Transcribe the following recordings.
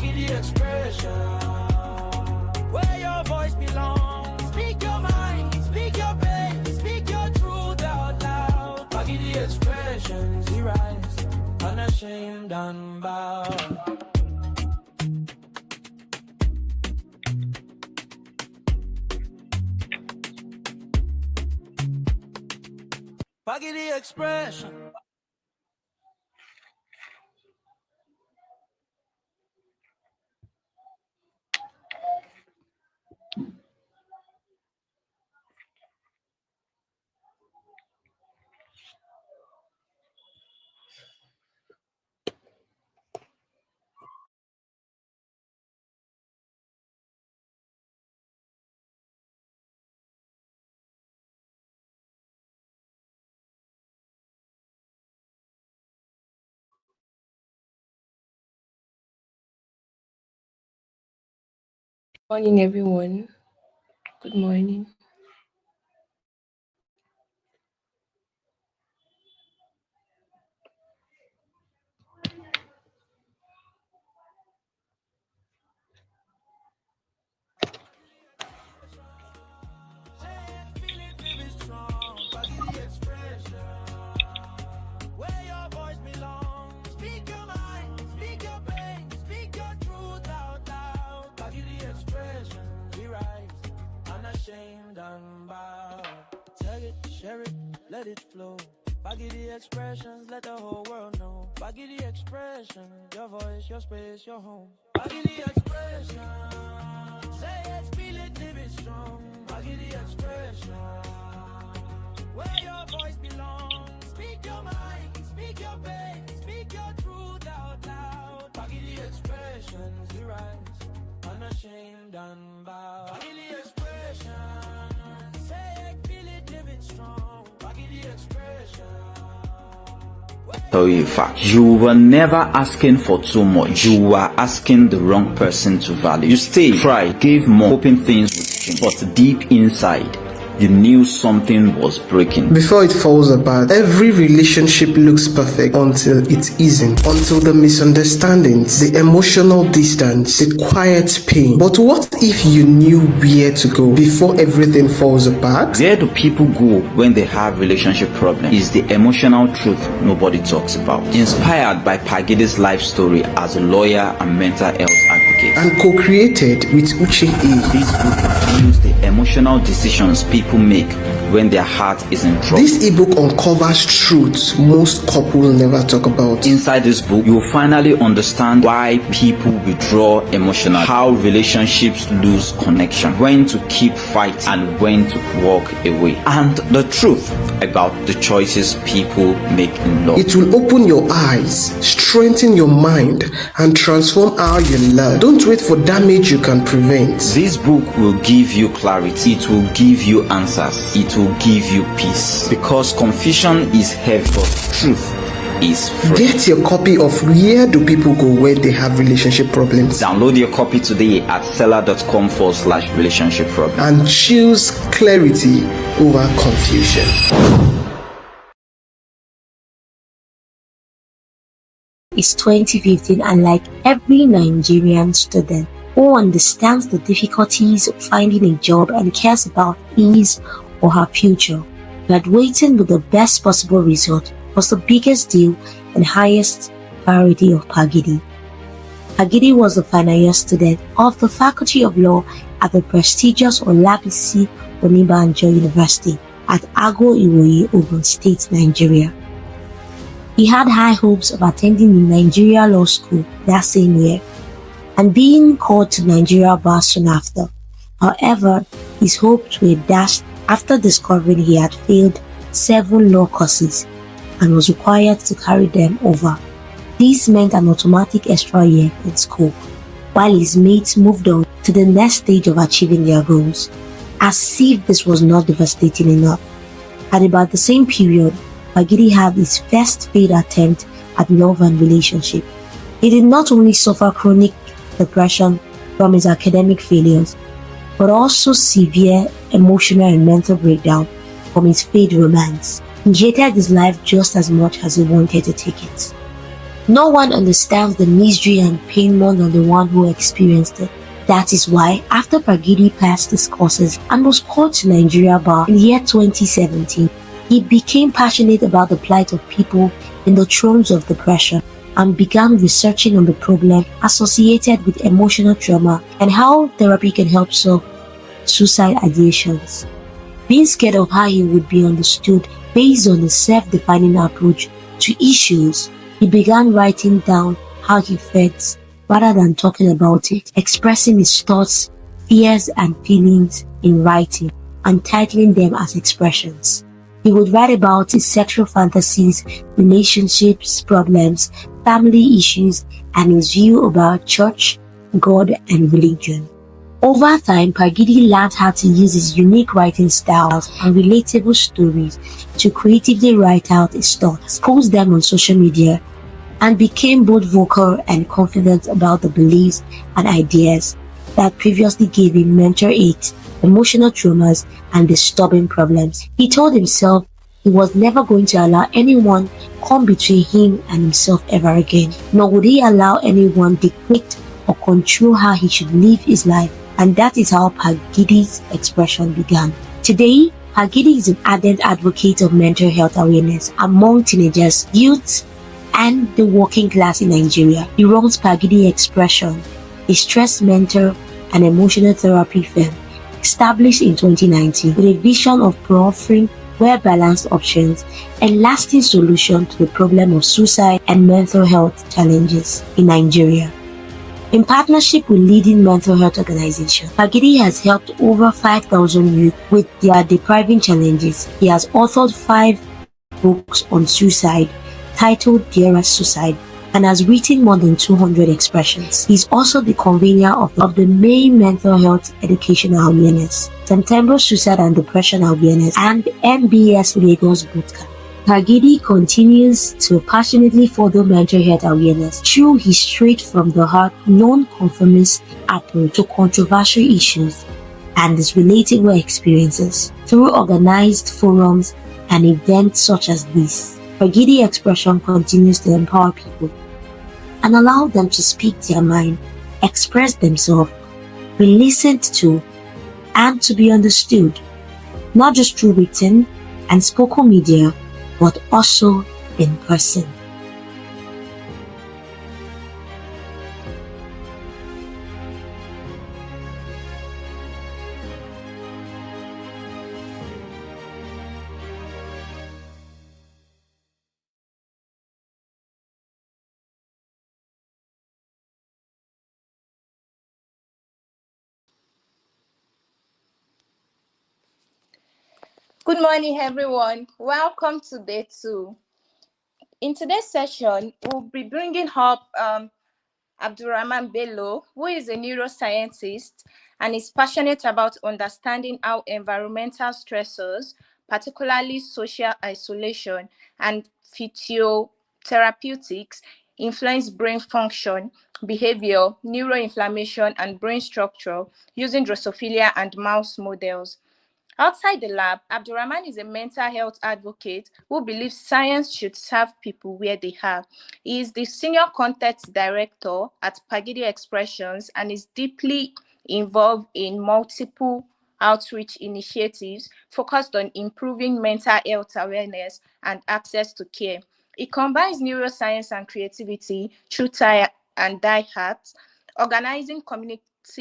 PaGidi expression, where your voice belongs. Speak your mind, speak your pain, speak your truth out loud. PaGidi expressions, we rise, unashamed and bound. PaGidi expression. Morning, everyone. Good morning. Share it, let it flow. PaGidi expressions, let the whole world know. PaGidi expression, your voice, your space, your home. PaGidi expression, say it, feel it, live it strong. PaGidi expression, where your voice belongs. Speak your mind, speak your pain, speak your truth out loud. PaGidi expressions, we rise, unashamed and bound. PaGidi expression, say it, feel it, live it strong. PaGidi expression. Tell you a fact, you were never asking for too much. You were asking the wrong person to value. You stayed, tried, gave more, hoping things would change. But deep inside, you knew something was breaking. Before it falls apart, every relationship looks perfect until it isn't. Until the misunderstandings, the emotional distance, the quiet pain. But what if you knew where to go before everything falls apart? Where do people go when they have relationship problems? Is the emotional truth nobody talks about. Inspired by PaGidi's life story as a lawyer and mental health advocate. And co-created with Uche A. This book reviews the emotional decisions people make when their heart is in trouble. This ebook uncovers truths most couples never talk about. Inside this book, you'll finally understand why people withdraw emotionally, how relationships lose connection, when to keep fighting and when to walk away, and the truth about the choices people make in love. It will open your eyes, strengthen your mind, and transform how you love. Don't wait for damage you can prevent. This book will give you clarity. It will give you answers. It will give you peace. Because confusion is heavy, but truth is free. Get your copy of Where Do People Go When They Have Relationship Problems. Download your copy today at seller.com/relationship problem. And choose clarity over confusion. It's 2015, and like every Nigerian student who understands the difficulties of finding a job and cares about his or her future, graduating with the best possible result was the biggest deal and highest priority of PaGidi. PaGidi was the final year student of the Faculty of Law at the prestigious Olabisi Onibanjo University at Ago Iwoyi, Ogun State, Nigeria. He had high hopes of attending the Nigeria Law School that same year and being called to Nigeria Bar soon after. However, his hopes were dashed after discovering he had failed 7 law courses and was required to carry them over. This meant an automatic extra year in school, while his mates moved on to the next stage of achieving their goals. As if this was not devastating enough, at about the same period, PaGidi had his first failed attempt at love and relationship. He did not only suffer chronic depression from his academic failures, but also severe emotional and mental breakdown from his failed romance. He hated his life just as much as he wanted to take it. No one understands the misery and pain more than the one who experienced it. That is why, after PaGidi passed his courses and was called to Nigeria bar in the year 2017, he became passionate about the plight of people in the throes of depression and began researching on the problem associated with emotional trauma and how therapy can help solve suicide ideations. Being scared of how he would be understood based on a self-defining approach to issues, he began writing down how he felt rather than talking about it, expressing his thoughts, fears, and feelings in writing and titling them as expressions. He would write about his sexual fantasies, relationships, problems, family issues, and his view about church, God, and religion. Over time, PaGidi learned how to use his unique writing styles and relatable stories to creatively write out his thoughts, post them on social media, and became both vocal and confident about the beliefs and ideas that previously gave him mental aches, emotional traumas, and disturbing problems. He told himself he was never going to allow anyone come between him and himself ever again, nor would he allow anyone dictate or control how he should live his life. And that is how PaGidi's expression began. Today, PaGidi is an ardent advocate of mental health awareness among teenagers, youths, and the working class in Nigeria. He runs PaGidi Expression, a stress mental and emotional therapy firm established in 2019 with a vision of offering well-balanced options and lasting solutions to the problem of suicide and mental health challenges in Nigeria. In partnership with leading mental health organizations, PaGidi has helped over 5,000 youth with their depriving challenges. He has authored 5 books on suicide titled Dearest Suicide and has written more than 200 expressions. He is also the convener of the main mental health educational awareness, September Suicide and Depression Awareness, and MBS Lagos Bootcamp. PaGidi continues to passionately further mental health awareness through his straight-from-the-heart, non-conformist approach to controversial issues and his relatable experiences through organized forums and events such as this. PaGidi Expression continues to empower people and allow them to speak their mind, express themselves, be listened to, and to be understood, not just through written and spoken media, but also in person. Good morning, everyone. Welcome to day 2. In today's session, we'll be bringing up Abdurrahman Bello, who is a neuroscientist and is passionate about understanding how environmental stressors, particularly social isolation and phytotherapeutics, influence brain function, behavior, neuroinflammation, and brain structure using Drosophila and mouse models. Outside the lab, Abdurrahman is a mental health advocate who believes science should serve people where they are. He is the senior content director at PaGidi Expressions and is deeply involved in multiple outreach initiatives focused on improving mental health awareness and access to care. It combines neuroscience and creativity through tie and die hats, organizing community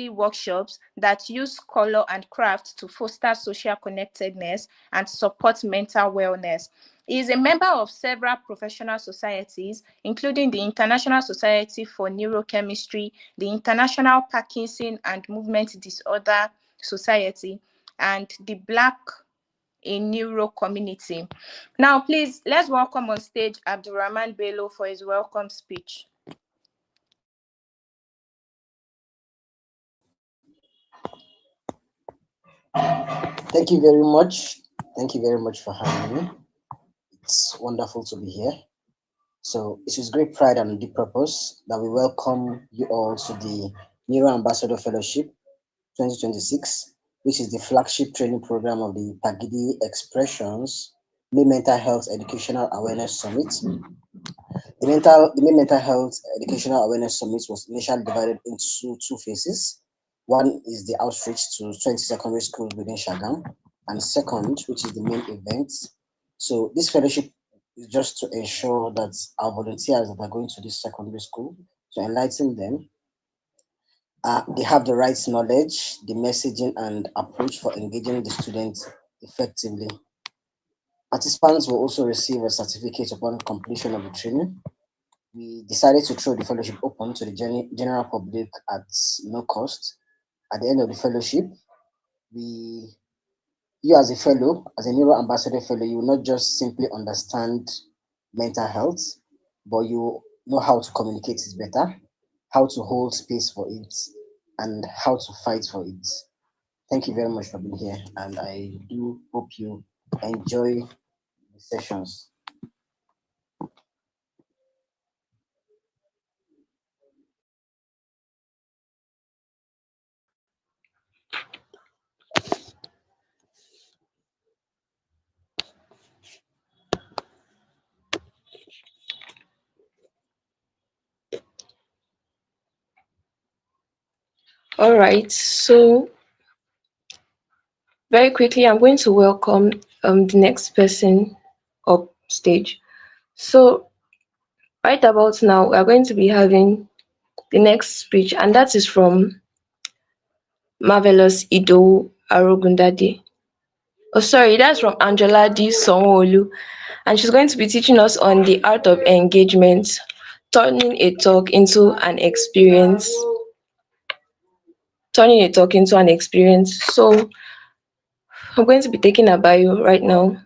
workshops that use color and craft to foster social connectedness and support mental wellness. He is a member of several professional societies, including the International Society for Neurochemistry, the International Parkinson and Movement Disorder Society, and the Black in Neuro community. Now, please, let's welcome on stage Abdurrahman Bello for his welcome speech. Thank you very much. Thank you very much for having me. It's wonderful to be here. So it is great pride and deep purpose that we welcome you all to the Neuro-Ambassador Fellowship 2026, which is the flagship training program of the PaGidi Expressions May Mental Health Educational Awareness Summit. The May Mental Health Educational Awareness Summit was initially divided into two phases. One is the outreach to 20 secondary schools within Shagam, and second, which is the main event. So this fellowship is just to ensure that our volunteers that are going to this secondary school, to enlighten them, they have the right knowledge, the messaging, and approach for engaging the students effectively. Participants will also receive a certificate upon completion of the training. We decided to throw the fellowship open to the general public at no cost. At the end of the fellowship, we, you as a fellow, as a Neuro-Ambassador Fellow, you will not just simply understand mental health, but you know how to communicate it better, how to hold space for it, and how to fight for it. Thank you very much for being here, and I do hope you enjoy the sessions. All right. So very quickly, I'm going to welcome the next person up stage. So right about now, we are going to be having the next speech, and that is from Marvelous Ido Arogundade. Oh, sorry, that's from Angela D. Sonwolu, and she's going to be teaching us on the art of engagement, turning a talk into an experience. Turning a talk into an experience. So I'm going to be taking a bio right now.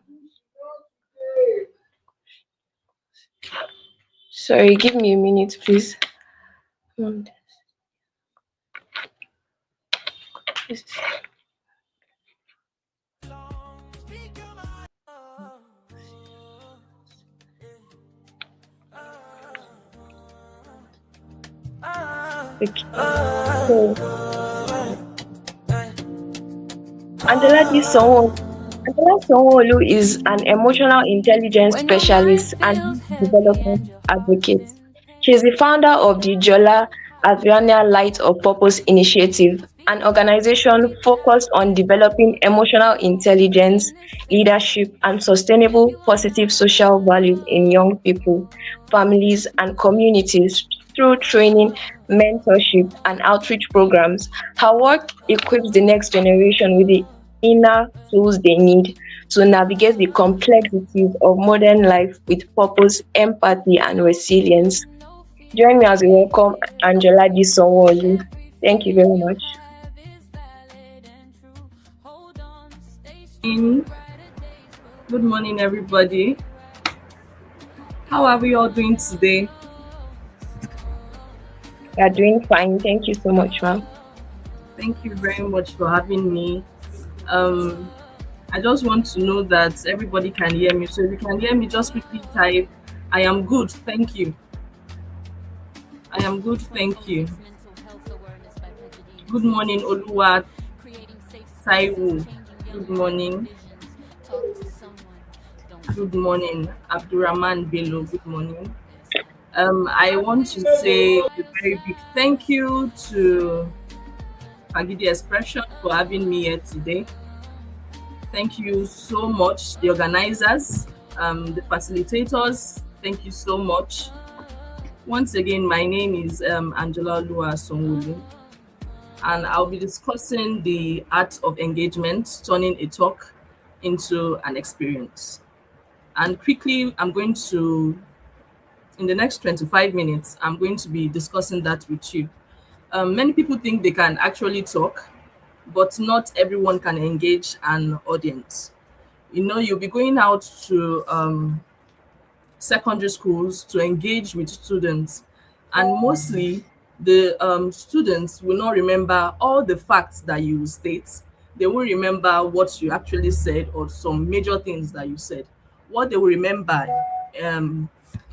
Sorry, give me a minute, please. Okay. So Angela D. Sonwolu is an emotional intelligence specialist and development advocate. She is the founder of the Jola Aviania Light of Purpose Initiative, an organization focused on developing emotional intelligence, leadership, and sustainable positive social values in young people, families, and communities through training, mentorship, and outreach programs. Her work equips the next generation with the inner tools they need to navigate the complexities of modern life with purpose, empathy, and resilience. Join me as we welcome Angela D. Sonwolu. Thank you very much. Good morning, everybody. How are we all doing today? We are doing fine. Thank you so much, ma'am. Thank you very much for having me. I just want to know that everybody can hear me. So if you can hear me, just quickly type, I am good, thank you. I am good, thank you. Good morning, Oluwa Taiwo. Good morning. Good morning, Abdurrahman Bello. Good morning. I want to say a very big thank you to PaGidi Expression for having me here today. Thank you so much, the organizers, the facilitators. Thank you so much. Once again, my name is Angela Lua Sonwolu, and I'll be discussing the art of engagement, turning a talk into an experience. And quickly, in the next 25 minutes, I'm going to be discussing that with you. Many people think they can actually talk, but not everyone can engage an audience. You'll be going out to secondary schools to engage with students, and mostly the students will not remember all the facts that you state. They will remember what you actually said or some major things that you said. What they will remember,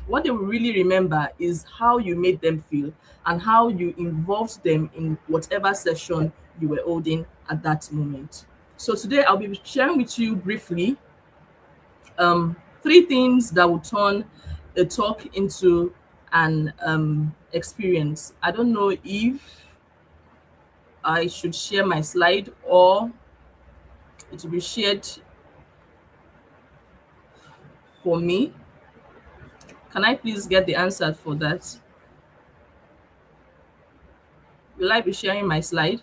what they will really remember is how you made them feel and how you involved them in whatever session you were holding at that moment. So today I'll be sharing with you briefly Three things that will turn a talk into an experience. I don't know if I should share my slide or it will be shared for me. Can I please get the answer for that? Will I be sharing my slide?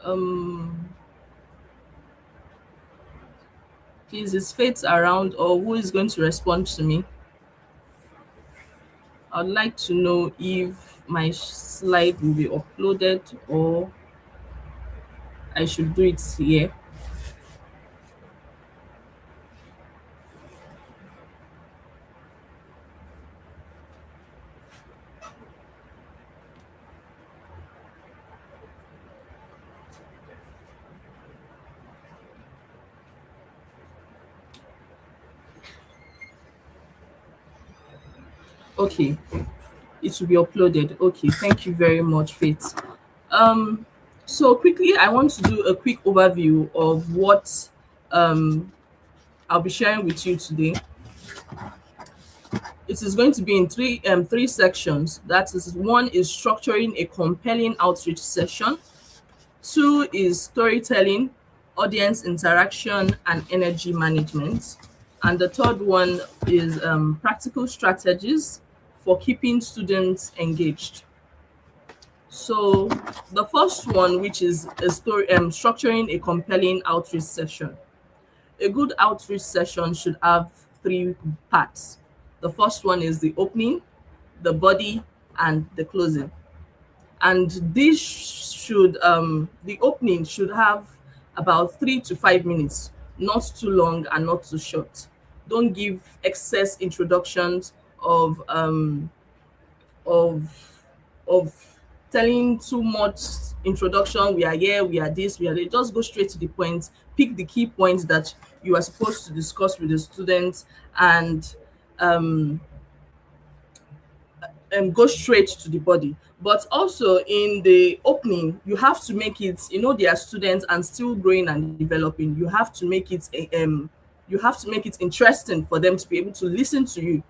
Um, please, is Faith around or who is going to respond to me? I'd like to know if my slide will be uploaded or I should do it here. Okay, it will be uploaded. Okay, thank you very much, Faith. Um, so quickly, I want to do a quick overview of what I'll be sharing with you today. It is going to be in three sections. That is, one is structuring a compelling outreach session. Two is storytelling, audience interaction, and energy management. And the third one is practical strategies for keeping students engaged. So the first one, which is a story, structuring a compelling outreach session. A good outreach session should have three parts. The first one is the opening, the body, and the closing. And this should the opening should have about 3 to 5 minutes, not too long and not too short. Don't give excess introductions of of telling too much introduction. We are here, we are this, we are there. Just go straight to the point. Pick the key points that you are supposed to discuss with the students, and um go straight to the body. But also in the opening, you have to make it, they are students and still growing and developing. You have to make it interesting for them to be able to listen to you.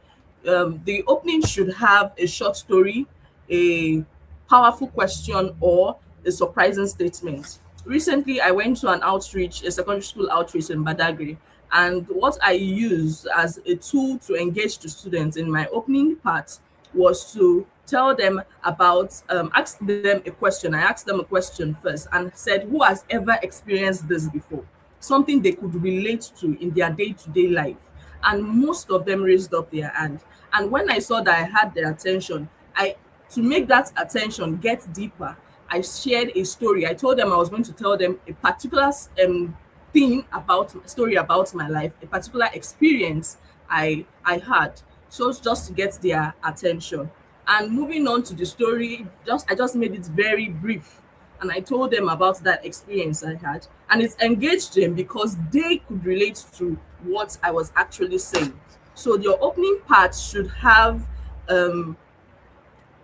The opening should have a short story, a powerful question, or a surprising statement. Recently, I went to a secondary school outreach in Badagry, and what I used as a tool to engage the students in my opening part was to tell them about, ask them a question. I asked them a question first and said, who has ever experienced this before? Something they could relate to in their day-to-day life. And most of them raised up their hand. And when I saw that I had their attention, to make that attention get deeper, I shared a story. I told them I was going to tell them a particular story about my life, a particular experience I had, so just to get their attention. And moving on to the story, I just made it very brief, and I told them about that experience I had, and it engaged them because they could relate to what I was actually saying. So your opening part should have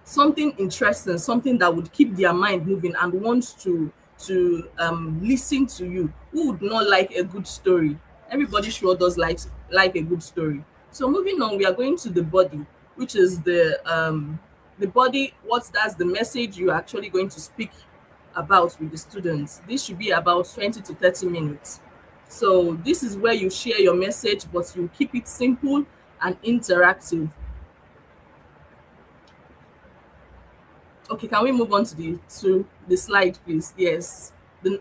something interesting, something that would keep their mind moving and want to listen to you. Who would not like a good story? Everybody sure does like a good story. So moving on, we are going to the body, which is the body. That's the message you're actually going to speak about with the students. This should be about 20 to 30 minutes. So this is where you share your message, but you keep it simple and interactive. Okay, can we move on to the slide, please? Yes. The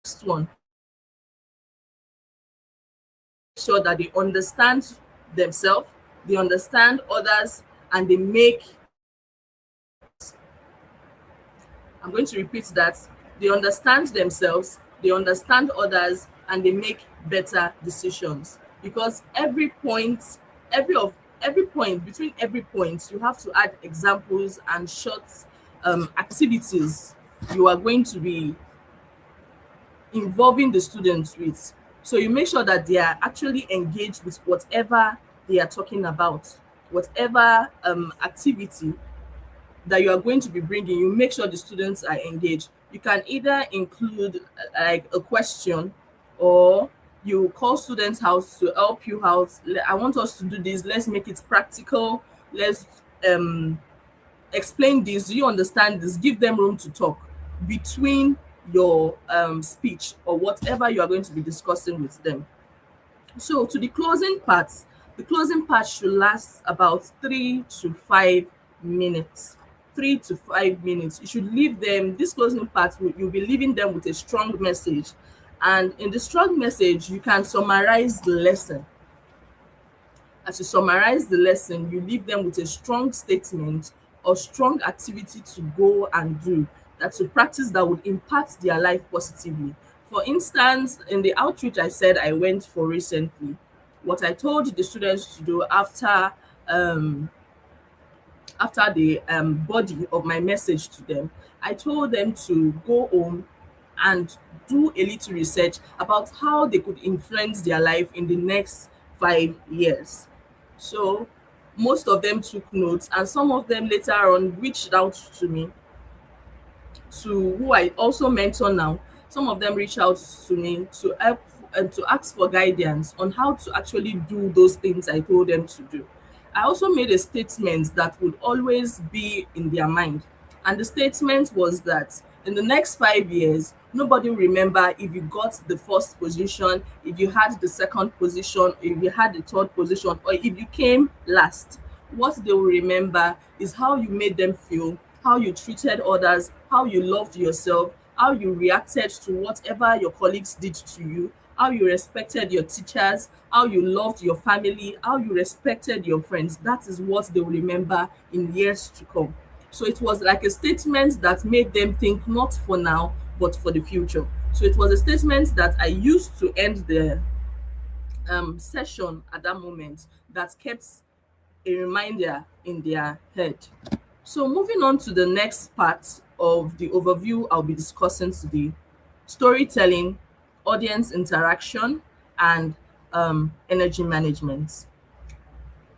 next one, sure that they understand themselves, they understand others, and I'm going to repeat that. They understand themselves, they understand others, and they make better decisions. Because every of every point between every point, you have to add examples and short activities you are going to be involving the students with. So you make sure that they are actually engaged with whatever they are talking about, whatever activity that you are going to be bringing. You make sure the students are engaged. You can either include like a question, or you call students out to help you out. I want us to do this. Let's make it practical. Let's explain this. Do you understand this? Give them room to talk between your speech or whatever you are going to be discussing with them. So to the closing part should last about 3 to 5 minutes. 3 to 5 minutes. You should leave them, this closing part, you'll be leaving them with a strong message. And in the strong message, you can summarize the lesson. As you summarize the lesson, you leave them with a strong statement or strong activity to go and do, that to practice, that would impact their life positively. For instance, in the outreach I said I went for recently, what I told the students to do after the body of my message to them, I told them to go home and do a little research about how they could influence their life in the next 5 years. So most of them took notes, and some of them later on reached out to me, to who I also mentor now. Some of them reach out to me to help and to ask for guidance on how to actually do those things I told them to do. I also made a statement that would always be in their mind. And the statement was that in the next 5 years, nobody will remember if you got the first position, if you had the second position, if you had the third position, or if you came last. What they will remember is how you made them feel, how you treated others, how you loved yourself, how you reacted to whatever your colleagues did to you, how you respected your teachers, how you loved your family, how you respected your friends. That is what they will remember in years to come. So it was like a statement that made them think not for now, but for the future. So it was a statement that I used to end the session at that moment, that kept a reminder in their head. So moving on to the next part of the overview I'll be discussing today: storytelling, audience interaction, and energy management.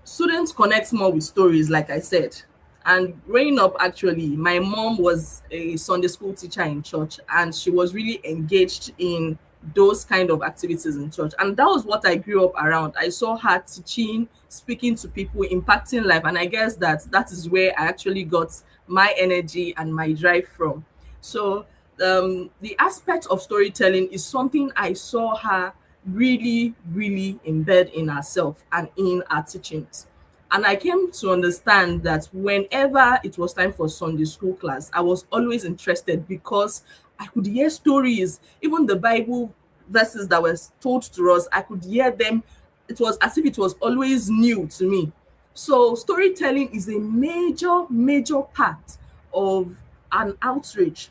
Students connect more with stories, like I said. And growing up, actually, my mom was a Sunday school teacher in church, and she was really engaged in those kind of activities in church. And that was what I grew up around. I saw her teaching, speaking to people, impacting life. And I guess that is where I actually got my energy and my drive from. So the aspect of storytelling is something I saw her really, really embed in herself and in her teachings. And I came to understand that whenever it was time for Sunday school class, I was always interested, because I could hear stories, even the Bible verses that were told to us, I could hear them. It was as if it was always new to me. So storytelling is a major, major part of an outreach,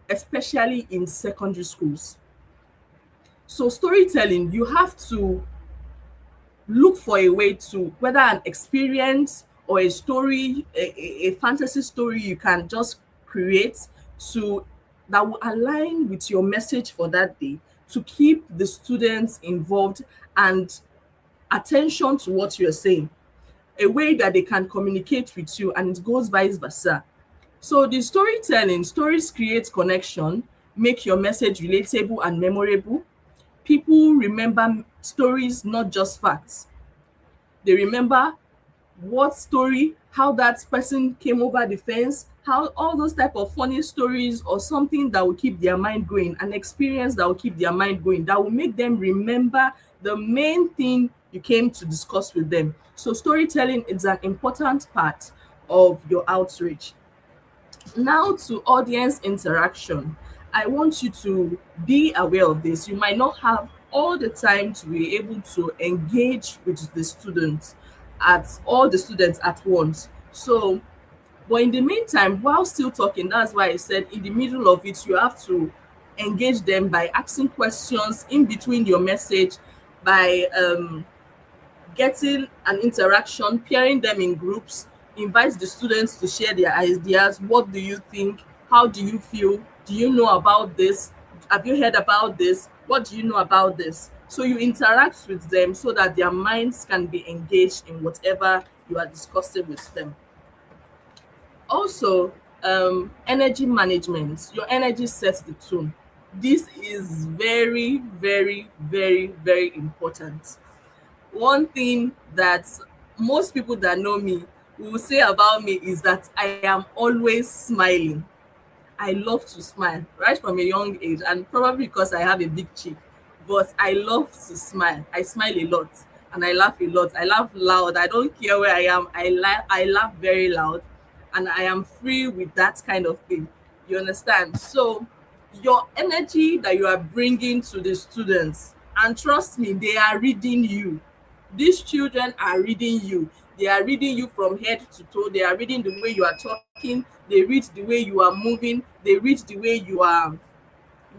especially in secondary schools. So storytelling, you have to look for a way to, whether an experience or a story, a fantasy story you can just create, to that will align with your message for that day, to keep the students involved and attention to what you're saying, a way that they can communicate with you, and it goes vice versa. So the storytelling, stories create connection, make your message relatable and memorable. People remember stories, not just facts. They remember what story, how that person came over the fence, how all those type of funny stories, or something that will keep their mind going, an experience that will keep their mind going, that will make them remember the main thing you came to discuss with them. So storytelling is an important part of your outreach. Now to audience interaction. I want you to be aware of this. You might not have all the time to be able to engage with the students, at all the students at once. So, but in the meantime, while still talking, that's why I said in the middle of it, you have to engage them by asking questions in between your message, by getting an interaction, pairing them in groups, invite the students to share their ideas. What do you think? How do you feel? Do you know about this? Have you heard about this? What do you know about this? So you interact with them so that their minds can be engaged in whatever you are discussing with them. Also, energy management. Your energy sets the tone. This is very, very, very, very important. One thing that most people that know me will say about me is that I am always smiling. I love to smile right from a young age, and probably because I have a big cheek, but I love to smile. I smile a lot and I laugh a lot. I laugh loud. I don't care where I am. I laugh very loud, and I am free with that kind of thing. You understand? So your energy that you are bringing to the students, and trust me, they are reading you. These children are reading you. They are reading you from head to toe. They are reading the way you are talking. They read the way you are moving. They read the way you are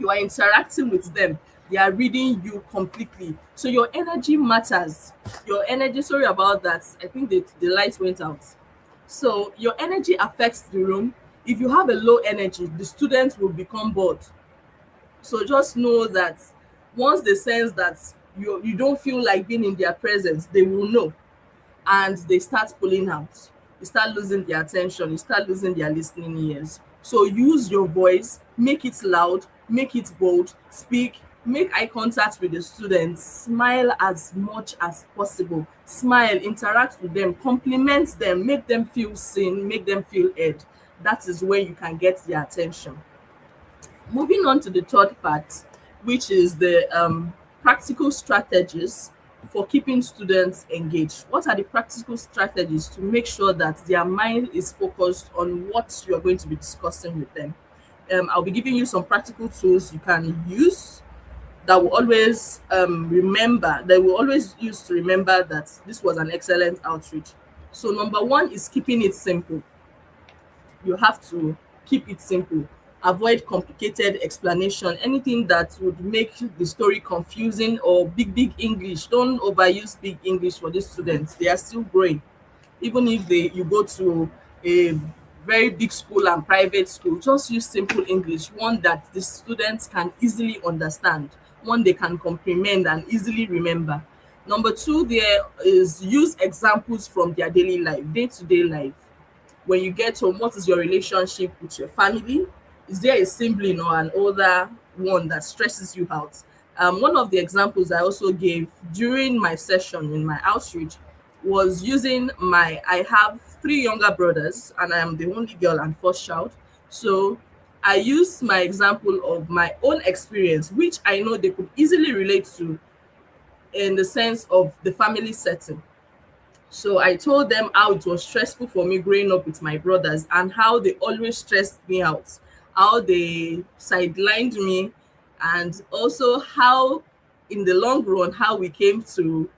interacting with them. They are reading you completely. So your energy matters. Your energy, sorry about that. I think the light went out. So your energy affects the room. If you have a low energy, the students will become bored. So just know that once they sense that you don't feel like being in their presence, they will know, and they start pulling out. You start losing their attention, you start losing their listening ears. So use your voice, make it loud, make it bold, speak, make eye contact with the students, smile as much as possible. Smile, interact with them, compliment them, make them feel seen, make them feel heard. That is when you can get their attention. Moving on to the third part, which is the practical strategies for keeping students engaged. What are the practical strategies to make sure that their mind is focused on what you are going to be discussing with them? I'll be giving you some practical tools you can use that will always use to remember that this was an excellent outreach. So number one is keeping it simple. You have to keep it simple. Avoid complicated explanation. Anything that would make the story confusing or big English. Don't overuse big English for these students. They are still growing. Even if you go to a very big school and private school, just use simple English, one that the students can easily understand, one they can comprehend and easily remember. Number two, there is use examples from their daily life, day-to-day life. When you get home, what is your relationship with your family? Is there a sibling or an older one that stresses you out? One of the examples I also gave during my session in my outreach was using I have three younger brothers and I am the only girl and first child. So I used my example of my own experience, which I know they could easily relate to in the sense of the family setting. So I told them how it was stressful for me growing up with my brothers and how they always stressed me out, how they sidelined me, and also how in the long run, how we came to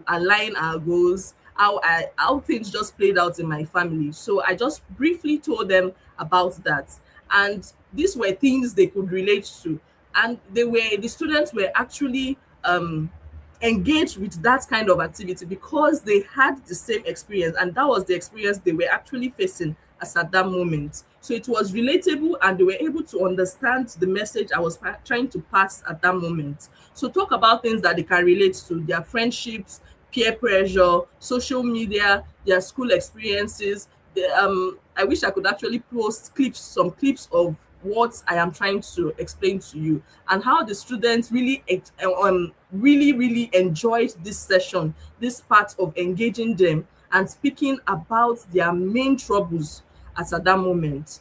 align our goals, how things just played out in my family. So I just briefly told them about that. And these were things they could relate to. And the students were actually engaged with that kind of activity because they had the same experience, and that was the experience they were actually facing as at that moment. So it was relatable and they were able to understand the message I was trying to pass at that moment. So talk about things that they can relate to: their friendships, peer pressure, social media, their school experiences. I wish I could actually post some clips of what I am trying to explain to you, and how the students really enjoyed this session, this part of engaging them and speaking about their main troubles at that moment.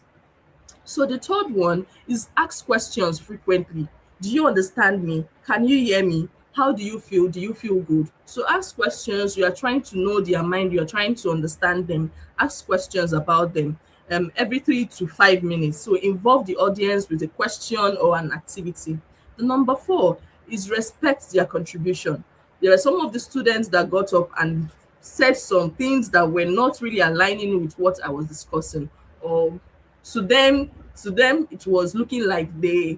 So the third one is ask questions frequently. Do you understand me? Can you hear me? How do you feel? Do you feel good? So ask questions. You are trying to know their mind. You are trying to understand them. Ask questions about them every 3 to 5 minutes. So involve the audience with a question or an activity. The number four is respect their contribution. There are some of the students that got up and said some things that were not really aligning with what I was discussing, or to them To them, it was looking like they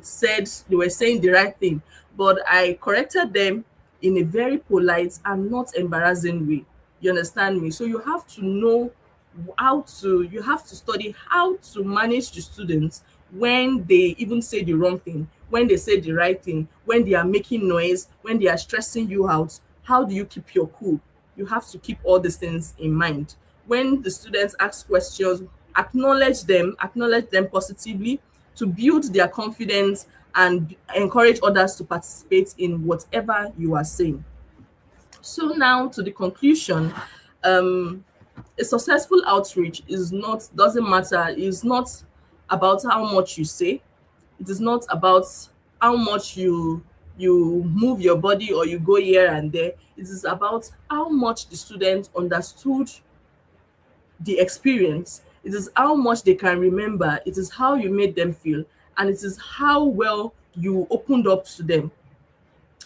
were saying the right thing, but I corrected them in a very polite and not embarrassing way. You understand me? So you have to study how to manage the students when they even say the wrong thing, when they say the right thing, when they are making noise, when they are stressing you out. How do you keep your cool? You have to keep all these things in mind. When the students ask questions, acknowledge them positively to build their confidence and encourage others to participate in whatever you are saying. So now to the conclusion, um, a successful outreach is not doesn't matter, is not about how much you say, it is not about how much you move your body or you go here and there. It is about how much the student understood the experience. It is how much they can remember. It is how you made them feel, and it is how well you opened up to them.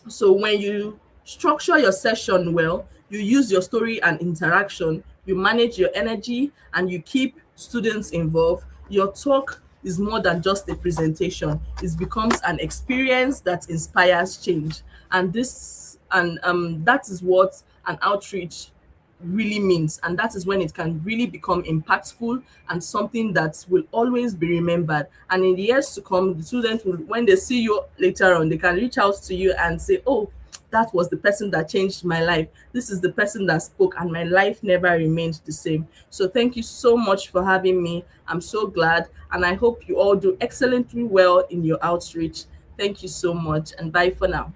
So when you structure your session well, you use your story and interaction, you manage your energy, and you keep students involved, your talk is more than just a presentation. It becomes an experience that inspires change. And that is what an outreach really means, and that is when it can really become impactful and something that will always be remembered. And in the years to come, the students will, when they see you later on, they can reach out to you and say, oh, that was the person that changed my life, this is the person that spoke, and my life never remained the same. So thank you so much for having me. I'm so glad, and I hope you all do excellently well in your outreach. Thank you so much, and bye for now.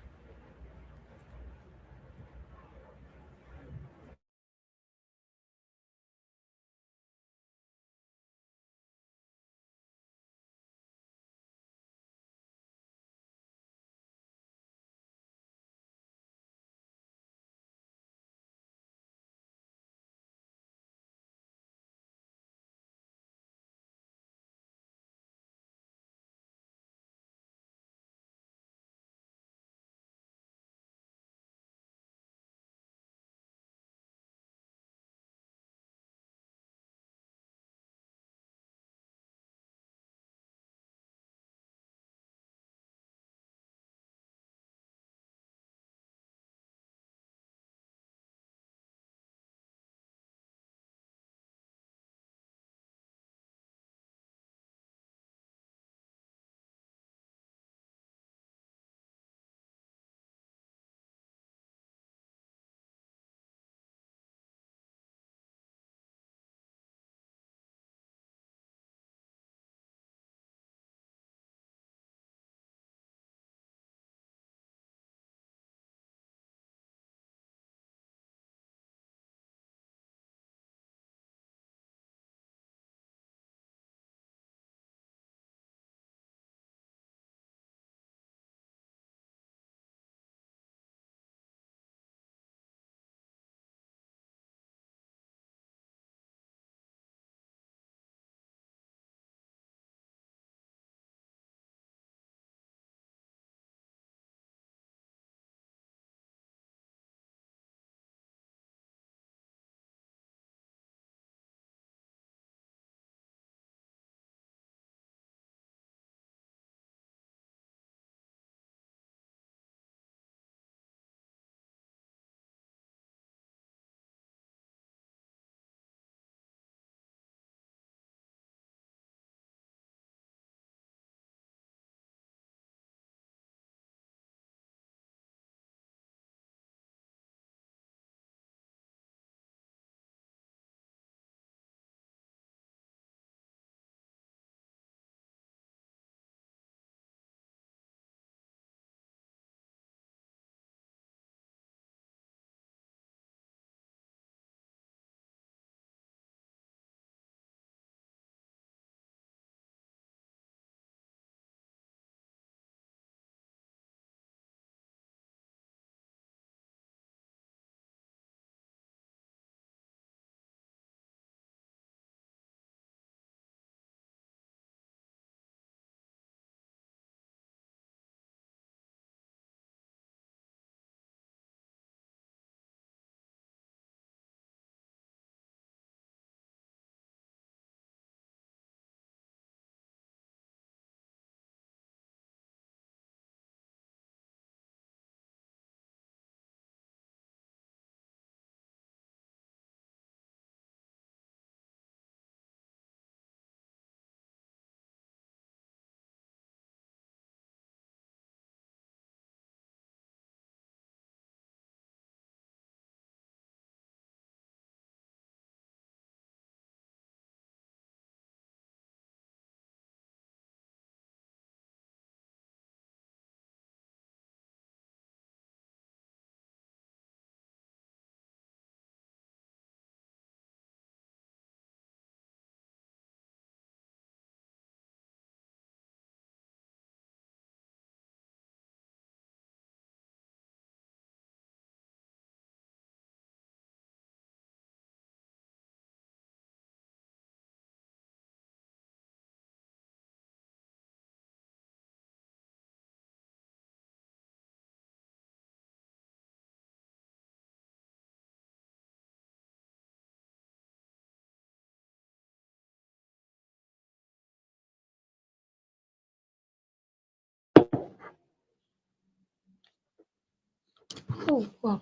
Oh, wow.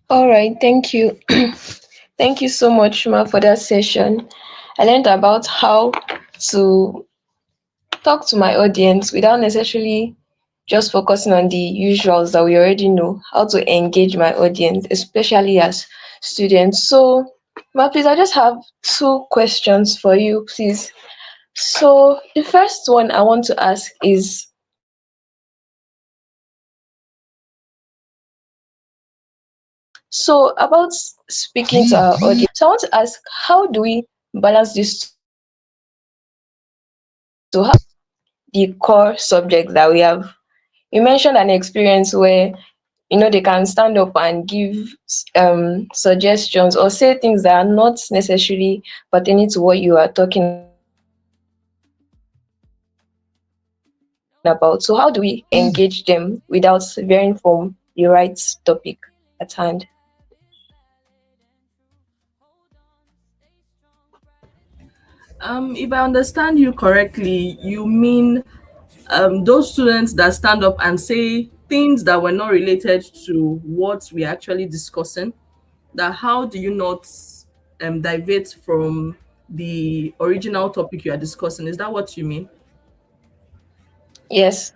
All right, thank you. Thank you so much, Ma, for that session. I learned about how to talk to my audience without necessarily just focusing on the usuals that we already know, how to engage my audience, especially as students. So, Ma, please, I just have two questions for you, please. So, the first one I want to ask is, so about speaking to our audience. So I want to ask, how do we balance these two? How the core subject that we have? You mentioned an experience where they can stand up and give suggestions or say things that are not necessarily pertaining to what you are talking about. So how do we engage them without veering from the right topic at hand? If I understand you correctly, you mean those students that stand up and say things that were not related to what we're actually discussing, that how do you not divert from the original topic you are discussing? Is that what you mean? Yes.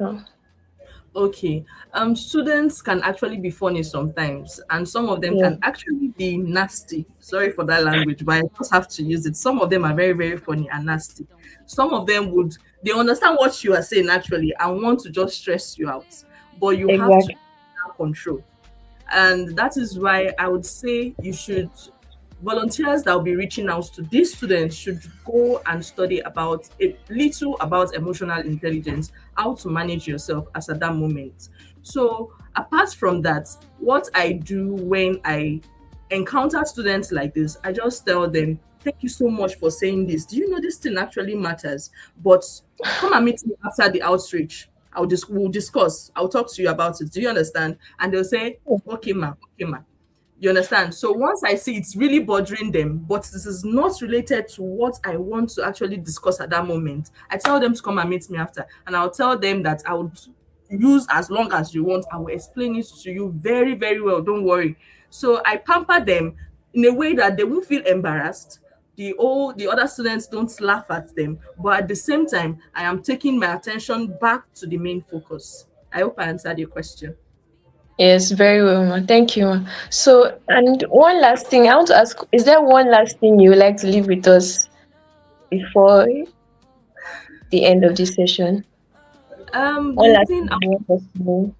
Okay. Students can actually be funny sometimes, and some of them Yeah. can actually be nasty. Sorry for that language, but I just have to use it. Some of them are very, very funny and nasty. Some of them they understand what you are saying actually and want to just stress you out, but you have to Exactly. have control. And that is why I would say you should volunteers that will be reaching out to these students should go and study about a little about emotional intelligence, how to manage yourself as at that moment. So apart from that, what I do when I encounter students like this, I just tell them, thank you so much for saying this. Do you know this thing actually matters? But come and meet me after the outreach. We'll discuss. I'll talk to you about it. Do you understand? And they'll say, okay, ma, okay, ma. You understand? So once I see it's really bothering them, but this is not related to what I want to actually discuss at that moment, I tell them to come and meet me after. And I'll tell them that I would use as long as you want. I will explain it to you very, very well. Don't worry. So I pamper them in a way that they won't feel embarrassed. The other students don't laugh at them, but at the same time, I am taking my attention back to the main focus. I hope I answered your question. Yes, very well, ma. Thank you, ma. So, and one last thing I want to ask, is there one last thing you would like to leave with us before the end of this session? One The last thing thing you want us to know?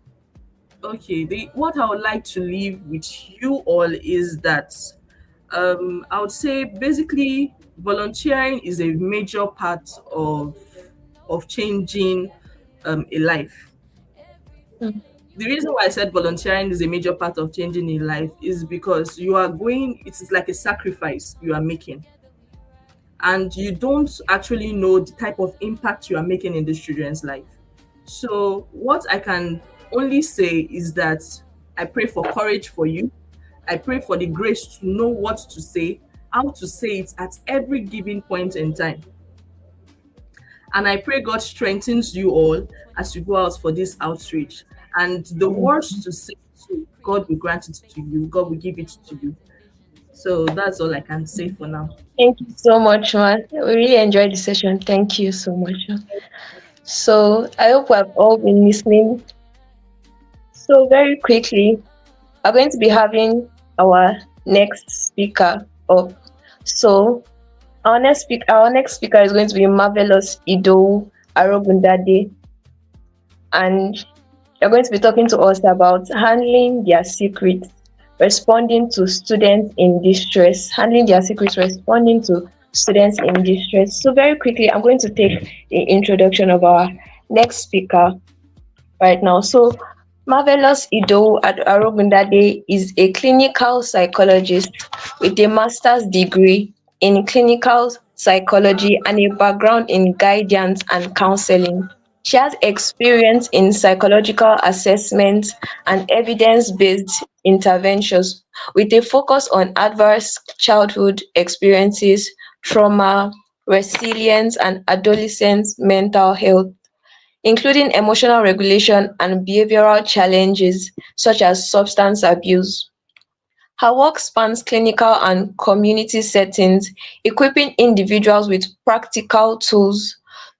Okay, the what I would like to leave with you all is that I would say basically volunteering is a major part of changing a life. Mm. The reason why I said volunteering is a major part of changing a life is because it is like a sacrifice you are making, and you don't actually know the type of impact you are making in this children's life. So, what I can only say is that I pray for courage for you. I pray for the grace to know what to say, how to say it at every given point in time. And I pray God strengthens you all as you go out for this outreach. And the words to say too, God will grant it to you. God will give it to you. So that's all I can say for now. Thank you so much, ma. We really enjoyed the session. Thank you so much, ma. So, I hope we have all been listening. So, very quickly, we're going to be having our next speaker up. So, our next speaker is going to be Marvelous Ido Arogundade, and they're going to be talking to us about handling their secrets, responding to students in distress, handling their secrets, responding to students in distress. So, very quickly, I'm going to take the introduction of our next speaker right now. So, Marvelous Ido Arobundade is a clinical psychologist with a master's degree in clinical psychology and a background in guidance and counseling. She has experience in psychological assessment and evidence-based interventions with a focus on adverse childhood experiences, trauma, resilience, and adolescent mental health. including emotional regulation and behavioral challenges such as substance abuse. Her work spans clinical and community settings, equipping individuals with practical tools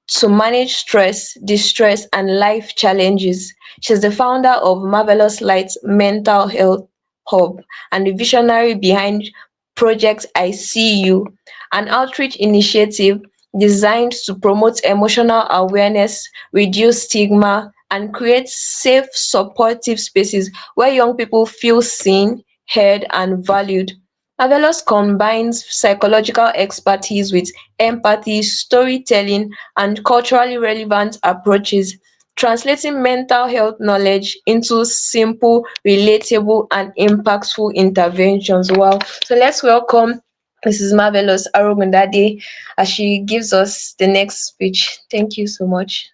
to manage stress, distress, and life challenges. She's the founder of Marvelous Light's Mental Health Hub and the visionary behind Project I See You, an outreach initiative designed to promote emotional awareness, reduce stigma, and create safe, supportive spaces where young people feel seen, heard, and valued. Marvelous combines psychological expertise with empathy, storytelling, and culturally relevant approaches, translating mental health knowledge into simple, relatable, and impactful interventions. Wow. So let's welcome Mrs. Marvelous Arogundade as she gives us the next speech. Thank you so much.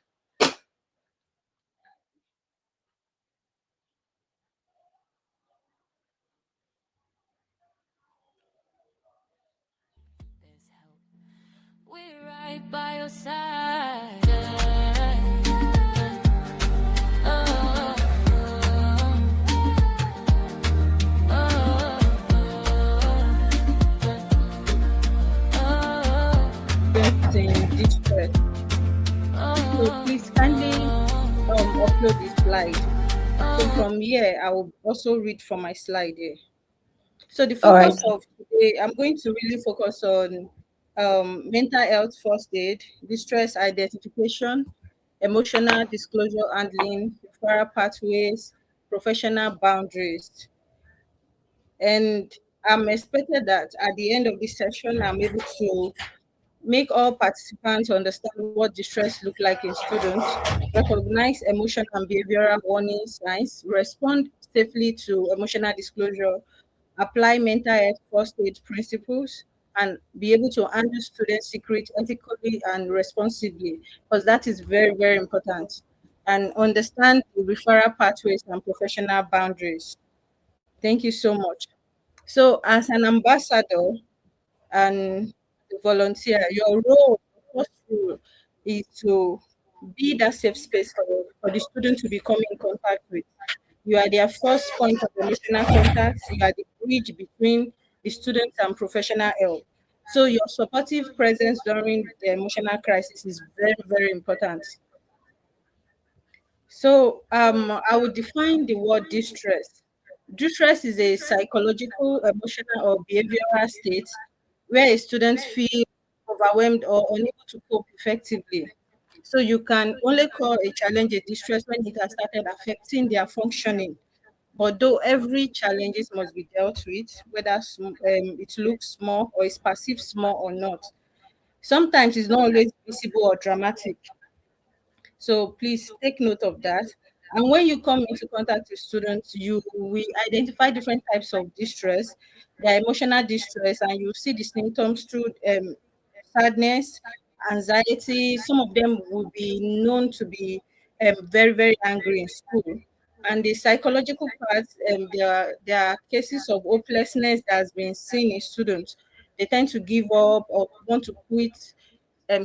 We're right by your side. Oh, In distress. So please kindly upload this slide. So from here, I will also read from my slide here. So the All right. focus of today, I'm going to really focus on mental health first aid, distress identification, emotional disclosure handling, referral pathways, professional boundaries. And I'm expected that at the end of this session, I'm able to make all participants understand what distress look like in students, recognize emotional and behavioral warning signs, respond safely to emotional disclosure, apply mental health first aid principles, and be able to handle student secret ethically and responsibly, because that is very, very important. And understand the referral pathways and professional boundaries. Thank you so much. So, as an ambassador, and the volunteer, your role, first role, is to be that safe space for the student to be coming in contact with. You are their first point of emotional contact. You are the bridge between the students and professional help. So your supportive presence during the emotional crisis is very, very important. So I would define the word distress. Distress is a psychological, emotional, or behavioral state where a student feels overwhelmed or unable to cope effectively. So you can only call a challenge a distress when it has started affecting their functioning. But though every challenges must be dealt with, whether it looks small or is perceived small or not. Sometimes it's not always visible or dramatic. So please take note of that. And when you come into contact with students, we identify different types of distress, their emotional distress, and you see the symptoms through sadness, anxiety. Some of them will be known to be very, very angry in school. And the psychological part, there are cases of hopelessness that has been seen in students. They tend to give up or want to quit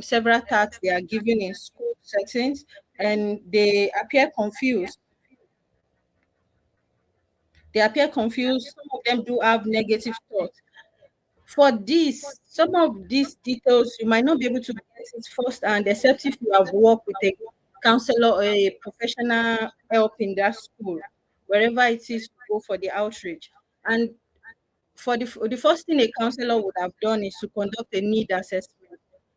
several tasks they are given in school settings, and they appear confused. Some of them do have negative thoughts. For this, some of these details you might not be able to get it first, and except if you have worked with a counselor or a professional help in that school, wherever it is to go for the outreach. And the first thing a counselor would have done is to conduct a need assessment.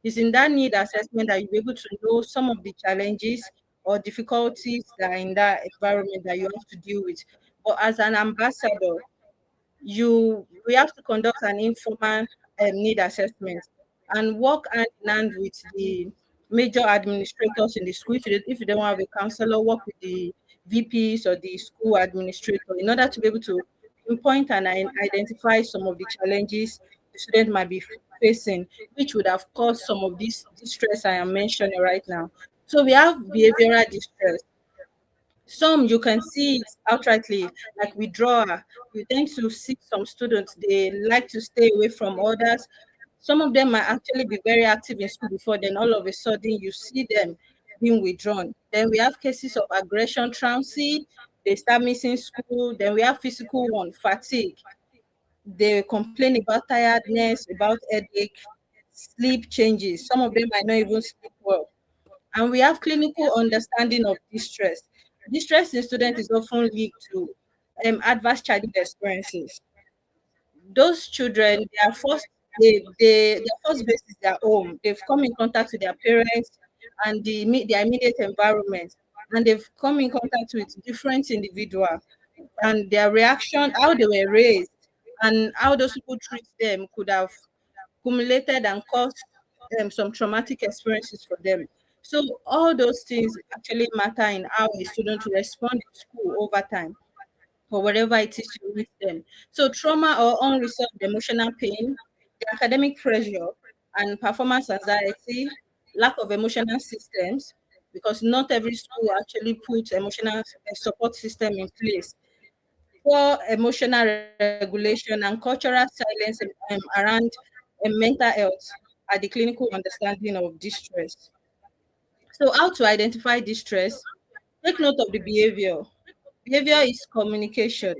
It's in that need assessment that you'll be able to know some of the challenges or difficulties that are in that environment that you have to deal with. But as an ambassador, we have to conduct an informal need assessment and work hand in hand with the major administrators in the school. If you don't have a counselor, work with the VPs or the school administrator in order to be able to pinpoint and identify some of the challenges the student might be facing, which would have caused some of this distress I am mentioning right now. So we have behavioral distress. Some you can see it outrightly, like withdrawal. You tend to see some students, they like to stay away from others. Some of them might actually be very active in school before, then all of a sudden you see them being withdrawn. Then we have cases of aggression, truancy, they start missing school. Then we have physical one, fatigue. They complain about tiredness, about headache, sleep changes. Some of them might not even sleep well. And we have clinical understanding of distress. Distress in students is often linked to adverse childhood experiences. Those children, their first base is their home. They've come in contact with their parents and their immediate environment, and they've come in contact with different individuals, and their reaction, how they were raised, and how those people treat them could have accumulated and caused some traumatic experiences for them. So all those things actually matter in how a student will respond in school over time, or whatever it is you meet them. So trauma or unresolved emotional pain, the academic pressure and performance anxiety, lack of emotional systems, because not every school actually puts emotional support system in place. Poor emotional regulation and cultural silence around mental health are the clinical understanding of distress. So how to identify distress? Take note of the behavior. Behavior is communication.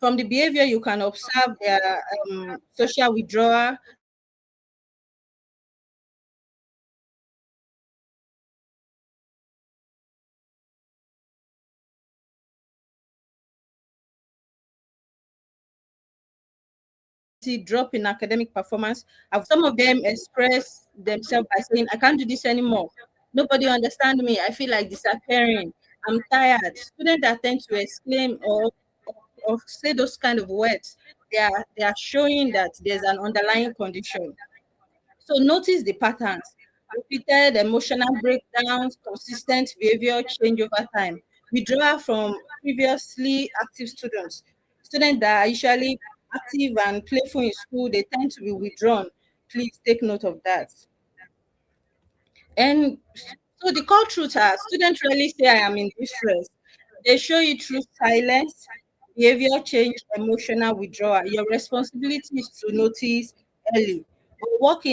From the behavior, you can observe their social withdrawal, drop in academic performance. Some of them express themselves by saying, I can't do this anymore. Nobody understands me. I feel like disappearing. I'm tired. Students that tend to exclaim or say those kind of words, they are showing that there's an underlying condition. So notice the patterns, repeated emotional breakdowns, consistent behavior change over time. Withdrawal from previously active students. Students that are usually active and playful in school, they tend to be withdrawn. Please take note of that. And so the core truths are students rarely say I am in distress. They show you through silence, behavior change, emotional withdrawal. Your responsibility is to notice early. But work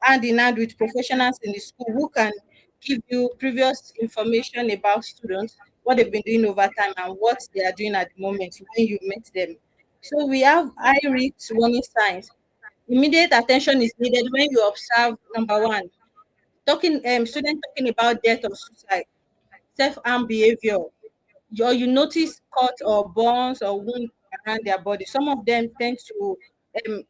hand in hand with professionals in the school who can give you previous information about students, what they've been doing over time, and what they are doing at the moment when you meet them. So we have high risk warning signs. Immediate attention is needed when you observe number one, student talking about death or suicide, self-harm behavior, you notice cut or burns or wounds around their body. Some of them tend to um,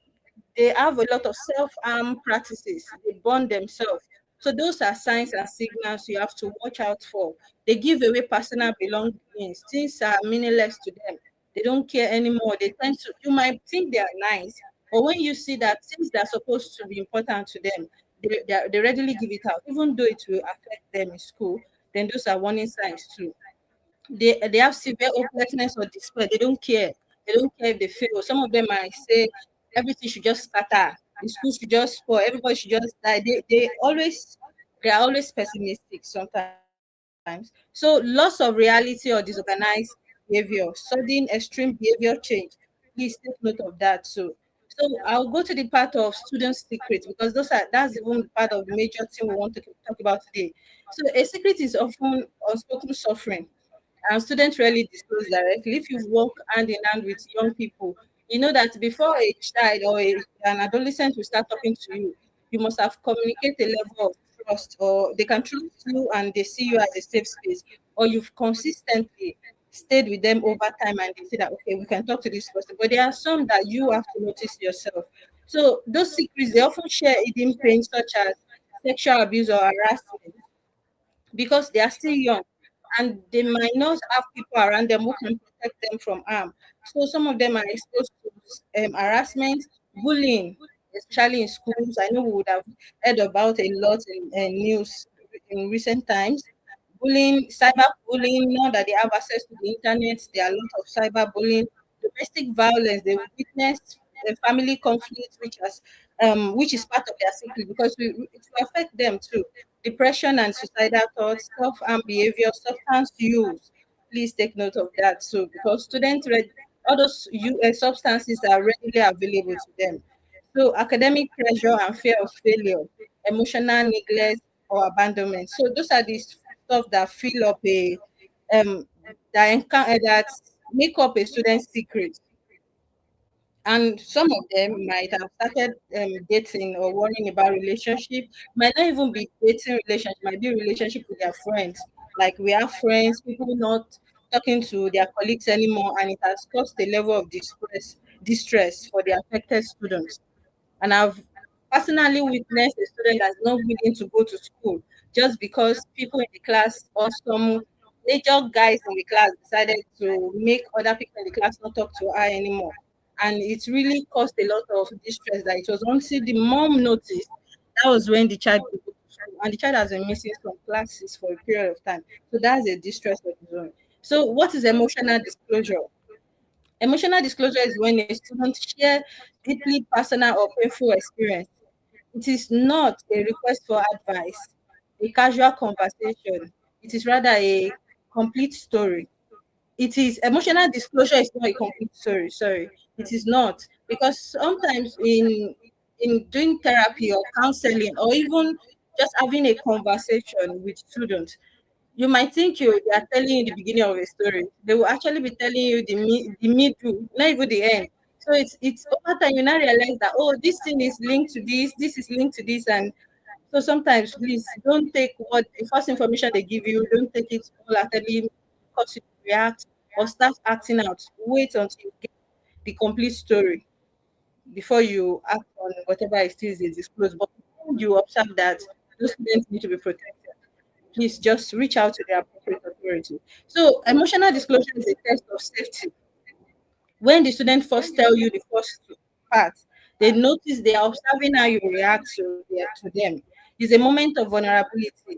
they have a lot of self-harm practices. They burn themselves. So those are signs and signals you have to watch out for. They give away personal belongings. Things are meaningless to them. They don't care anymore. They tend to, you might think they are nice, but when you see that things that are supposed to be important to them, they readily give it out, even though it will affect them in school. Then those are warning signs too. They have severe hopelessness or despair. They don't care. They don't care if they fail. Some of them might say everything should just scatter. The school should just spoil. Everybody should just die. They are always pessimistic sometimes. So loss of reality or disorganized behavior, sudden extreme behavior change. Please take note of that. So I'll go to the part of student secrets because that's even part of the major thing we want to talk about today. So a secret is often unspoken suffering, and students rarely disclose directly. If you work hand in hand with young people, you know that before a child or an adolescent will start talking to you, you must have communicated a level of trust, or they can trust you and they see you as a safe space, or you've consistently stayed with them over time and they say that, okay, we can talk to this person. But there are some that you have to notice yourself. So those secrets, they often share hidden pain such as sexual abuse or harassment because they are still young and they might not have people around them who can protect them from harm. So some of them are exposed to harassment, bullying, especially in schools. I know we would have heard about a lot in news in recent times. Bullying, cyber bullying, now that they have access to the internet, there are a lot of cyber bullying, domestic violence, they will witness family conflict, which is part of their secret because it will affect them too. Depression and suicidal thoughts, self-harm behavior, substance use. Please take note of that too, because all those substances are readily available to them. So academic pressure and fear of failure, emotional neglect, or abandonment. So those are the stuff that fill up a that make up a student's secret. And some of them might have started dating or worrying about relationship. Might not even be dating relationship, might be relationship with their friends. Like we have friends, people not talking to their colleagues anymore, and it has caused a level of distress for the affected students. And I've personally witnessed a student that's not willing to go to school just because people in the class or some major guys in the class decided to make other people in the class not talk to her anymore. And it really caused a lot of distress that it was until the mom noticed that was when the child could go to school. And the child has been missing some classes for a period of time. So that's a distress of its own. So what is emotional disclosure? Emotional disclosure is when a student share deeply personal or painful experience. It is not a request for advice, a casual conversation. It is rather a complete story. It is emotional disclosure is not a complete story. Sorry, it is not, because sometimes in doing therapy or counseling or even just having a conversation with students, you might think they are telling you the beginning of a story. They will actually be telling you the middle, not even the end. So it's over time you now realize that, oh, this thing is linked to this is linked to this. And so sometimes please don't take what the first information they give you, don't take it wholeheartedly, cause you to react or start acting out. Wait until you get the complete story before you act on whatever it is they disclose. But when you observe that those students need to be protected, please just reach out to the appropriate authority. So emotional disclosure is a test of safety. When the student first tell you the first part, they notice they are observing how you react to them. It's a moment of vulnerability,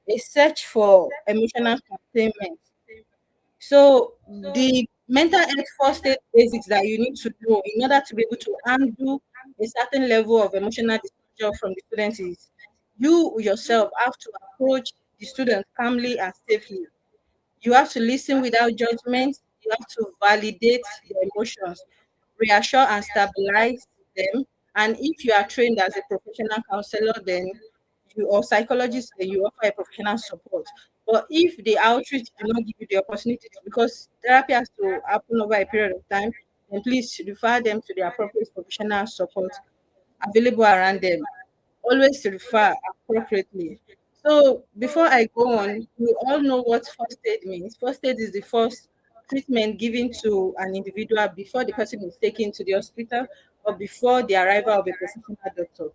a search for emotional containment. So the mental health first aid basics that you need to know in order to be able to handle a certain level of emotional disclosure from the student is you yourself have to approach the student calmly and safely. You have to listen without judgment. You have to validate their emotions, reassure and stabilize them. And if you are trained as a professional counselor, then you or psychologist, then you offer a professional support. But if the outreach do not give you the opportunity, because therapy has to happen over a period of time, then please refer them to the appropriate professional support available around them. Always refer appropriately. So before I go on, you all know what first aid means. First aid is the first treatment given to an individual before the person is taken to the hospital or before the arrival of a professional doctor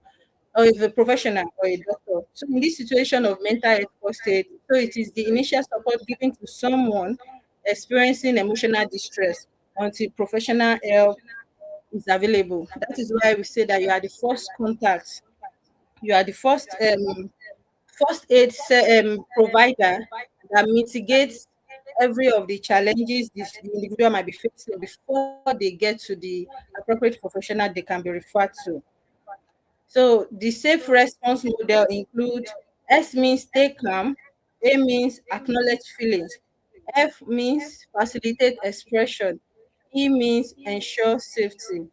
or if a professional or a doctor. So in this situation of mental health first aid, so it is the initial support given to someone experiencing emotional distress until professional help is available. That is why we say that you are the first contact, you are the first aid provider that mitigates every of the challenges the individual might be facing before they get to the appropriate professional they can be referred to. So the safe response model include: S means stay calm, A means acknowledge feelings, F means facilitate expression, E means ensure safety.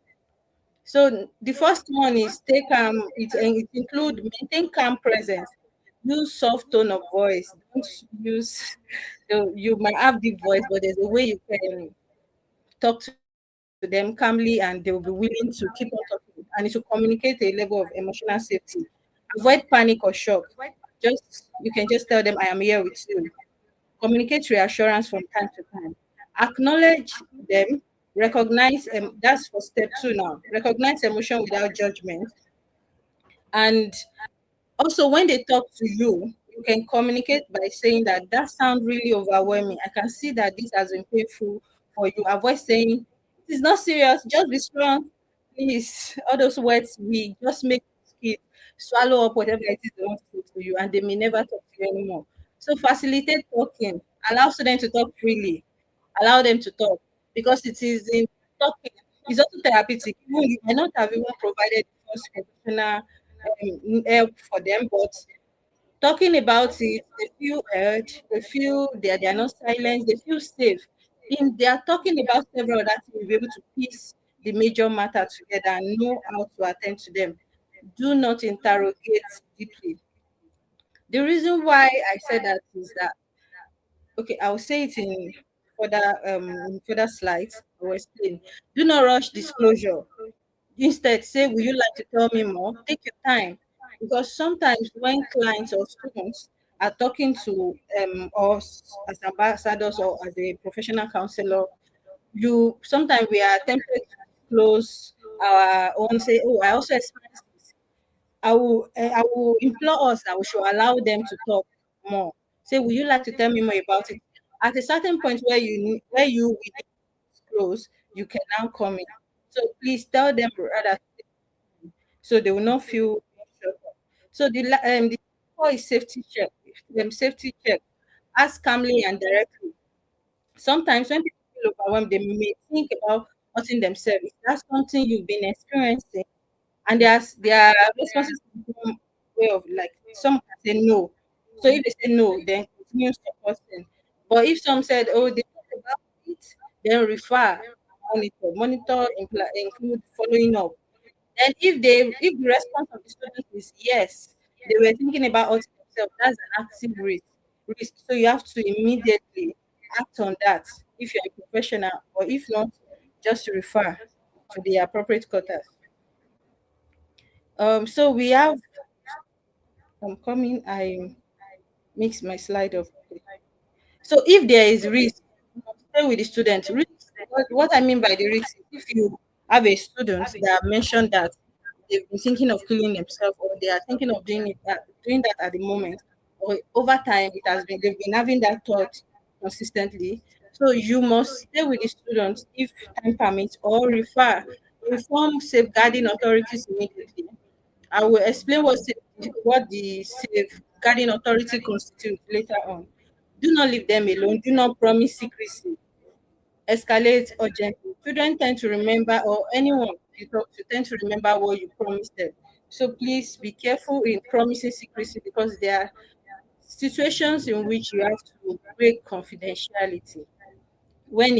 So the first one is take it include maintain calm presence, use soft tone of voice. Don't use you might have deep voice, but there's a way you can talk to them calmly and they will be willing to keep on talking. And it will communicate a level of emotional safety. Avoid panic or shock. You can just tell them I am here with you. Communicate reassurance from time to time. Acknowledge them, recognize, that's for step two now. Recognize emotion without judgment. And also, when they talk to you, you can communicate by saying that that sounds really overwhelming. I can see that this has been painful for you. Avoid saying it is not serious, just be strong. Please, all those words we just make kids swallow up whatever it is they want to say to you, and they may never talk to you anymore. So facilitate talking, allow students to talk freely, allow them to talk because it is in talking. It's also therapeutic. Even you might not have even provided the first professional help for them, but talking about it, they feel heard, they feel they are not silenced, they feel safe. In they are talking about several other things, you'll be able to piece the major matter together and know how to attend to them. Do not interrogate deeply. The reason why I said that is that, okay, I'll say it in further slides. I will explain. Do not rush disclosure. Instead, say, will you like to tell me more? Take your time. Because sometimes when clients or students are talking to us as ambassadors or as a professional counselor, you sometimes we are tempted to disclose our own, say, oh, I also experienced this. I will implore us that we should allow them to talk more. Say, would you like to tell me more about it? At a certain point where you will disclose, you can now come in. So please tell them rather, so they will not feel shut up. So the call is safety check. Safety check. Ask calmly and directly. Sometimes when people feel overwhelmed, they may think about hurting themselves. If that's something you've been experiencing, and their responses become way of like some can say no. So if they say no, then continue supporting. But if some said, oh, they talk about it, then refer, include following up. Then if the response of the student is yes, they were thinking about hurting themselves, that's an active risk. So you have to immediately act on that if you're a professional, or if not, just refer to the appropriate quarters. So we have, I'm coming, I mix my slide up. Okay. So if there is risk, you must stay with the student. Risk, what I mean by the risk is if you have a student that mentioned that they've been thinking of killing themselves, or they are thinking of doing that at the moment, or over time they've been having that thought consistently. So you must stay with the students if time permits, or inform safeguarding authorities immediately. I will explain what the safeguarding authority constitutes later on. Do not leave them alone. Do not promise secrecy. Escalate urgently. Children tend to remember, or anyone you talk to tend to remember what you promised them. So please be careful in promising secrecy, because there are situations in which you have to break confidentiality. When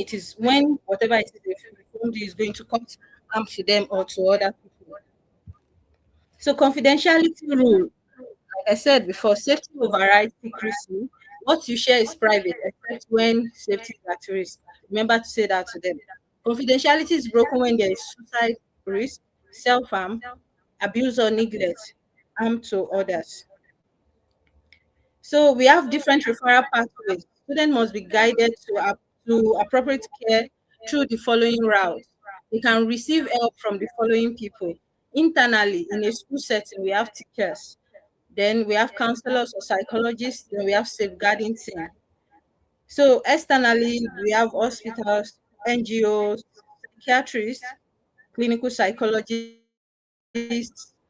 whatever it is they informed you is going to cause harm to them or to other people. So confidentiality rule, like I said before, safety overrides secrecy. What you share is private, except when safety is at risk. Remember to say that to them. Confidentiality is broken when there is suicide risk, self harm, abuse or neglect, harm to others. So we have different referral pathways. Students must be guided to appropriate care through the following routes. They can receive help from the following people. Internally, in a school setting, we have teachers. Then we have counselors or psychologists. Then we have safeguarding team. So externally, we have hospitals, NGOs, psychiatrists, clinical psychologists,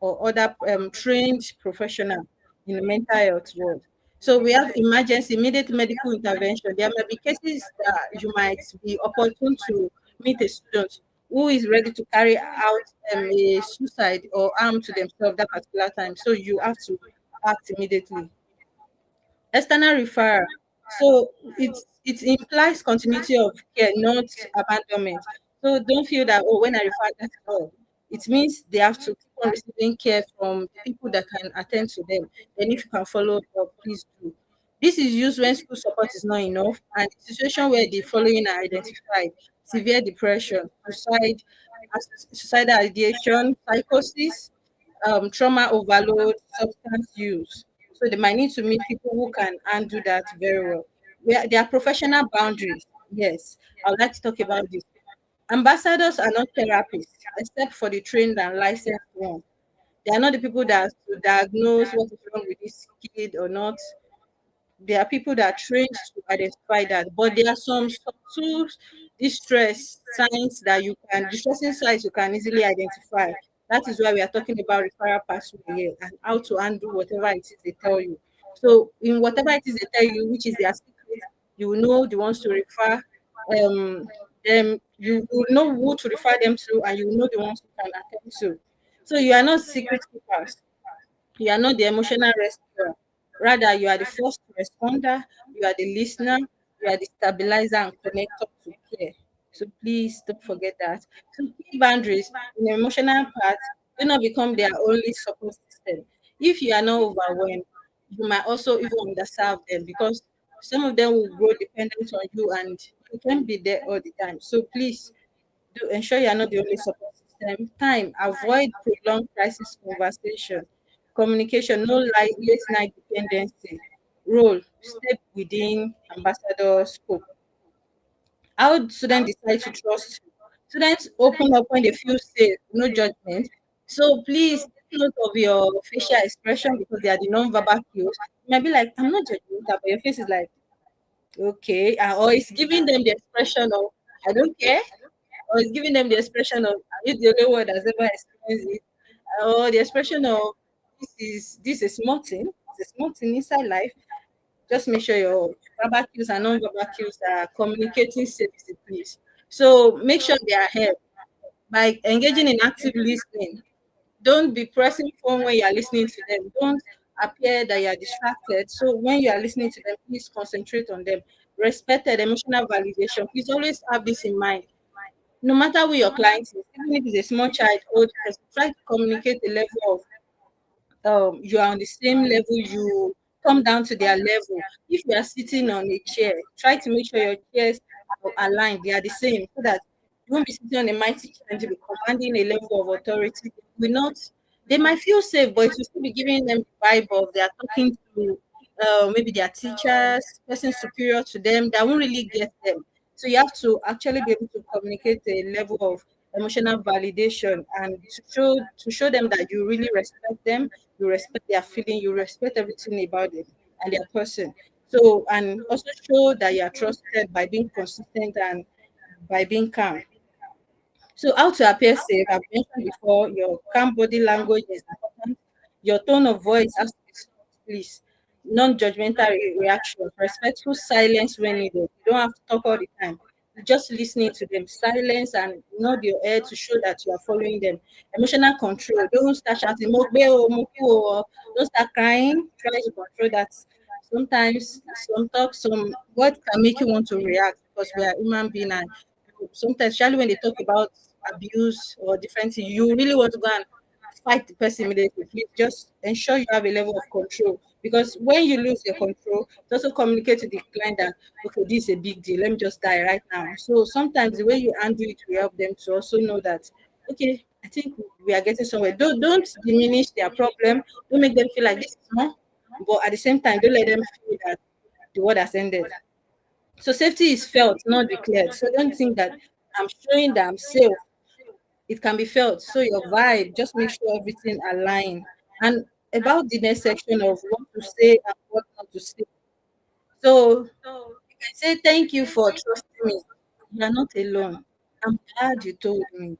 or other trained professional in the mental health world. So we have emergency, immediate medical intervention. There might be cases that you might be opportune to meet a student who is ready to carry out a suicide or harm to themselves that particular time. So you have to act immediately. External referral. So it implies continuity of care, not abandonment. So don't feel that, oh, when I refer, that's all. It means they have to keep on receiving care from the people that can attend to them. Then if you can follow up, please do. This is used when school support is not enough, and situation where the following are identified: severe depression, suicidal ideation, psychosis, trauma overload, substance use. So they might need to meet people who can handle that very well. There are professional boundaries. Yes, I would like to talk about this. Ambassadors are not therapists, except for the trained and licensed ones. They are not the people that to diagnose what is wrong with this kid or not. There are people that are trained to identify that, but there are some subtle distressing signs you can easily identify. That is why we are talking about referral pathway here and how to handle whatever it is they tell you. So in whatever it is they tell you, which is their secret, you will know the ones to refer them, you will know who to refer them to, and you will know the ones you can attend to. So you are not secret keepers. You are not the emotional rescuer. Rather, you are the first responder, you are the listener, you are the stabilizer and connector to care. So please don't forget that. So key boundaries in the emotional part do not become their only support system. If you are not overwhelmed, you might also even underserve them, because some of them will grow dependent on you and you can't be there all the time. So please do ensure you are not the only support system. Time, avoid prolonged crisis conversation. Communication, no late night dependency. Role, step within ambassador scope. How do students decide to trust you? Students open up when they feel safe, no judgment. So please take note of your facial expression, because they are the non-verbal cues. You might be like, I'm not judging, but your face is like, okay, or it's giving them the expression of, I don't care, or it's giving them the expression of, are you the only one that's ever experienced it? Or the expression of, this is a small thing, it's a small thing inside life. Just make sure your verbal cues and non-verbal cues are communicating safety, please. So make sure they are heard by engaging in active listening. Don't be pressing phone when you are listening to them. Don't appear that you are distracted. So when you are listening to them, please concentrate on them. Respected emotional validation. Please always have this in mind. No matter who your client is, even if it's a small child, old person, try to communicate the level of you are on the same level, you come down to their level. If you are sitting on a chair, try to make sure your chairs are aligned, they are the same, so that you won't be sitting on a mighty chair and you'll be commanding a level of authority. They will not, they might feel safe, but it will still be giving them the vibe of they are talking to maybe their teachers, person superior to them, that won't really get them. So you have to actually be able to communicate a level of emotional validation, and to show them that you really respect them, you respect their feeling, you respect everything about them and their person. So, and also show that you are trusted by being consistent and by being calm. So, how to appear safe? I've mentioned before, your calm body language is important. Your tone of voice has to be soft, please. Non-judgmental reactions, respectful silence when needed. You don't have to talk all the time. Just listening to them, silence and nod your head to show that you are following them. Emotional control. Don't start shouting, "Mo gbe o, mo ki o," or don't start crying. Try to control that. Sometimes some talk, some words can make you want to react, because we are human beings, and sometimes, especially when they talk about abuse or different things, you really want to go and fight the person immediately. Please just ensure you have a level of control, because when you lose your control, it also communicate to the client that, okay, this is a big deal. Let me just die right now. So sometimes the way you handle it will help them to also know that, okay, I think we are getting somewhere. Don't diminish their problem. Don't make them feel like this is small, but at the same time, don't let them feel that the world has ended. So safety is felt, not declared. So don't think that I'm showing that I'm safe. It can be felt. So your vibe, just make sure everything align. And about the next section of what to say and what not to say. So you can say thank you for trusting me. You are not alone. I'm glad you told me.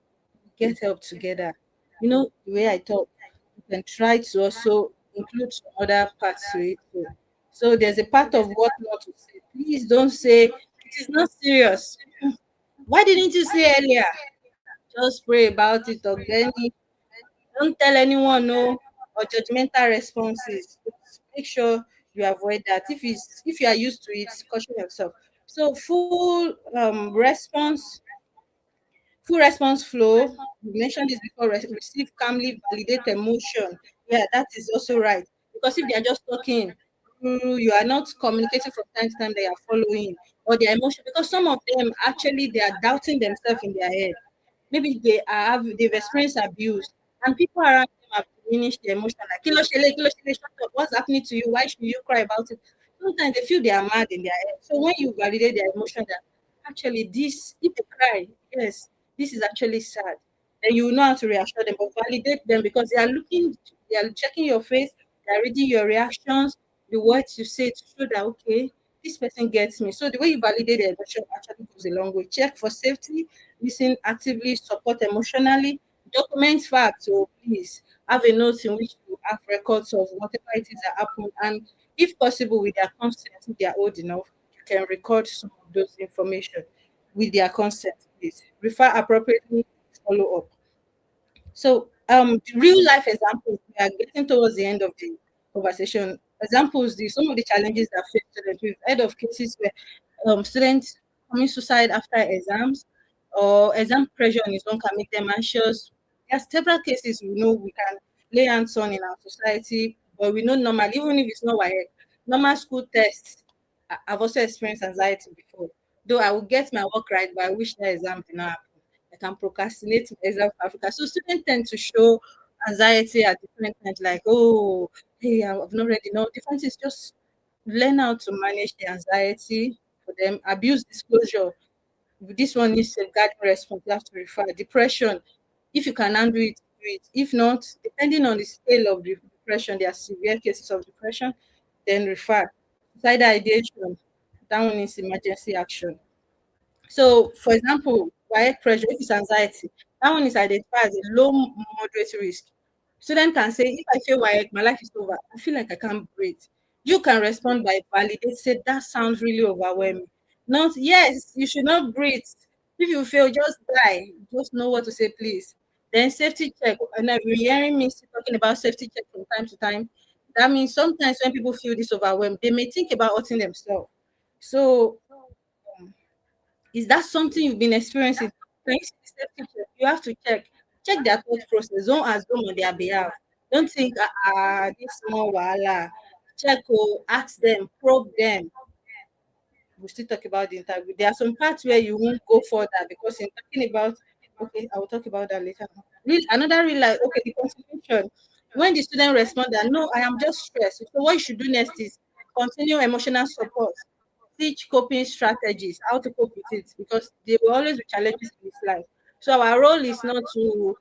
Get help together. You know the way I talk. You can try to also include some other parts to it too. So there's a part of what not to say. Please don't say it is not serious. Why didn't you say earlier? Just pray about it, or don't tell anyone no, or judgmental responses. Just make sure you avoid that. If you are used to it, caution yourself. So full response flow. We mentioned this before. Receive calmly, validate emotion. Yeah, that is also right. Because if they are just talking, you are not communicating from time to time. They are following or their emotion. Because some of them actually they are doubting themselves in their head. Maybe they've experienced abuse, and people around them have diminished their emotion. Like, kilo shele, shut up. What's happening to you? Why should you cry about it? Sometimes they feel they are mad in their head. So when you validate their emotion, that actually this, if they cry, yes, this is actually sad. Then you will know how to reassure them, but validate them, because they are checking your face, they are reading your reactions, the words you say, to show that, okay, this person gets me. So the way you validate their emotion actually goes a long way. Check for safety, listen actively, support emotionally, document facts. So please have a note in which you have records of whatever it is that happened, and if possible, with their consent, if they are old enough, you can record some of those information with their consent. Please refer appropriately, follow up. So, real life examples. We are getting towards the end of the conversation. Examples, some of the challenges that face students. We've heard of cases where students commit suicide after exams, or exam pressure on its own can make them anxious. There are several cases we know we can lay hands on in our society. But we know normal, even if it's not WAEC, normal school tests, I've also experienced anxiety before. Though I will get my work right, but I wish that exam did not happen. I can procrastinate my exam for Africa. So students tend to show anxiety at different times, like, oh, hey, I've not read enough. Different is just learn how to manage the anxiety for them. Abuse disclosure. This one is safeguarding response. You have to refer. Depression. If you can handle it, do it. If not, depending on the scale of the depression, there are severe cases of depression, then refer. Suicidal ideation. That one is emergency action. So, for example, quiet pressure, if it's anxiety, that one is identified as a low moderate risk. Student can say, if I feel WAEC, my life is over. I feel like I can't breathe. You can respond by validate, say that sounds really overwhelming. Not yes, you should not breathe. If you fail, just die. Just know what to say, please. Then safety check. And I've been hearing me talking about safety check from time to time. That means sometimes when people feel this overwhelmed, they may think about hurting themselves. So is that something you've been experiencing? When you see the safety check, you have to check their thought process. Don't assume on their behalf. Don't think, this small wahala. Check, ask them, probe them. We'll still talk about the interview. There are some parts where you won't go further because in talking about, okay, I will talk about that later. Another real life, okay, the consultation. When the student responds that no, I am just stressed. So what you should do next is continue emotional support, teach coping strategies, how to cope with it, because there will always be challenges in this life. So our role is not to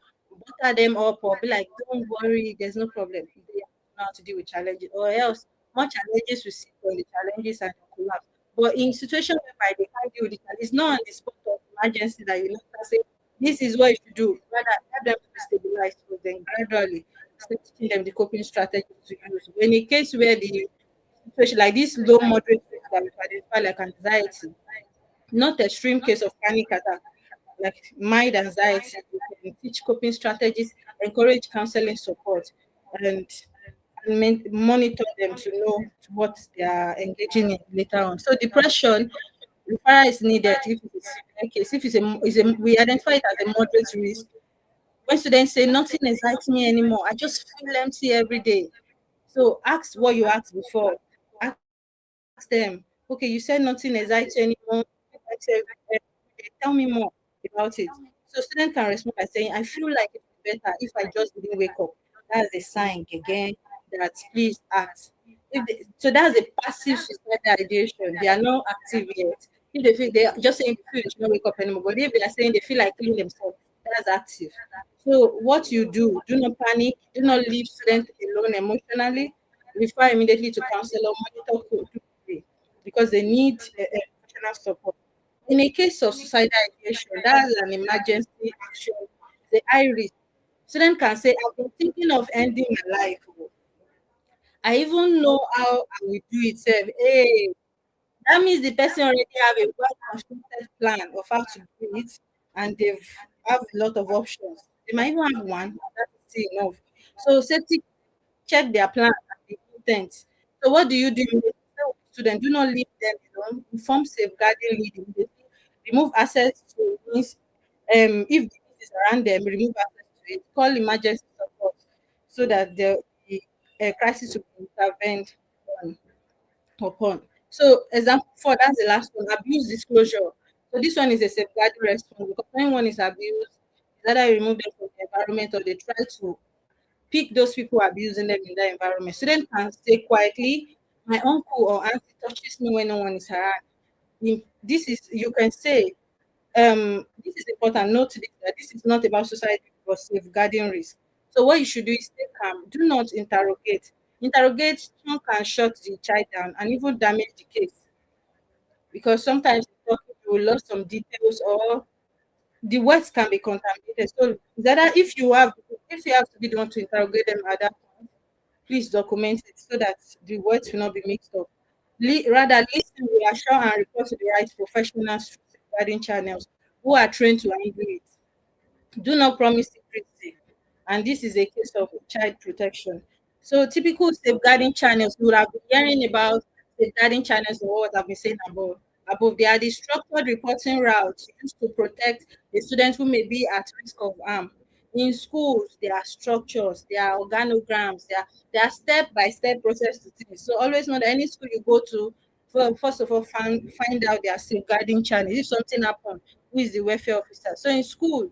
butter them up or be like, don't worry, there's no problem. They know how to deal with challenges, or else more challenges will sit on the challenges and collapse. But in situations whereby they can't deal with it, it's not on the spot of emergency that you know say, this is what you should do. Rather, help them to be stabilized, so then gradually start teaching them the coping strategies to use. In a case where the situation like this low moderate risk that we identify like anxiety, not extreme case of panic attack, like mild anxiety, we can teach coping strategies, encourage counseling support, and monitor them to know what they are engaging in later on. So depression, referral is needed if it's a case. If we identify it as a moderate risk. When students say nothing excites me anymore, I just feel empty every day. So ask what you asked before. Ask them, okay, you said nothing excites you anymore. Tell me more about it. So students can respond by saying, I feel like it's better if I just didn't wake up. That's a sign again that please act. So that's a passive suicidal ideation. They are not active yet. If they feel they are just saying they feel they should not wake up anymore, but if they are saying they feel like killing themselves, that's active. So what you do not panic, do not leave students alone emotionally. Refer immediately to counselor, monitor code because they need emotional support. In a case of suicidal ideation, that's an emergency action, the high risk. Student can say, I've been thinking of ending my life. I even know how I will do it. Hey, that means the person already have a well-constructed plan of how to do it, and they've have a lot of options. They might even have one, and that is still enough. So safety check their plan and the intent. So what do you do? You tell students, do not leave them alone. Inform safeguarding lead immediately. Remove access to means if the means is around them, remove access to it. Call emergency support so that the crisis will be intervened on upon. So example four, that's the last one, abuse disclosure. So this one is a safeguarding response because when one is abused, it's either you remove them from the environment or they try to pick those people abusing them in that environment. Students can say quietly, my uncle or auntie touches me when no one is around. This is, you can say, this is important. Note this, that this is not about society but safeguarding risk. So what you should do is stay calm. Do not interrogate. Interrogation can shut the child down and even damage the case because sometimes you will lose some details or the words can be contaminated. So that if you have to be the one to interrogate them at that point, please document it so that the words will not be mixed up. Rather, listen, reassure, and report to the right professionals through safeguarding channels who are trained to handle it. Do not promise secrecy. And this is a case of child protection. So typical safeguarding channels, you would have been hearing about safeguarding channels or what I've been saying above. Above, they are the structured reporting routes used to protect the students who may be at risk of harm. In schools, there are structures, there are organograms, there are step-by-step process to things. So always know that any school you go to, first of all, find out their safeguarding channel. If something happens, who is the welfare officer? So in school,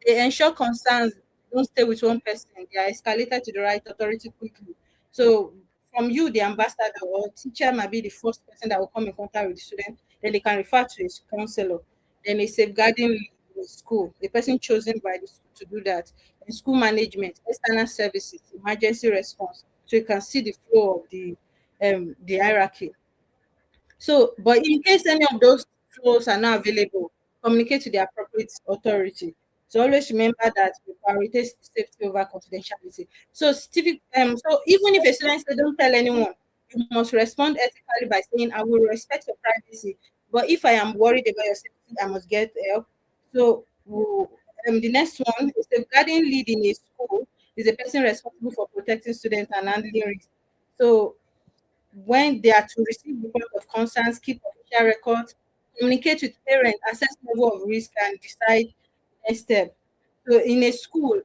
they ensure concerns don't stay with one person. They are escalated to the right authority quickly. So from you, the ambassador or teacher might be the first person that will come in contact with the student. Then they can refer to a counselor. Then a safeguarding lead in the school, the person chosen by the school to do that. In school management, external services, emergency response. So you can see the flow of the hierarchy. So, but in case any of those flows are not available, communicate to the appropriate authority. So always remember that we prioritize safety over confidentiality. So, so even if a student says don't tell anyone, you must respond ethically by saying, I will respect your privacy, but if I am worried about your safety, I must get help. So, the next one is safeguarding lead in a school is a person responsible for protecting students and handling risk. So when they are to receive report of concerns, keep official records, communicate with parents, assess level of risk, and decide next step. So in a school,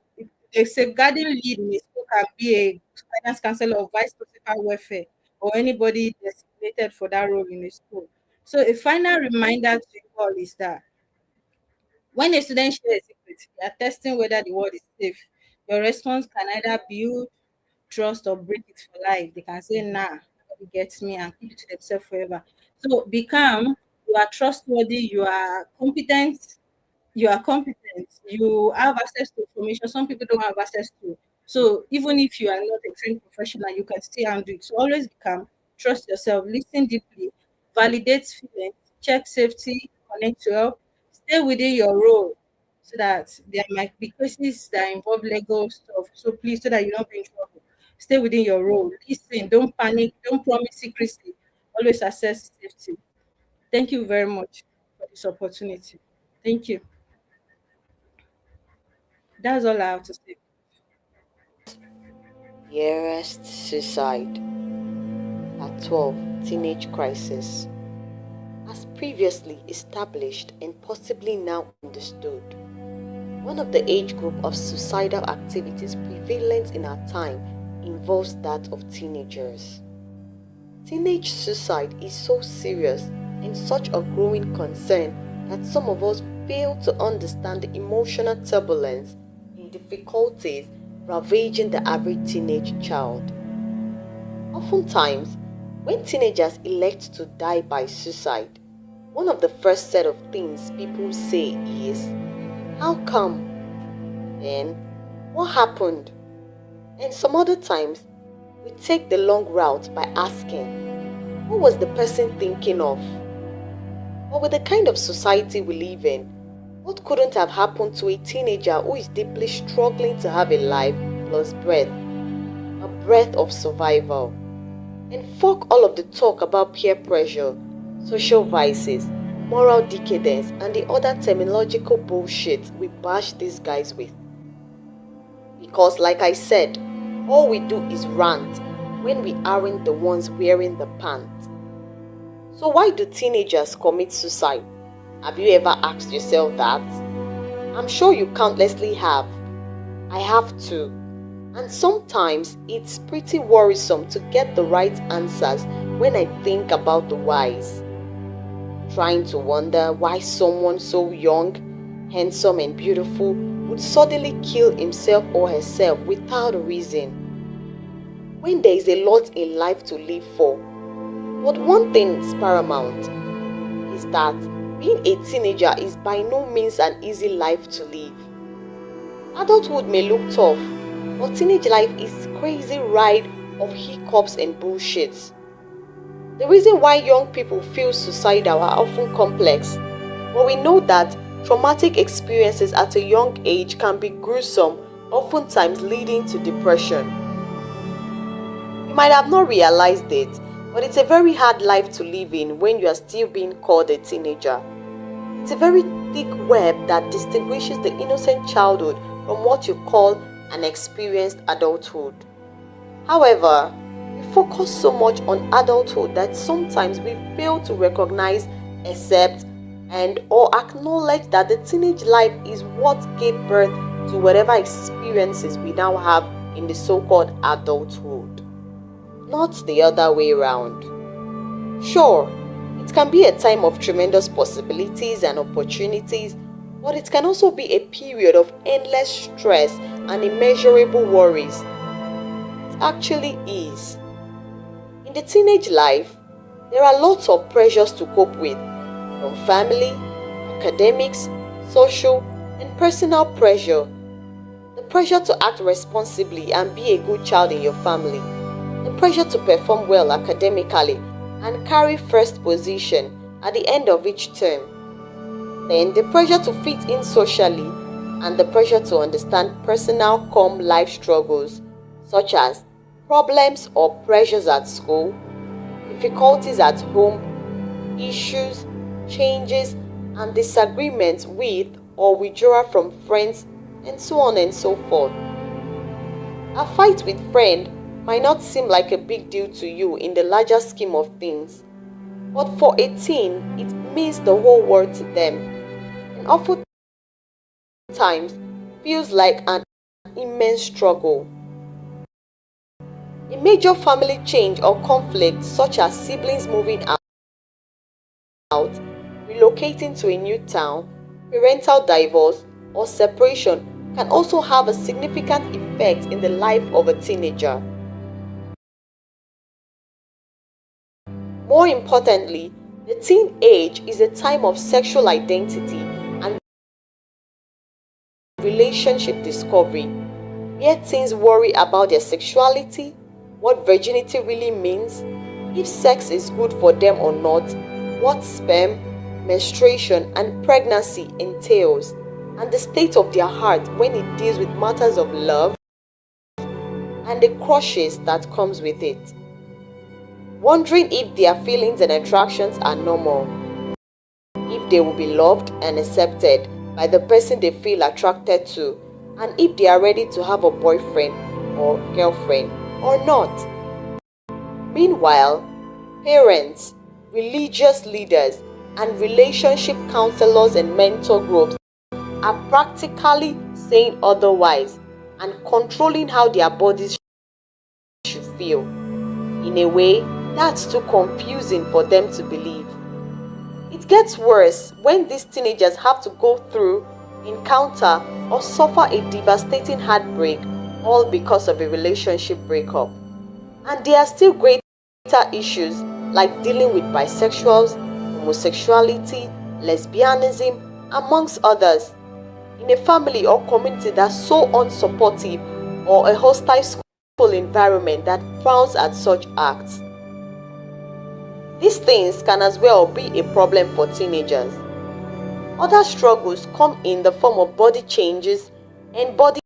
a safeguarding lead in a school can be a guidance counselor or vice principal welfare or anybody designated for that role in a school. So a final reminder to you all is that when a student shares a secret, they are testing whether the word is safe. Your response can either build trust or break it for life. They can say, nah, nobody gets me and keep it to themselves forever. So be calm, you are trustworthy, you are competent, you have access to information some people don't have access to. So even if you are not a trained professional, you can still handle it. So always be calm, trust yourself, listen deeply, validate feelings, check safety, connect to help, stay within your role so that there might be cases that involve legal stuff. So please, so that you don't be in trouble. Stay within your role. Listen, don't panic, don't promise secrecy. Always assess safety. Thank you very much for this opportunity. Thank you. That's all I have to say. Nearest suicide. At 12, teenage crisis. As previously established and possibly now understood, one of the age group of suicidal activities prevalent in our time involves that of teenagers. Teenage suicide is so serious and such a growing concern that some of us fail to understand the emotional turbulence and difficulties ravaging the average teenage child. Oftentimes, when teenagers elect to die by suicide, one of the first set of things people say is, "How come?" and "What happened?" And some other times, we take the long route by asking, "What was the person thinking of?" But with the kind of society we live in, what couldn't have happened to a teenager who is deeply struggling to have a life plus breath, a breath of survival? And fuck all of the talk about peer pressure, social vices, moral decadence, and the other terminological bullshit we bash these guys with. Because, like I said, all we do is rant when we aren't the ones wearing the pants. So why do teenagers commit suicide? Have you ever asked yourself that? I'm sure you countlessly have. I have too. And sometimes it's pretty worrisome to get the right answers when I think about the whys. Trying to wonder why someone so young, handsome and beautiful would suddenly kill himself or herself without a reason. When there is a lot in life to live for. But one thing is paramount is that being a teenager is by no means an easy life to live. Adulthood may look tough, but teenage life is a crazy ride of hiccups and bullshits. The reason why young people feel suicidal are often complex, but we know that traumatic experiences at a young age can be gruesome, oftentimes leading to depression. You might have not realized it, but it's a very hard life to live in when you are still being called a teenager. It's a very thick web that distinguishes the innocent childhood from what you call an experienced adulthood. However, we focus so much on adulthood that sometimes we fail to recognize, accept, and or acknowledge that the teenage life is what gave birth to whatever experiences we now have in the so-called adulthood, not the other way around. Sure, it can be a time of tremendous possibilities and opportunities, but it can also be a period of endless stress and immeasurable worries. It actually is. In the teenage life, there are lots of pressures to cope with, from family, academics, social, and personal pressure. The pressure to act responsibly and be a good child in your family. The pressure to perform well academically and carry first position at the end of each term. Then the pressure to fit in socially and the pressure to understand personal life struggles such as problems or pressures at school, difficulties at home, issues, changes, and disagreements with or withdrawal from friends, and so on and so forth. A fight with friend might not seem like a big deal to you in the larger scheme of things, but for a teen, it means the whole world to them, and often times feels like an immense struggle. A major family change or conflict such as siblings moving out, relocating to a new town, parental divorce, or separation can also have a significant effect in the life of a teenager. More importantly, the teen age is a time of sexual identity and relationship discovery, where teens worry about their sexuality, what virginity really means, if sex is good for them or not, what sperm, menstruation, and pregnancy entails, and the state of their heart when it deals with matters of love and the crushes that comes with it. Wondering if their feelings and attractions are normal, if they will be loved and accepted by the person they feel attracted to, and if they are ready to have a boyfriend or girlfriend or not. Meanwhile, parents, religious leaders, and relationship counselors and mentor groups are practically saying otherwise and controlling how their bodies should feel. In a way, that's too confusing for them to believe. It gets worse when these teenagers have to go through, encounter, or suffer a devastating heartbreak, all because of a relationship breakup. And there are still greater issues like dealing with bisexuals, homosexuality, lesbianism, amongst others, in a family or community that's so unsupportive or a hostile school environment that frowns at such acts. These things can as well be a problem for teenagers. Other struggles come in the form of body changes and body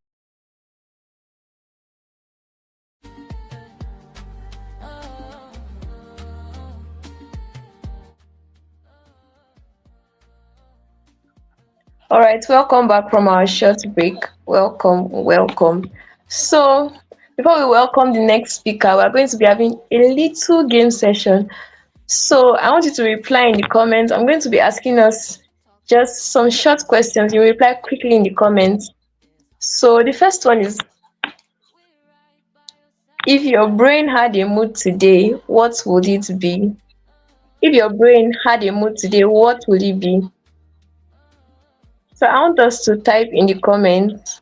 All right, welcome back from our short break. Welcome, welcome. So, before we welcome the next speaker, we're going to be having a little game session. So, I want you to reply in the comments. I'm going to be asking us just some short questions. You reply quickly in the comments. So, the first one is, if your brain had a mood today, what would it be? If your brain had a mood today, what would it be? So, I want us to type in the comments.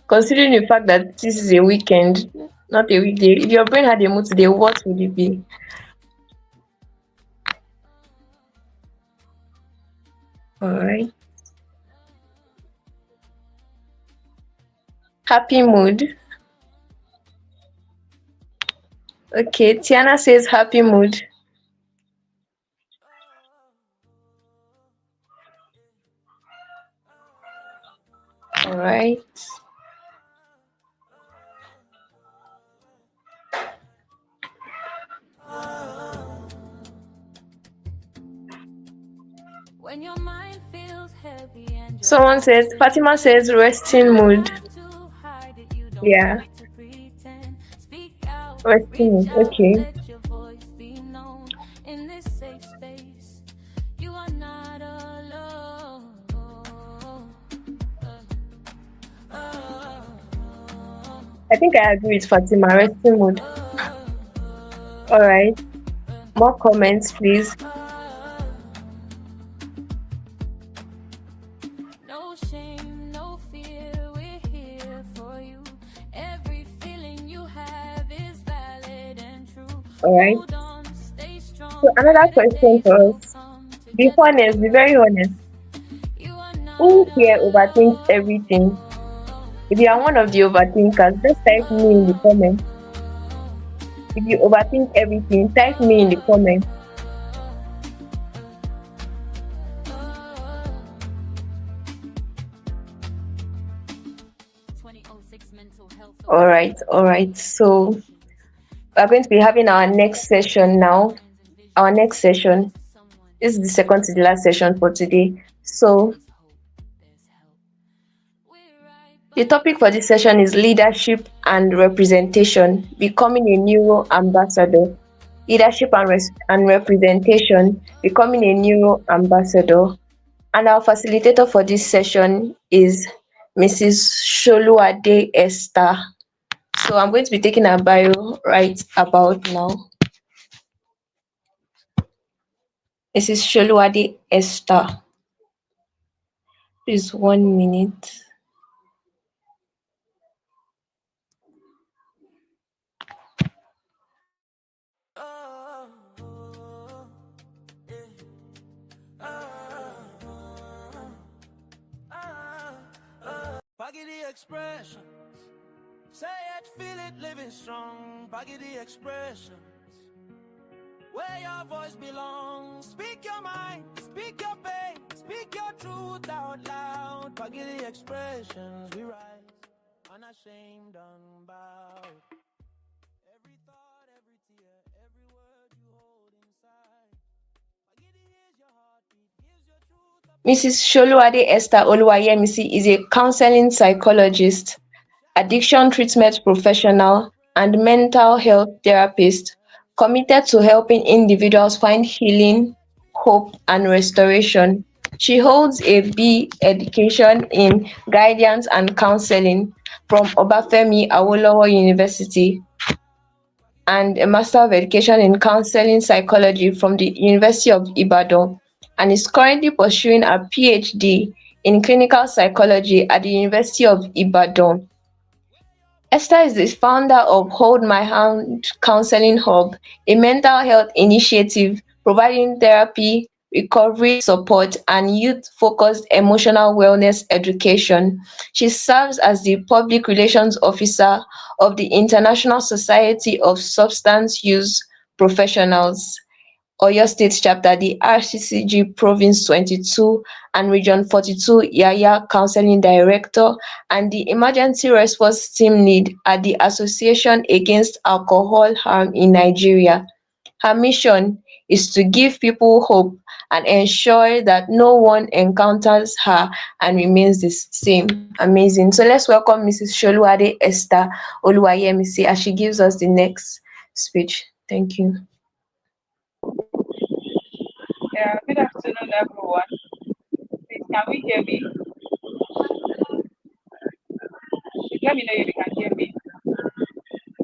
Considering the fact that this is a weekend, not a weekday, if your brain had a mood today, what would it be? All right. Happy mood. Okay, Tiana says happy mood. All right. When your mind feels heavy and Someone says, Fatima says resting mood. Yeah, resting mood. Okay. let your voice be known in this safe space. You are not alone. I think I agree with Fatima. Resting mood. All right. More comments, please. No shame, no fear, we're here for you. Every feeling you have is valid and true. All right. Hold on, stay So strong, another brighter question days for will us. come Be together. honest. Be very honest. You are not Who here overthinks alone. everything? If you are one of the overthinkers, just type me in the comments. If you overthink everything, type me in the comments. All right. All right. So we're going to be having our next session now. Our next session. This is the second to the last session for today. So the topic for this session is leadership and representation, becoming a neuro-ambassador. Leadership and representation, becoming a neuro-ambassador. And our facilitator for this session is Mrs. Sholuade Esther. So I'm going to be taking her bio right about now. Mrs. Sholuade Esther. Please 1 minute. PaGidi expressions. Say it, feel it, living strong. PaGidi expressions. Where your voice belongs. Speak your mind, speak your pain, speak your truth out loud. PaGidi expressions. We rise, unashamed, unbowed. Every thought, every tear, every word you hold inside. PaGidi is your heartbeat, gives your truth a Mrs. Sholuade Esther Oluwayemisi is a counseling psychologist, addiction treatment professional, and mental health therapist committed to helping individuals find healing, hope, and restoration. She holds a B. Education in Guidance and Counseling from Obafemi Awolowo University and a Master of Education in Counseling Psychology from the University of Ibadan, and is currently pursuing a PhD in Clinical Psychology at the University of Ibadan. Esther is the founder of Hold My Hand Counseling Hub, a mental health initiative providing therapy, recovery support, and youth-focused emotional wellness education. She serves as the Public Relations Officer of the International Society of Substance Use Professionals. Oyo State Chapter, the RCCG Province 22 and Region 42 Yaya Counseling Director, and the Emergency Response Team Lead at the Association Against Alcohol Harm in Nigeria. Her mission is to give people hope and ensure that no one encounters her and remains the same. Amazing. So let's welcome Mrs. Sholuade Esther Oluwayemisi as she gives us the next speech. Thank you. Yeah, good afternoon, everyone. Please, can we hear me? Please let me know if you can hear me.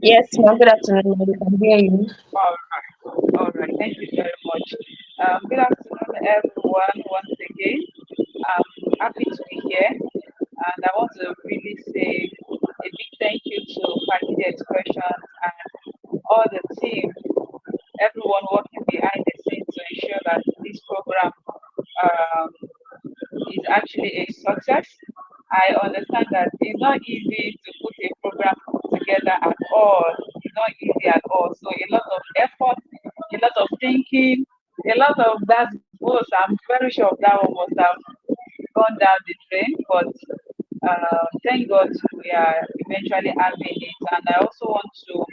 Yes, ma'am. Good afternoon. We can hear you. All right. All right. Thank you very much. Good afternoon, everyone, once again. I'm happy to be here. And I want to really say a big thank you to PaGidi Expressions and all the team, everyone working behind the scenes to ensure that this program um, is actually a success. I understand that it's not easy to put a program together at all. It's not easy at all. So a lot of effort, a lot of thinking, a lot of that goes. I'm very sure that one must have gone down the drain. But thank God we are eventually having it. And I also want to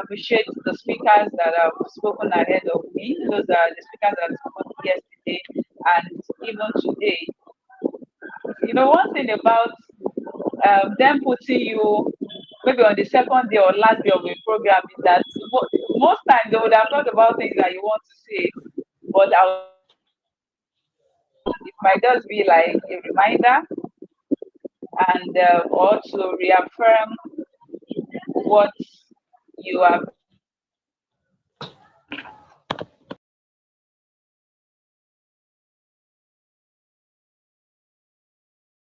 appreciate the speakers that have spoken ahead of me. Those are the speakers that spoke yesterday and even today. You know, one thing about them putting you maybe on the second day or last day of a program is that most times they would have thought about things that you want to say, but it might just be like a reminder and or to reaffirm what you have.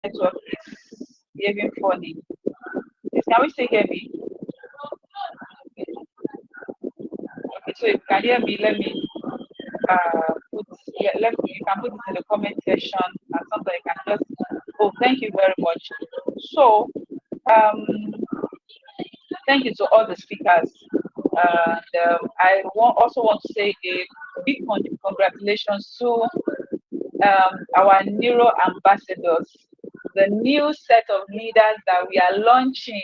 Network is behaving funny. Please, can we still hear me? Okay, so if you can hear me, let me put, yeah, let me, you can put it in the comment section and something you can just, oh, thank you very much. So, um, thank you to all the speakers. And also want to say a big congratulations to our Neuro-Ambassadors, the new set of leaders that we are launching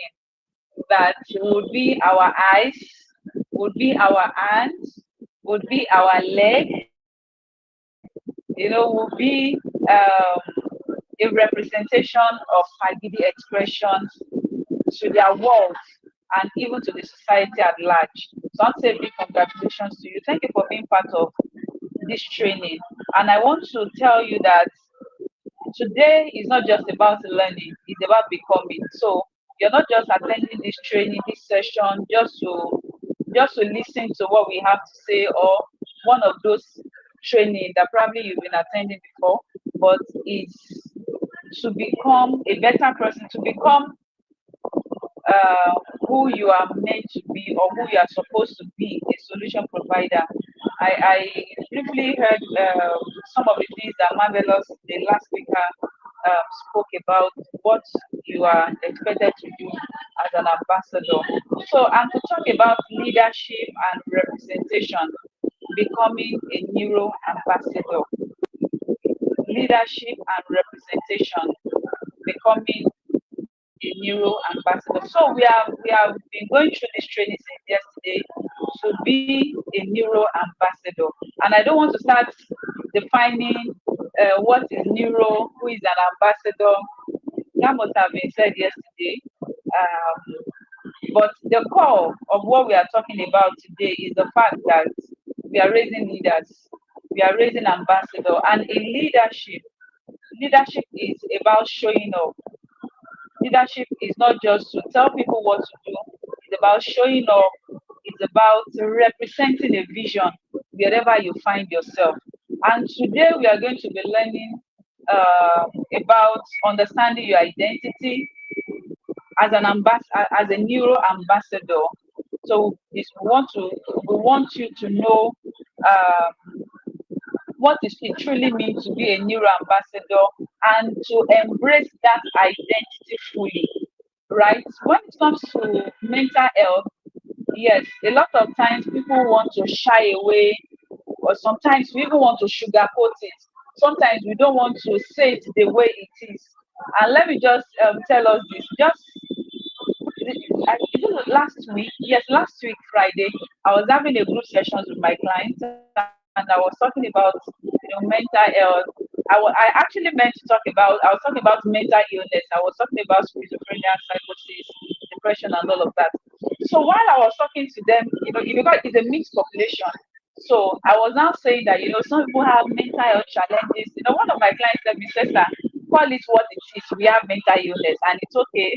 that would be our eyes, would be our hands, would be our leg, would be a representation of PaGidi expressions to their world and even to the society at large. So I'll say a big congratulations to you. Thank you for being part of this training. And I want to tell you that today is not just about learning, it's about becoming. So you're not just attending this training, this session, just to listen to what we have to say, or one of those training that probably you've been attending before, but it's to become a better person, to become who you are meant to be or who you are supposed to be, a solution provider. I briefly heard some of the things that Marvelous, the last speaker, spoke about what you are expected to do as an ambassador. So, and to talk about leadership and representation, becoming a neuro-ambassador, leadership and representation, becoming a neuro-ambassador. So we have been going through this training since yesterday to be a neuro-ambassador. And I don't want to start defining what is neuro, who is an ambassador. That must have been said yesterday. But the core of what we are talking about today is the fact that we are raising leaders, we are raising ambassadors, and in leadership is about showing up. Leadership is not just to tell people what to do, it's about showing up, it's about representing a vision wherever you find yourself. And today we are going to be learning about understanding your identity as an as a neuro ambassador. So we want you to know what it truly means to be a neuro ambassador and to embrace that identity fully, right? When it comes to mental health, yes, a lot of times people want to shy away, or sometimes we even want to sugarcoat it. Sometimes we don't want to say it the way it is. And let me just tell us this. Just last week Friday, I was having a group sessions with my clients, and I was talking about mental health. I actually meant to talk about I was talking about mental illness. I was talking about schizophrenia, psychosis, depression, and all of that. So while I was talking to them, because it's a mixed population. So I was now saying that some people have mental health challenges. One of my clients said, "Me, sister, call it what it is. We have mental illness, and it's okay."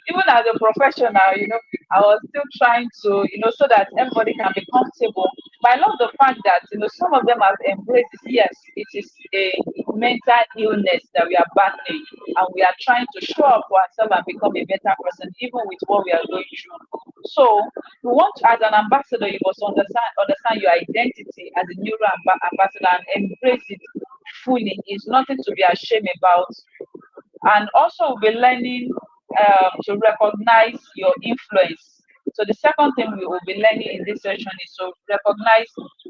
Even as a professional, I was still trying to, so that everybody can be comfortable. But I love the fact that, some of them have embraced this. Yes, it is a mental illness that we are battling, and we are trying to show up for ourselves and become a better person, even with what we are going through. So, we want, as an ambassador, you must understand your identity as a neuro ambassador and embrace it fully. It's nothing to be ashamed about. And also, we'll be learning to recognize your influence. So the second thing we will be learning in this session is to recognize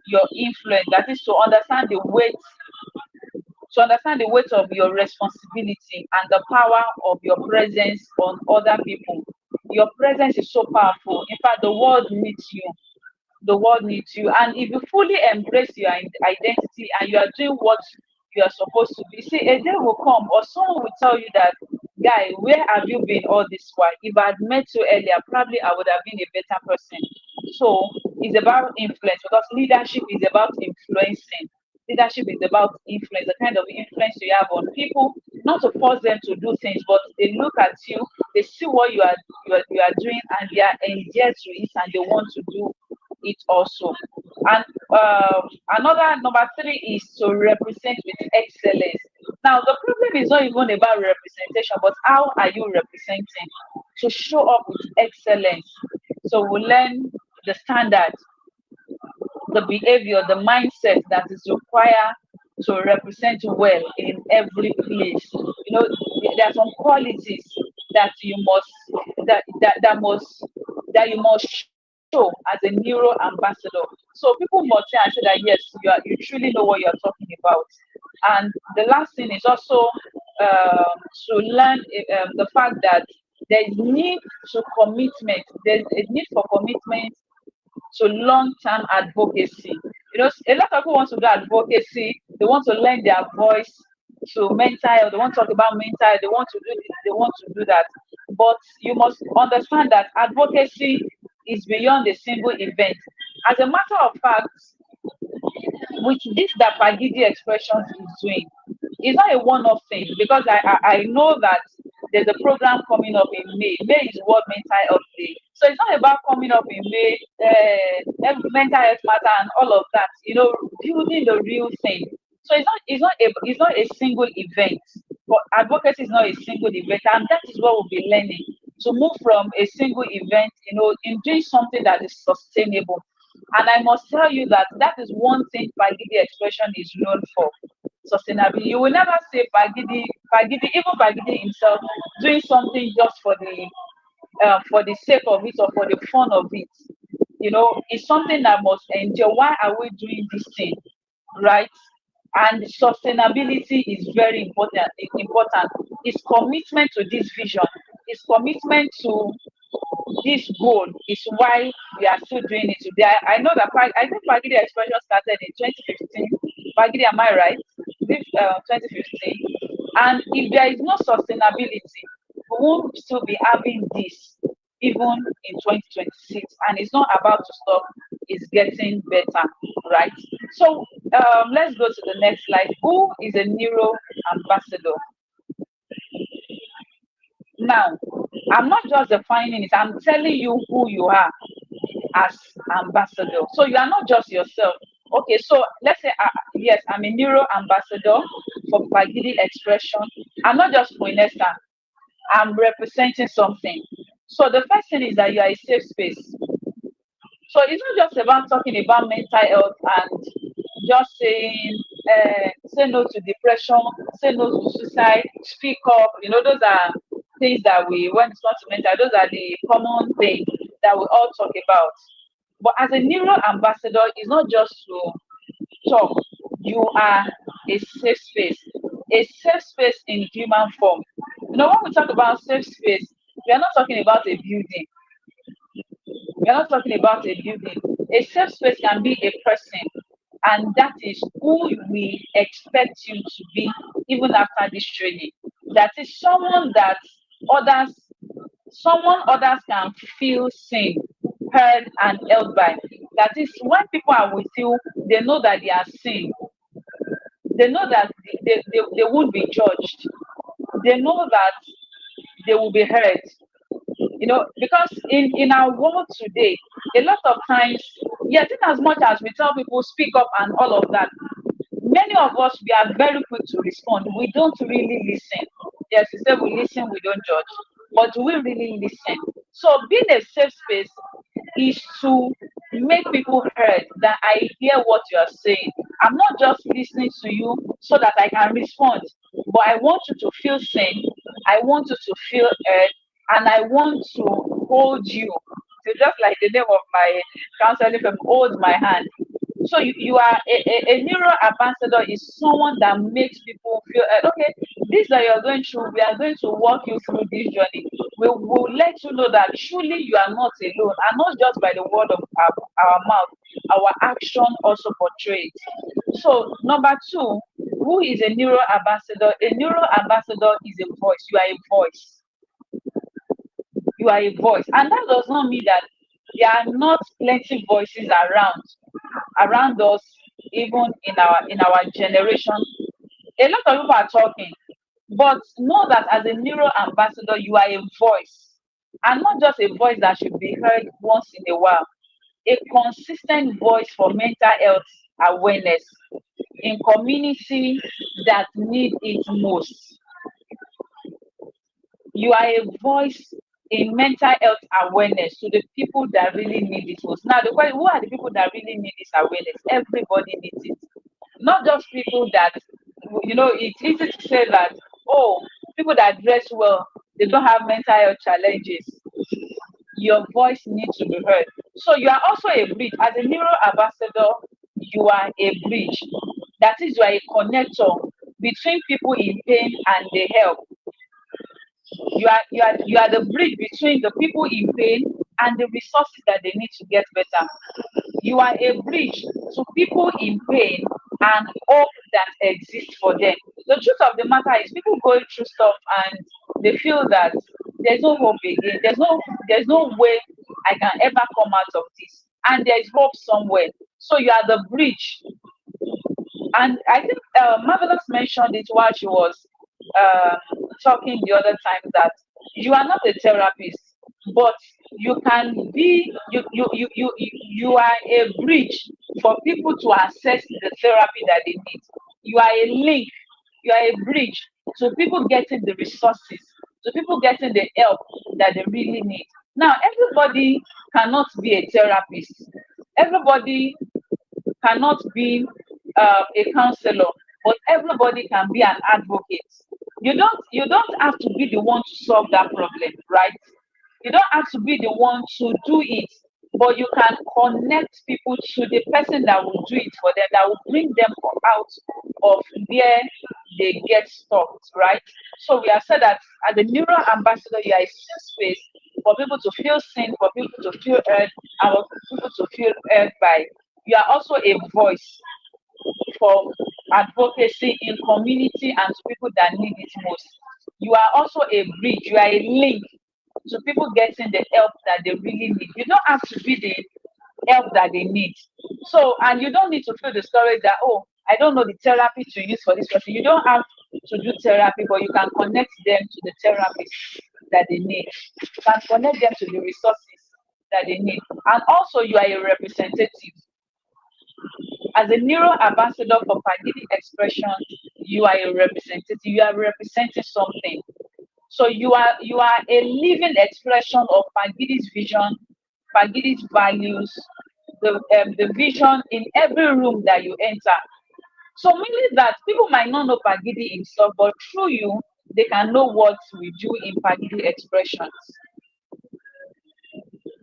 your influence. That is to understand the weight of your responsibility and the power of your presence on other people. Your presence is so powerful. In fact, the world needs you. The world needs you. And if you fully embrace your identity and you are doing what you are supposed to be, see, a day will come or someone will tell you that, guy, where have you been all this while? If I had met you earlier, probably I would have been a better person. So it's about influence, because leadership is about influencing. Leadership is about influence, the kind of influence you have on people, not to force them to do things, but they look at you, they see what you are doing, and they are engaged to it, and they want to do it also. And another number three is to represent with excellence. Now, the problem is not even about representation, but how are you representing? To show up with excellence. So we learn the standard, the behavior, the mindset that is required to represent well in every place. There are some qualities that you must that you must show as a neuro-ambassador. So people must say and say that yes, you truly know what you are talking about. And the last thing is also to learn the fact that there is need to commitment. There's a need for commitment to long-term advocacy. A lot of people want to do advocacy. They want to lend their voice to mental health. They want to talk about mental health. They want to do this. They want to do that. But you must understand that advocacy is beyond a single event. As a matter of fact, with this that PaGidi expressions is doing, it's not a one-off thing, because I know that there's a program coming up in May. May is World Mental Health Day. So it's not about coming up in May, mental health matter and all of that, building the real thing. So it's not a single event. But advocacy is not a single event, and that is what we'll be learning, to move from a single event, in doing something that is sustainable. And I must tell you that that is one thing PaGidi expression is known for: sustainability. You will never say even PaGidi himself doing something just for the sake of it or for the fun of it. It's something that must endure. Why are we doing this thing, right? And sustainability is very important. It's commitment to this vision. It's commitment to this goal is why we are still doing it today. I know that I think PaGidi expression started in 2015. PaGidi, am I right? This 2015. And if there is no sustainability, we won't still be having this even in 2026. And it's not about to stop, it's getting better, right? So let's go to the next slide. Who is a neuro-ambassador? Now, I'm not just defining it, I'm telling you who you are as ambassador. So you are not just yourself. Okay, so let's say, yes, I'm a neuro-ambassador for PaGidi expression. I'm not just for Inesta, I'm representing something. So the first thing is that you are a safe space. So it's not just about talking about mental health and just saying, say no to depression, say no to suicide, speak up. Those are things that when it's not mental, those are the common things that we all talk about. But as a neuro-ambassador, it's not just to talk. You are a safe space in human form. When we talk about safe space, we are not talking about a building. We are not talking about a building. A safe space can be a person, and that is who we expect you to be even after this training. That is someone that others can feel seen, heard, and held by. That is, when people are with you, they know that they are seen. They know that they won't be judged. They know that they will be heard. Because in our world today, a lot of times, yes, in as much as we tell people speak up and all of that, many of us, we are very quick to respond. We don't really listen. Yes, we say we listen, we don't judge. But do we really listen? So being a safe space is to make people heard, that I hear what you are saying. I'm not just listening to you so that I can respond, but I want you to feel seen. I want you to feel heard, and I want to hold you. So just like the name of my counseling firm, hold my hand. So you are a neuro-ambassador is someone that makes people feel, okay, this that you're going through, we are going to walk you through this journey. We will let you know that truly you are not alone, and not just by the word of our mouth, our action also portrays. So number two, who is a neuro-ambassador? A neuro-ambassador is a voice. You are a voice. You are a voice. And that does not mean that there are not plenty voices around us even in our generation. A lot of people are talking, but know that as a neuro ambassador, you are a voice, and not just a voice that should be heard once in a while, a consistent voice for mental health awareness in community that need it most. You are a voice in mental health awareness to the people that really need it most. Now, the question, who are the people that really need this awareness? Everybody needs it. Not just people that, it's easy to say that, oh, people that dress well, they don't have mental health challenges. Your voice needs to be heard. So you are also a bridge. As a neuro ambassador, you are a bridge. That is, you are a connector between people in pain and the help. You are the bridge between the people in pain and the resources that they need to get better. You are a bridge to people in pain and hope that exists for them. The truth of the matter is, people going through stuff and they feel that there's no hope again. There's no way I can ever come out of this, and there's hope somewhere. So you are the bridge. And I think Marvelous mentioned it while she was uh, talking the other time, that you are not a therapist, but you can be you are a bridge for people to access the therapy that they need. You are a link, you are a bridge to people getting the resources, to people getting the help that they really need. Now, everybody cannot be a therapist. Everybody cannot be a counselor, but everybody can be an advocate. You don't have to be the one to solve that problem, right? You don't have to be the one to do it, but you can connect people to the person that will do it for them, that will bring them out of where they get stuck, right? So we have said that as a neuro ambassador, you are a safe space for people to feel seen, for people to feel heard, and for people to feel heard by. You are also a voice for advocacy in community and to people that need it most. You are also a bridge, you are a link to people getting the help that they really need. You don't have to be the help that they need. So, and you don't need to feel discouraged that, oh, I don't know the therapy to use for this person. You don't have to do therapy, but you can connect them to the therapist that they need. You can connect them to the resources that they need. And also, you are a representative. As a neuro ambassador for PaGidi expression, you are a representative. You are representing something. So you are a living expression of PaGidi's vision, PaGidi's values, the vision in every room that you enter. So meaning that people might not know PaGidi himself, but through you, they can know what we do in PaGidi expressions.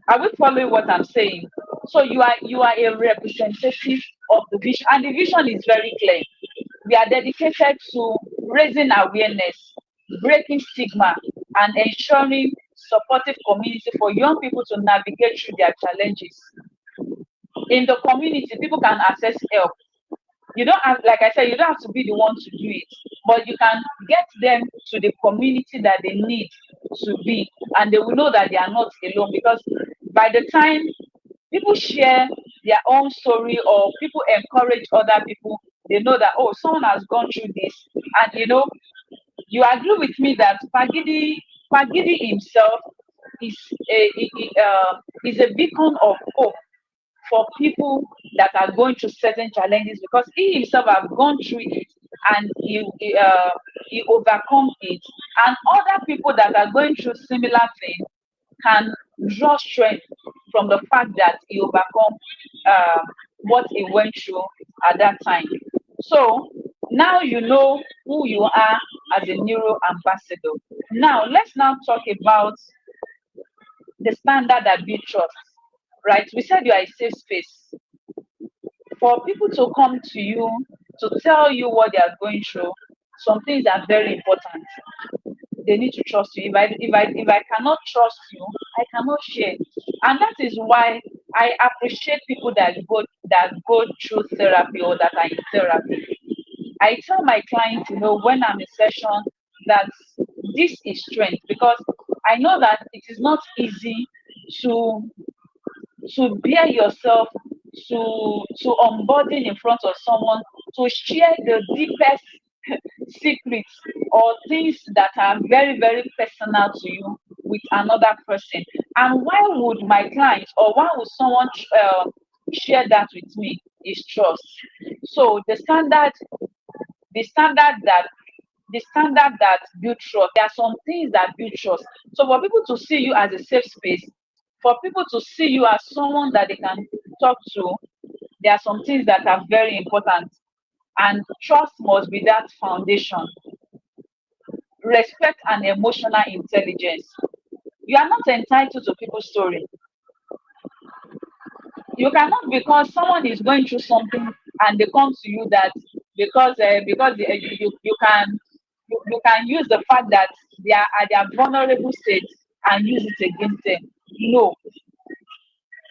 Are we following what I'm saying? So you are a representative of the vision, and the vision is very clear. We are dedicated to raising awareness, breaking stigma, and ensuring supportive community for young people to navigate through their challenges. In the community, people can access help. You don't have, like I said, you don't have to be the one to do it, but you can get them to the community that they need to be, and they will know that they are not alone, because by the time people share their own story or people encourage other people, they know that, oh, someone has gone through this. And you agree with me that PaGidi himself is is a beacon of hope for people that are going through certain challenges, because he himself have gone through it, and he overcome it, and other people that are going through similar things can draw strength from the fact that he overcome what he went through at that time. So now you know who you are as a neuro ambassador. Now let's now talk about the standard that build trust. Right? We said you are a safe space for people to come to you to tell you what they are going through. Some things are very important. They need to trust you. If I cannot trust you, I cannot share. And that is why I appreciate people that go through therapy or that are in therapy. I tell my clients, when I'm in session, that this is strength, because I know that it is not easy to bear yourself to onboarding in front of someone, to share the deepest secrets or things that are very, very personal to you with another person. And why would my client or why would someone share that with me is trust. So the standard that the standard that build trust. There are some things that build trust. So for people to see you as a safe space, for people to see you as someone that they can talk to, there are some things that are very important. And trust must be that foundation. Respect and emotional intelligence. You are not entitled to people's story. You cannot, because someone is going through something and they come to you that you can use the fact that they are at their vulnerable state and use it against them. No,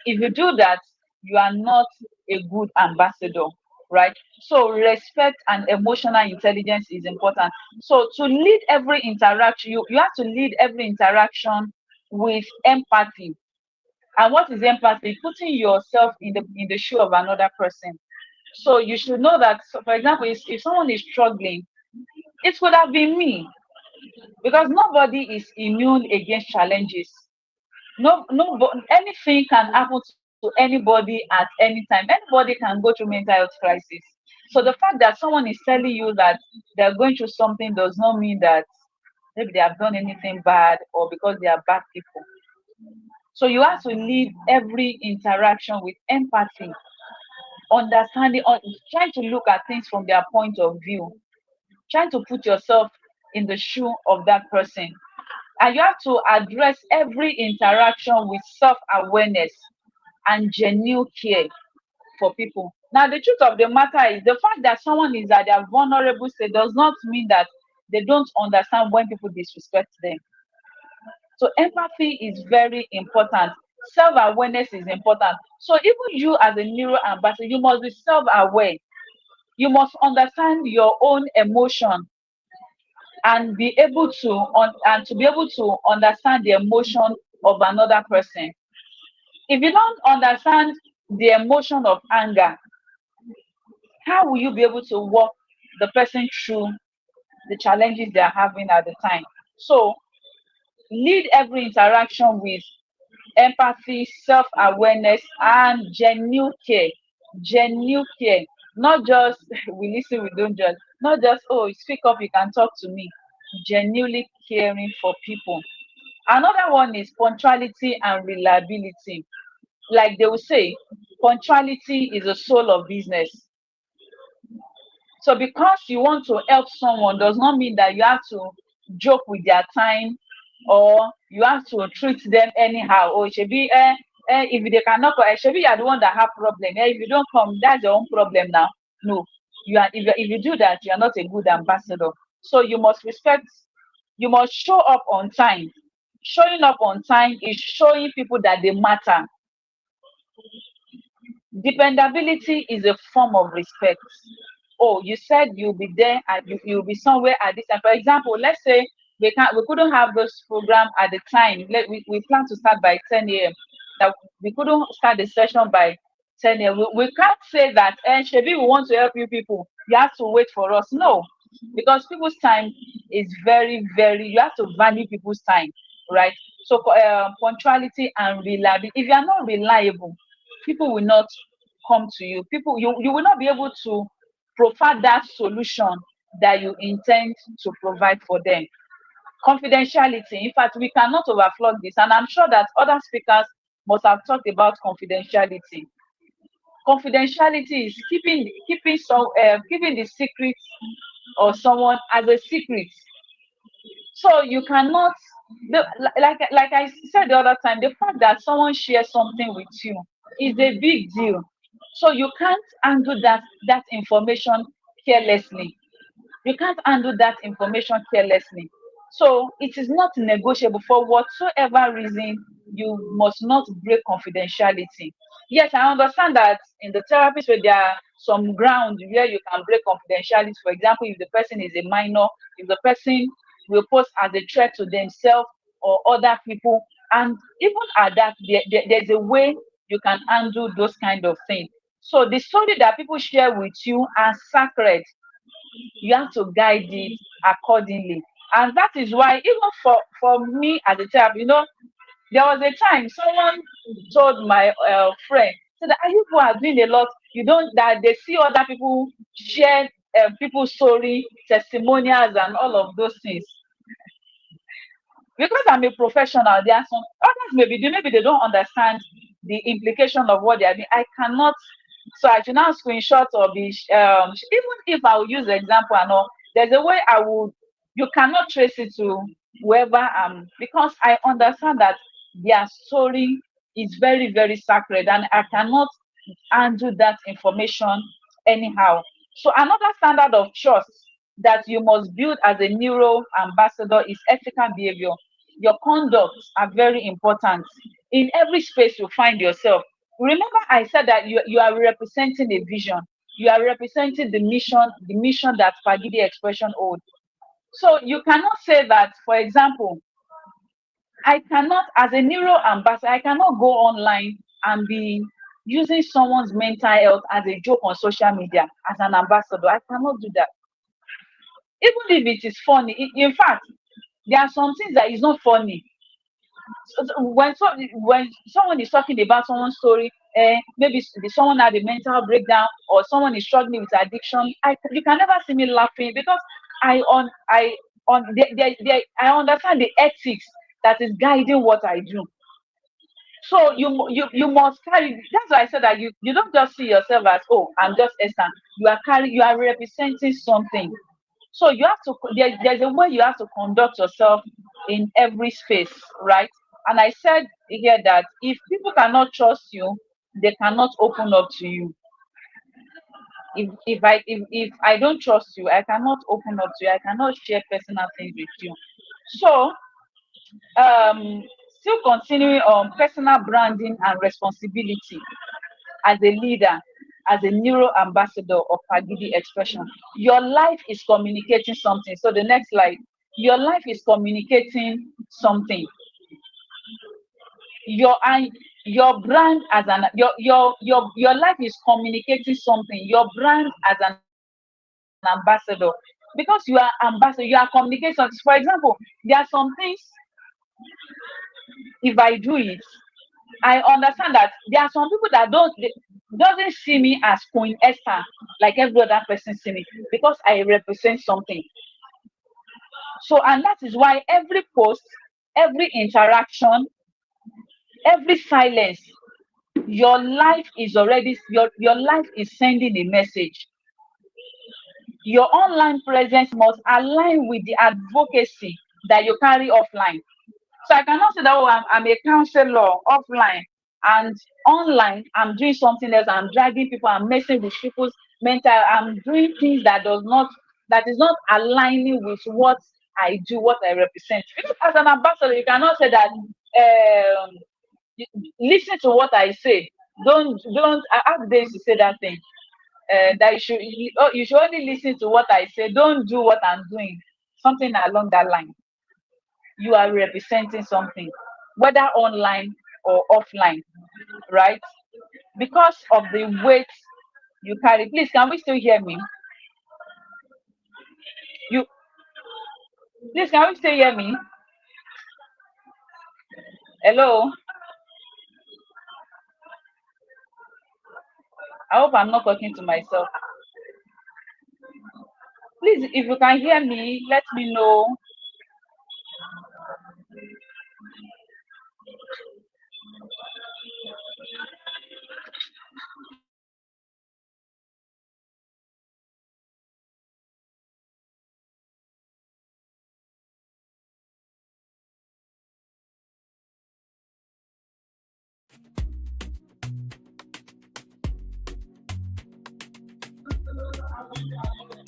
if you do that, you are not a good ambassador, right? So respect and emotional intelligence is important. So to lead every interaction, you have to lead every interaction with empathy. And what is empathy? Putting yourself in the shoe of another person. So you should know that, so for example, if someone is struggling, it could have been me, because nobody is immune against challenges. No, anything can happen to anybody at any time. Anybody can go through mental health crisis. So the fact that someone is telling you that they're going through something does not mean that maybe they have done anything bad or because they are bad people. So you have to lead every interaction with empathy, understanding, trying to look at things from their point of view, trying to put yourself in the shoe of that person. And you have to address every interaction with self-awareness and genuine care for people. Now, the truth of the matter is the fact that someone is at their vulnerable state does not mean that they don't understand when people disrespect them. So empathy is very important. Self-awareness is important. So even you as a neuro-ambassador, you must be self-aware. You must understand your own emotion and be able to be able to understand the emotion of another person. If you don't understand the emotion of anger, how will you be able to walk the person through the challenges they are having at the time? So lead every interaction with empathy, self-awareness, and genuine care. Genuine care. Not just we listen, we don't judge. Not just, oh, speak up, you can talk to me. Genuinely caring for people. Another one is punctuality and reliability. Like they will say, punctuality is the soul of business. So because you want to help someone does not mean that you have to joke with their time or you have to treat them anyhow. Or it should be if they cannot come, it should be you are the one that have problem. If you don't come, that's your own problem now. No, you are if you do that, you are not a good ambassador. So you must respect, you must show up on time. Showing up on time is showing people that they matter. Dependability is a form of respect. Oh, you said you'll be there and you'll be somewhere at this time. For example, let's say we couldn't have this program at the time. We plan to start by 10 a.m. That we couldn't start the session by 10 a.m. We can't say that, and Shebi, we want to help you people. You have to wait for us. No, because people's time is very, very, you have to value people's time, right? So punctuality and reliability. If you are not reliable, people will not come to you. You will not be able to provide that solution that you intend to provide for them. Confidentiality. In fact, we cannot overflow this, and I'm sure that other speakers must have talked about confidentiality. Confidentiality is keeping the secret of someone as a secret. So you cannot, like I said the other time, the fact that someone shares something with you is a big deal. So you can't handle that information carelessly. You can't handle that information carelessly. So it is not negotiable. For whatsoever reason, you must not break confidentiality. Yes, I understand that in the therapist where there are some ground where you can break confidentiality. For example, if the person is a minor, if the person will pose as a threat to themselves or other people, and even at that, there's a way you can handle those kind of things. So the story that people share with you are sacred. You have to guide it accordingly. And that is why, even for me as a child, there was a time someone told my friend, said that, "Are you who are doing a lot? You don't that they see other people share people's story, testimonials, and all of those things." Because I'm a professional, there are some others maybe they don't understand the implication of what they are doing. I cannot, so I should now screenshot or be even if I will use the example and all, there's a way I would you cannot trace it to whoever because I understand that their story is very, very sacred and I cannot handle that information anyhow. So another standard of trust that you must build as a neuro ambassador is ethical behavior. Your conducts are very important in every space you find yourself. Remember, I said that you are representing a vision. You are representing the mission that PaGidi expression holds. So you cannot say that, for example, I cannot, as a neuro ambassador, I cannot go online and be using someone's mental health as a joke on social media as an ambassador. I cannot do that. Even if it is funny. In fact, there are some things that is not funny. When someone is talking about someone's story, maybe someone had a mental breakdown or someone is struggling with addiction, you can never see me laughing because I understand the ethics that is guiding what I do. So you must carry. That's why I said that you don't just see yourself as, oh, I'm just Esther. You are representing something. So you have to there's a way you have to conduct yourself in every space, right? And I said here that if people cannot trust you, they cannot open up to you. If I don't trust you, I cannot open up to you. I cannot share personal things with you. So um still continuing on personal branding and responsibility as a leader, as a neuro ambassador of PaGidi expression. Your life is communicating something. So the next slide, your life is communicating something. Your brand as an your life is communicating something. Your brand as an ambassador, because you are ambassador, you are communicating something. For example, there are some things, if I do it, I understand that there are some people that doesn't see me as Queen Esther like every other person see me because I represent something. So, and that is why every post, every interaction, every silence, your life is already your life is sending a message. Your online presence must align with the advocacy that you carry offline. So I cannot say that, oh, I'm a counselor offline and online I'm doing something else. I'm dragging people, I'm messing with people's mental, I'm doing things that is not aligning with what I do, what I represent. Because as an ambassador, you cannot say that listen to what I say. Don't I have days to say that thing. That you should only listen to what I say. Don't do what I'm doing. Something along that line. You are representing something, whether online or offline, right? Because of the weight you carry. Please, can we still hear me? You please, can we still hear me? Hello? I hope I'm not talking to myself. Please, if you can hear me, let me know.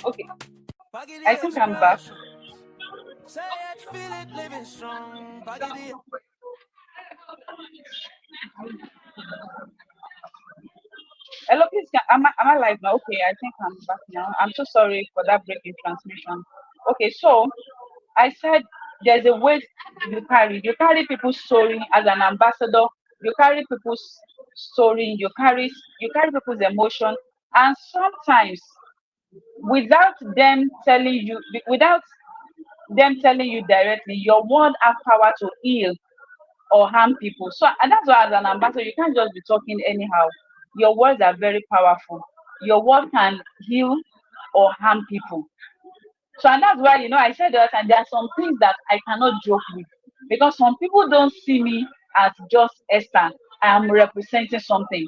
Okay, I think I'm back. Say it, feel it, living strong. PaGidi. Hello, please, am I live now? Okay, I think I'm back now. I'm so sorry for that break in transmission. Okay, so I said there's a weight you carry. You carry people's story as an ambassador. You carry people's story, you carry people's emotion, and sometimes without them telling you, without them telling you directly, your word have power to heal or harm people. So, and that's why as an ambassador, you can't just be talking anyhow. Your words are very powerful. Your word can heal or harm people. So, and that's why, I said that, and there are some things that I cannot joke with, because some people don't see me as just Esther. I am representing something.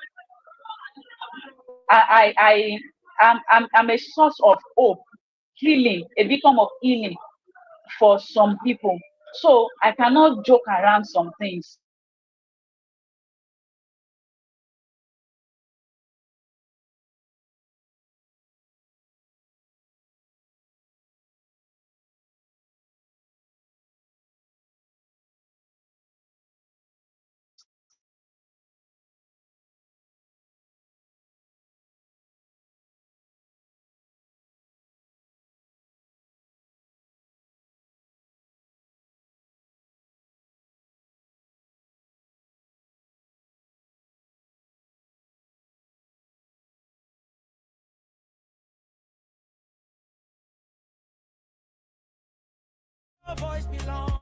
I'm a source of hope, healing, a beacon of healing for some people. So I cannot joke around some things. Your voice belong.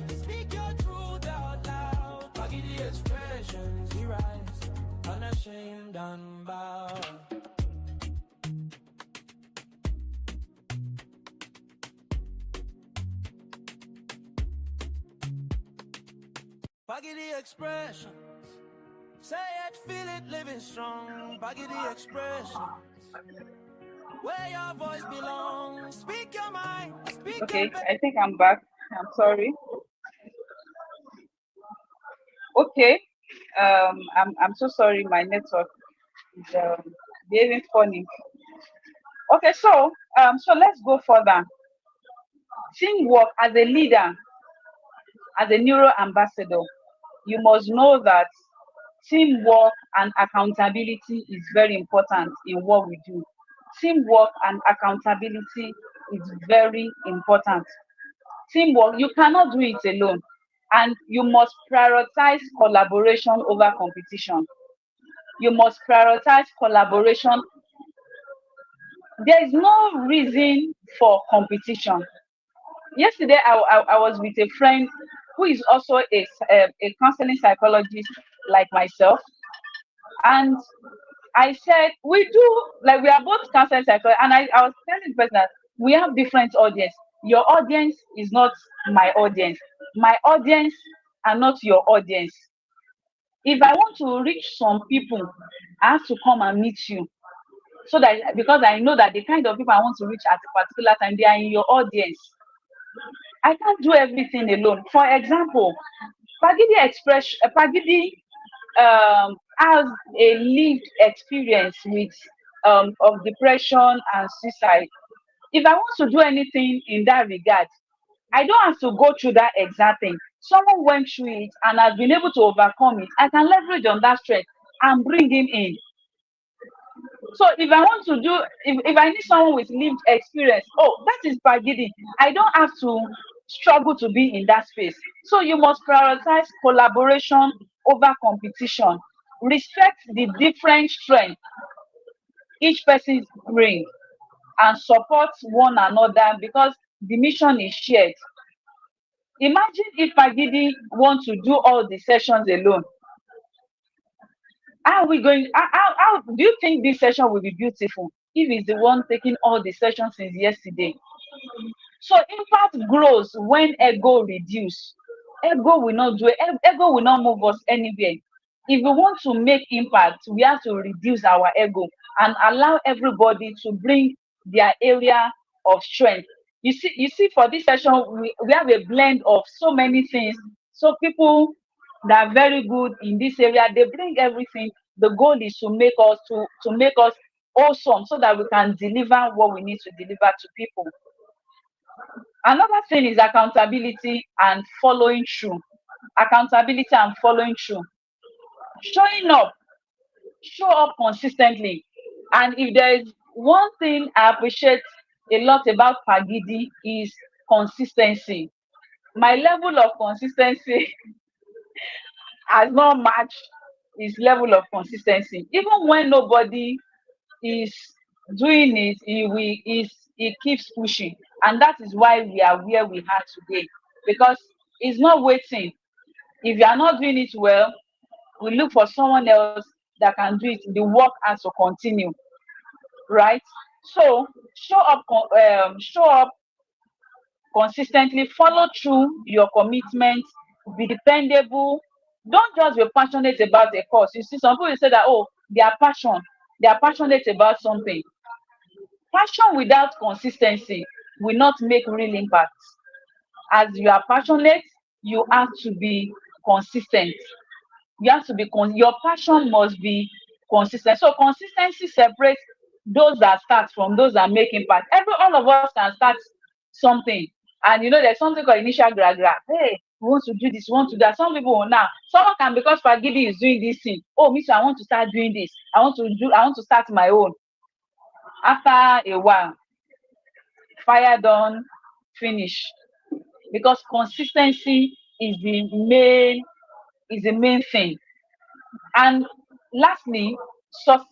Speak your truth out loud. PaGidi expressions, we rise, unashamed and bow. PaGidi expressions, say it, feel it, living strong. PaGidi expressions, where your voice belongs. Speak your mind, speak Okay, your I think I'm back. I'm sorry. Okay, I'm so sorry. My network is behaving funny. Okay, so let's go further. Teamwork as a leader, as a neuro-ambassador, you must know that teamwork and accountability is very important in what we do. Teamwork and accountability is very important. Teamwork, you cannot do it alone, and you must prioritize collaboration over competition. You must prioritize collaboration. There is no reason for competition. Yesterday, I was with a friend who is also a counseling psychologist like myself, and I said we do, like, we are both counseling psychologists, and I was telling the person that we have different audience. Your audience is not my audience. My audience are not your audience. If I want to reach some people, I have to come and meet you. So that, because I know that the kind of people I want to reach at a particular time, they are in your audience. I can't do everything alone. For example, PaGidi has a lived experience with of depression and suicide. If I want to do anything in that regard, I don't have to go through that exact thing. Someone went through it and has been able to overcome it. I can leverage on that strength and bring him in. So if I want to do, if I need someone with lived experience, oh, that is PaGidi. I don't have to struggle to be in that space. So you must prioritize collaboration over competition. Respect the different strengths each person brings, and support one another because the mission is shared. Imagine if PaGidi want to do all the sessions alone. How are we going? How do you think this session will be beautiful if he's the one taking all the sessions since yesterday? So impact grows when ego reduce. Ego will not do it. Ego will not move us anywhere. If we want to make impact, we have to reduce our ego and allow everybody to bring their area of strength. You see, for this session, we have a blend of so many things. So people that are very good in this area, they bring everything. The goal is to make us awesome so that we can deliver what we need to deliver to people. Another thing is accountability and following through. Accountability and following through. Showing up, show up consistently. And if there is one thing I appreciate a lot about PaGidi is consistency. My level of consistency has not matched his level of consistency. Even when nobody is doing it, he keeps pushing. And that is why we are where we are today. Because he's not waiting. If you are not doing it well, we look for someone else that can do it. The work has to continue, right? So show up consistently, follow through your commitments, be dependable. Don't just be passionate about a cause. You see, some people say that, oh, they are passionate about something. Passion without consistency will not make real impact. As you are passionate, you have to be consistent. You have to be your passion must be consistent. So consistency separates those that start from those that make impact. All of us can start something, and there's something called initial gra. Hey, we want to do this, we want to do that. Some people will now, someone can, because PaGidi is doing this thing. Oh, me too, I want to start doing this. I want to start my own. After a while, fire done, finish. Because consistency is the main thing. And lastly,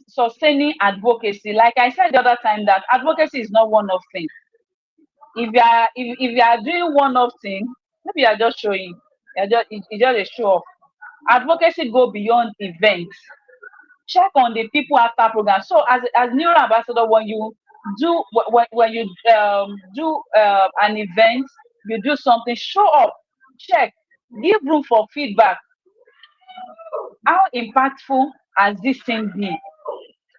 sustaining advocacy. Like I said the other time, that advocacy is not one-off thing. If you are doing one-off thing, maybe you are just showing. It's just a show off. Advocacy go beyond events. Check on the people after program. So as Neuro-Ambassador, when you do an event, you do something, show up, check, give room for feedback. How impactful has this thing been?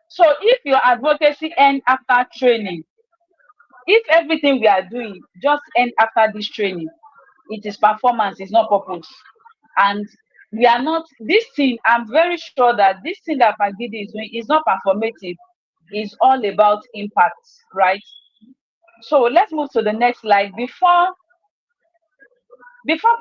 So if your advocacy end after training, if everything we are doing just end after this training, it is performance, it's not purpose. And we are not, this thing, I'm very sure that this thing that PaGidi is doing is not performative, it's all about impact, right? So let's move to the next slide. Before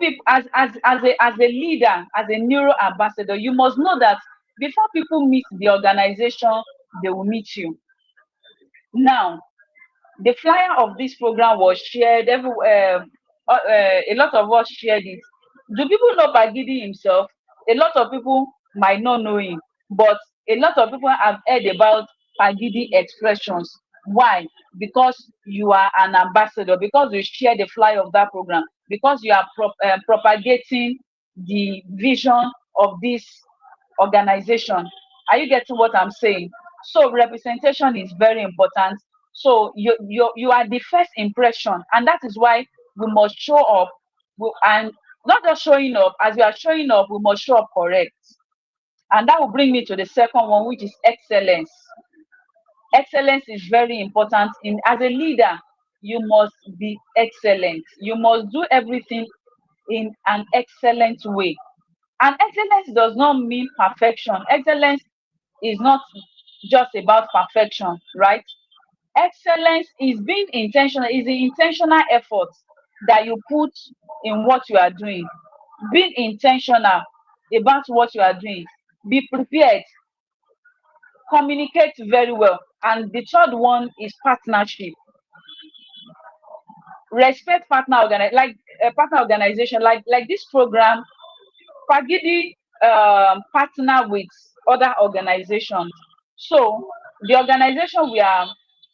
people, as a leader, as a neuro-ambassador, you must know that before people meet the organization, they will meet you. Now, the flyer of this program was shared everywhere. A lot of us shared it. Do people know PaGidi himself? A lot of people might not know him, but a lot of people have heard about PaGidi expressions. Why? Because you are an ambassador, because you share the flyer of that program, because you are propagating the vision of this organization. Are you getting what I'm saying? So representation is very important. So you are the first impression, and that is why we must show up. And not just showing up, as we are showing up, we must show up correct. And that will bring me to the second one, which is excellence. Excellence is very important. As a leader, you must be excellent. You must do everything in an excellent way. And excellence does not mean perfection. Excellence is not just about perfection, right? Excellence is being intentional, is the intentional effort that you put in what you are doing. Being intentional about what you are doing. Be prepared. Communicate very well. And the third one is partnership. Respect partner organization, like this program. PaGidi partner with other organizations. So the organization we are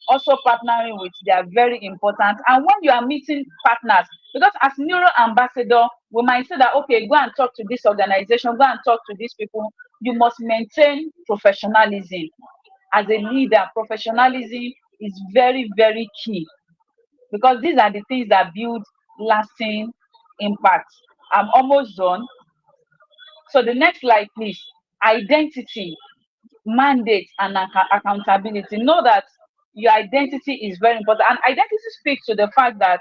also partnering with, they are very important. And when you are meeting partners, because as neuro-ambassador, we might say that, okay, go and talk to this organization, go and talk to these people. You must maintain professionalism. As a leader, professionalism is very, very key, because these are the things that build lasting impact. I'm almost done. So the next slide, please. Identity, mandate, and accountability. Know that your identity is very important. And identity speaks to the fact that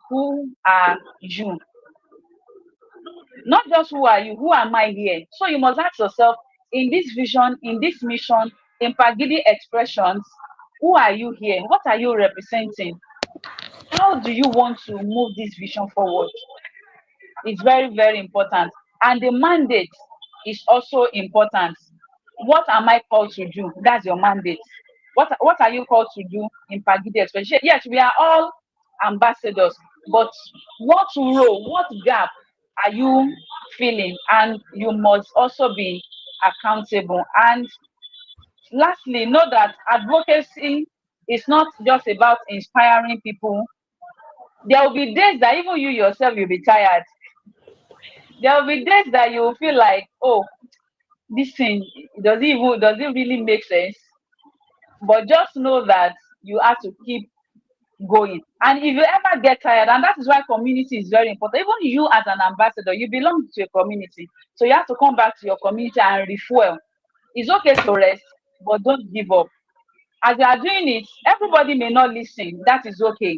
who are you? Not just who are you, who am I here? So you must ask yourself, in this vision, in this mission, in PaGidi expressions, who are you here? What are you representing? How do you want to move this vision forward? It's very, very important. And the mandate is also important. What am I called to do? That's your mandate. What are you called to do in PaGidi expression? Yes, we are all ambassadors, but what role, what gap are you feeling, and you must also be accountable. And lastly, know that advocacy is not just about inspiring people. There will be days that even you yourself you'll be tired. There will be days that you will feel like, oh, this thing does it really make sense? But just know that you have to keep going. And if you ever get tired, and that is why community is very important. Even you as an ambassador, you belong to a community. So you have to come back to your community and refuel. It's okay to rest, but don't give up. As you are doing it, everybody may not listen. That is okay.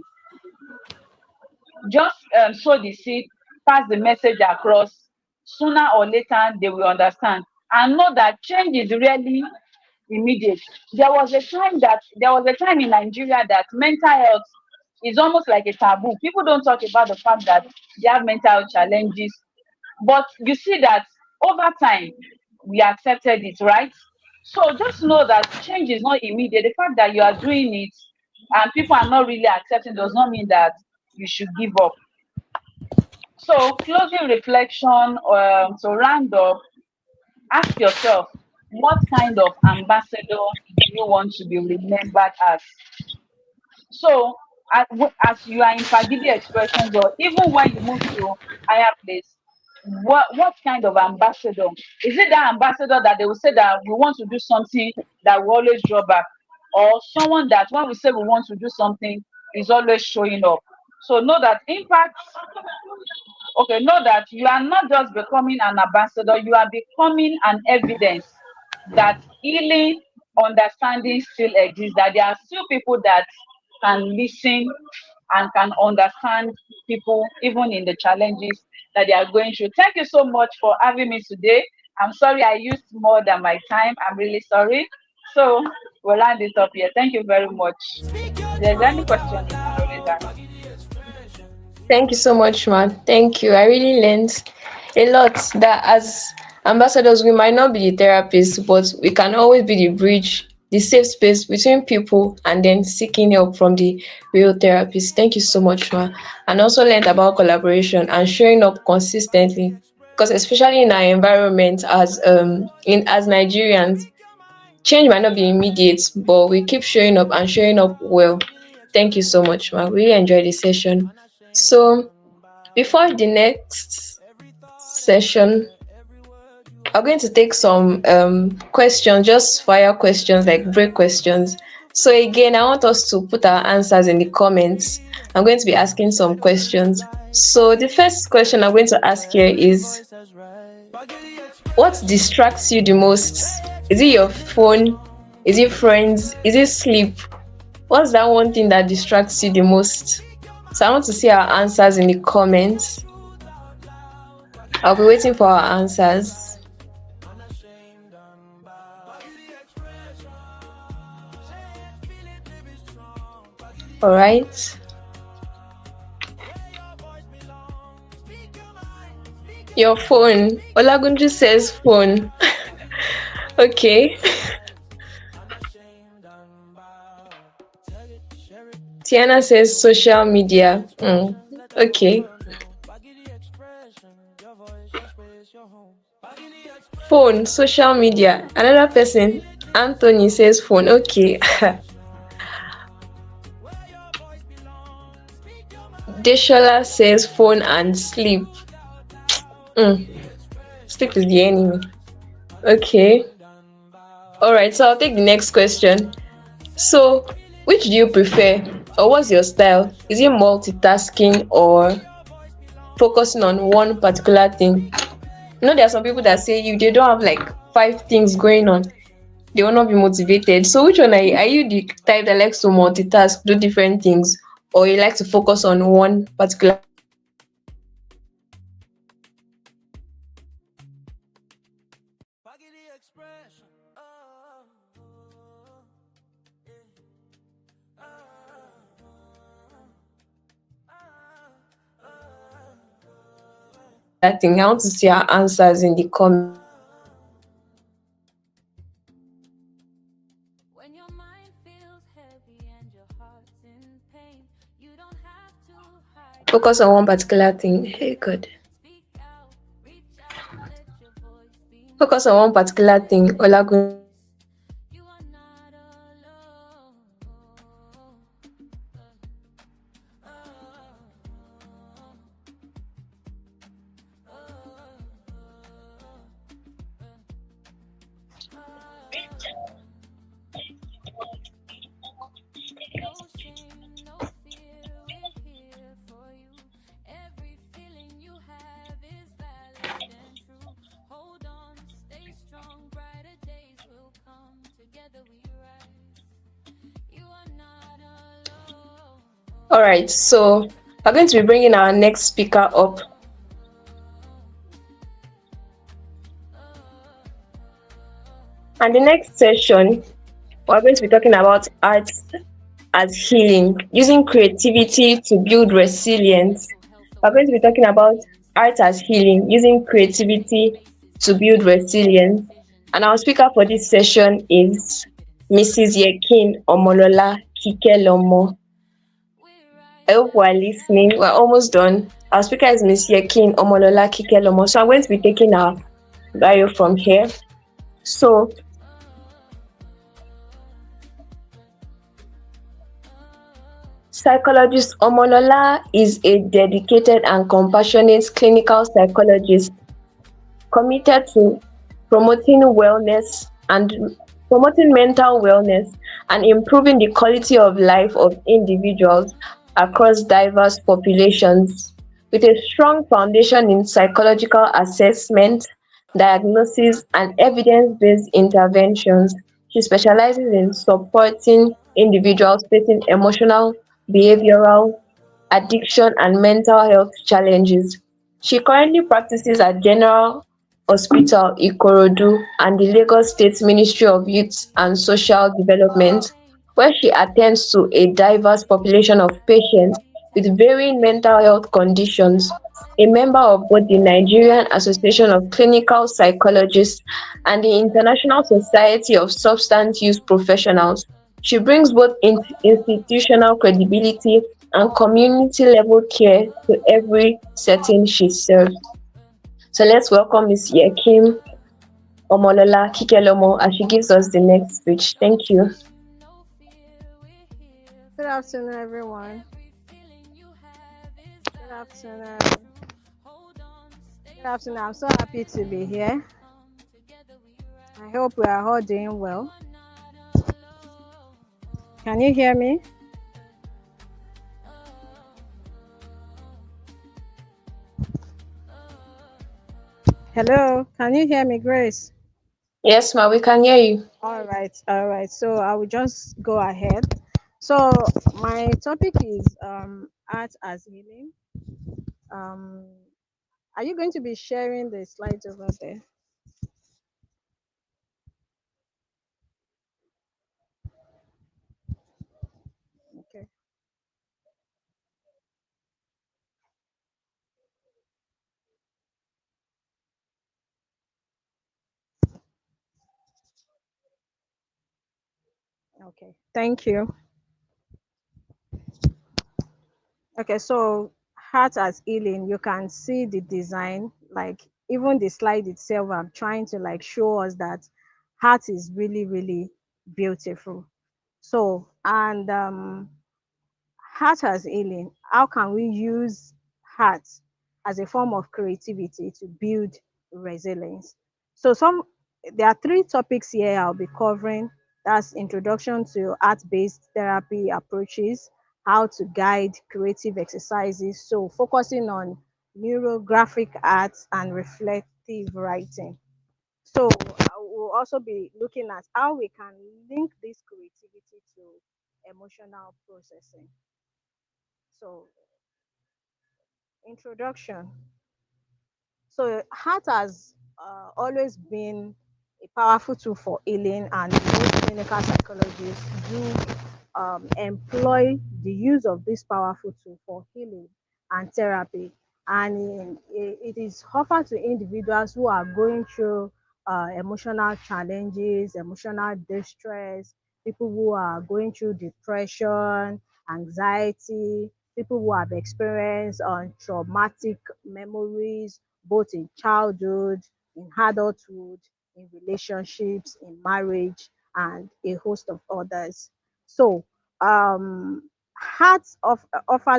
Just sow the seed, pass the message across. Sooner or later, they will understand. And know that change is really immediate. There was a time in Nigeria that mental health is almost like a taboo. People don't talk about the fact that they have mental health challenges. But you see that over time we accepted it, right? So just know that change is not immediate. The fact that you are doing it and people are not really accepting does not mean that you should give up. So closing reflection, to round up, ask yourself, what kind of ambassador do you want to be remembered as? So, as you are in PaGidi expressions, or even when you move to higher place, what kind of ambassador? Is it that ambassador that they will say that we want to do something that will always draw back, or someone that when we say we want to do something is always showing up? So know that impact. Okay, know that you are not just becoming an ambassador, you are becoming an evidence that healing, understanding still exists, that there are still people that can listen and can understand people even in the challenges that they are going through. Thank you so much for having me today. I'm sorry I used more than my time. I'm really sorry. So we'll land it up here. Thank you very much. If there's any question, you can always ask. Thank you so much, man. Thank you. I really learned a lot that as ambassadors, we might not be the therapists, but we can always be the bridge, the safe space between people and then seeking help from the real therapist. Thank you so much, man. And also learned about collaboration and showing up consistently. Because especially in our environment as Nigerians, change might not be immediate, but we keep showing up and showing up well. Thank you so much, man. Really enjoyed the session. So before the next session, I'm going to take some questions, just fire questions, like break questions. So again, I want us to put our answers in the comments. I'm going to be asking some questions. So the first question I'm going to ask here is, what distracts you the most? Is it your phone? Is it friends? Is it sleep? What's that one thing that distracts you the most? So I want to see our answers in the comments. I'll be waiting for our answers. All right. Your phone. Olagunju says phone. Okay. Tiana says social media. Okay. Phone, social media. Another person, Anthony says phone. Okay. Deshola says phone and sleep. Sleep is the enemy. Okay. Alright, so I'll take the next question. So, which do you prefer? Or what's your style? Is it multitasking or focusing on one particular thing? You know, there are some people that say if they don't have like 5 things going on, they will not be motivated. So which one are you? Are you the type that likes to multitask, do different things, or you like to focus on one particular? That thing. I want to see our answers in the comments. Focus on one particular thing. Hey, good. focus on one particular thing, Olagun. You are not alone. No shame, no fear, we're here for you. Every feeling you have is valid and true. Hold on, stay strong, brighter days will come. Together we rise. You are not alone. All right, so we're going to be bringing our next speaker up. And the next session, we're going to be talking about art as healing, using creativity to build resilience. We're going to be talking about art as healing, using creativity to build resilience. And our speaker for this session is Mrs. Yekin Omolola Kikelomo. I hope we're listening. We're almost done. Our speaker is Miss Yekin Omolola Kikelomo. So I'm going to be taking our bio from here. So psychologist Omolola is a dedicated and compassionate clinical psychologist committed to promoting wellness and promoting mental wellness and improving the quality of life of individuals across diverse populations. With a strong foundation in psychological assessment, diagnosis, and evidence based interventions, she specializes in supporting individuals facing emotional, behavioral, addiction, and mental health challenges. She currently practices at General Hospital Ikorodu and the Lagos State Ministry of Youth and Social Development, where she attends to a diverse population of patients with varying mental health conditions. A member of both the Nigerian Association of Clinical Psychologists and the International Society of Substance Use Professionals, she brings both institutional credibility and community level care to every setting she serves. So let's welcome Ms. Yekim Omolola Kikelomo as she gives us the next speech. Thank you. No fear, we're here Good for you. afternoon, everyone. Every feeling you have is Good valid afternoon. and true. Hold on, Good stay afternoon. I'm strong, so happy brighter to be days here. will come. Together we I rise. hope we are all doing You well. are not alone. Can you hear me? Hello. Can you hear me, Grace? Yes, ma, we can hear you. All right. All right. So I will just go ahead. So my topic is art as healing. Um, are you going to be sharing the slides over there? Okay. Okay. Thank you. Okay, so heart as healing, you can see the design, like even the slide itself, I'm trying to like show us that heart is really, really beautiful. So, and heart as healing, how can we use heart as a form of creativity to build resilience? So there are three topics here I'll be covering. That's introduction to art-based therapy approaches, how to guide creative exercises. So focusing on neurographic arts and reflective writing. So I will also be looking at how we can link this creativity to emotional processing. So, introduction. So, art has always been a powerful tool for healing, and most clinical psychologists do employ the use of this powerful tool for healing and therapy. And it is offered to individuals who are going through emotional challenges, emotional distress, people who are going through depression, anxiety, people who have experienced traumatic memories, both in childhood in adulthood, in relationships, in marriage, and a host of others. So, offers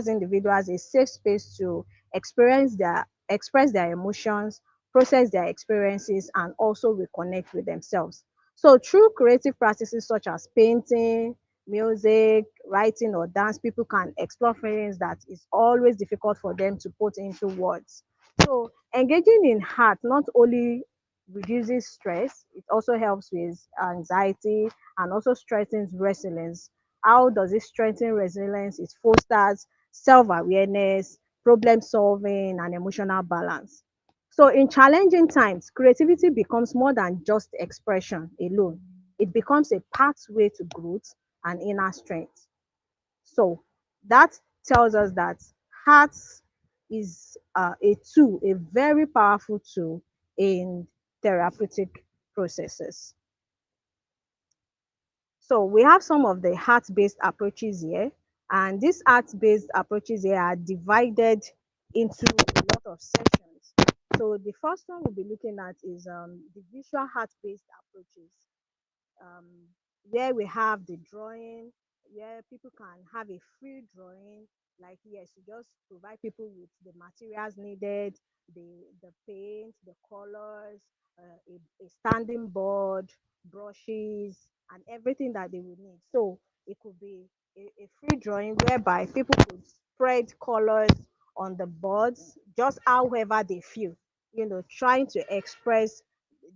individuals a safe space to express their emotions, process their experiences, and also reconnect with themselves. So, through creative practices such as painting, music, writing, or dance, people can explore feelings that is always difficult for them to put into words. So, engaging in art not only reduces stress, it also helps with anxiety and also strengthens resilience. How does it strengthen resilience? It fosters self awareness, problem solving, and emotional balance. So, in challenging times, creativity becomes more than just expression alone, it becomes a pathway to growth and inner strength. So, that tells us that art is a tool, a very powerful tool in therapeutic processes. So we have some of the heart-based approaches here, and these heart-based approaches here are divided into a lot of sessions. So the first one we'll be looking at is the visual heart-based approaches, um, where we have the drawing, where people can have a free drawing. Like yes, you just provide people with the materials needed, the paint, the colors, a standing board, brushes, and everything that they would need. So it could be a free drawing whereby people could spread colors on the boards just however they feel, trying to express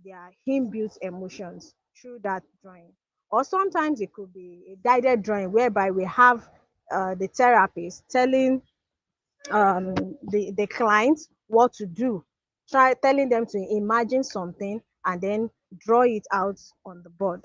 their inbuilt emotions through that drawing. Or sometimes it could be a guided drawing whereby we have the therapist telling the client what to do, try telling them to imagine something and then draw it out on the board.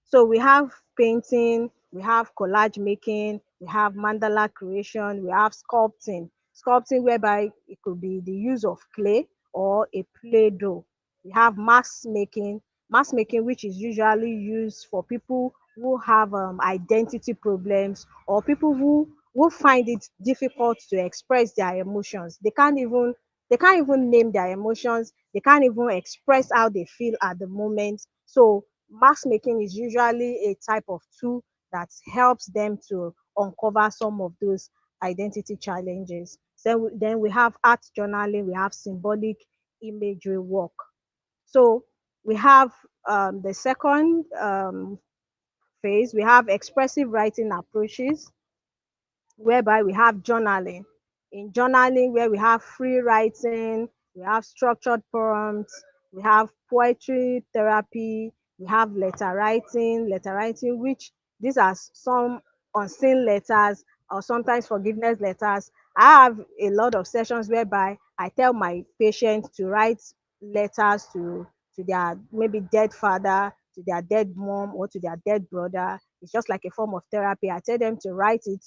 So we have painting, we have collage making, we have mandala creation, we have sculpting. Sculpting whereby it could be the use of clay or a play doh. We have mask making which is usually used for people who have identity problems or people who find it difficult to express their emotions. They can't even name their emotions. They can't even express how they feel at the moment. So mask making is usually a type of tool that helps them to uncover some of those identity challenges. So then we have art journaling, we have symbolic imagery work. So we have the second phase, we have expressive writing approaches whereby we have journaling. In journaling, where we have free writing, we have structured prompts, we have poetry therapy, we have letter writing, which these are some unseen letters or sometimes forgiveness letters. I have a lot of sessions whereby I tell my patients to write letters to their maybe dead father, to their dead mom, or to their dead brother. It's just like a form of therapy. I tell them to write it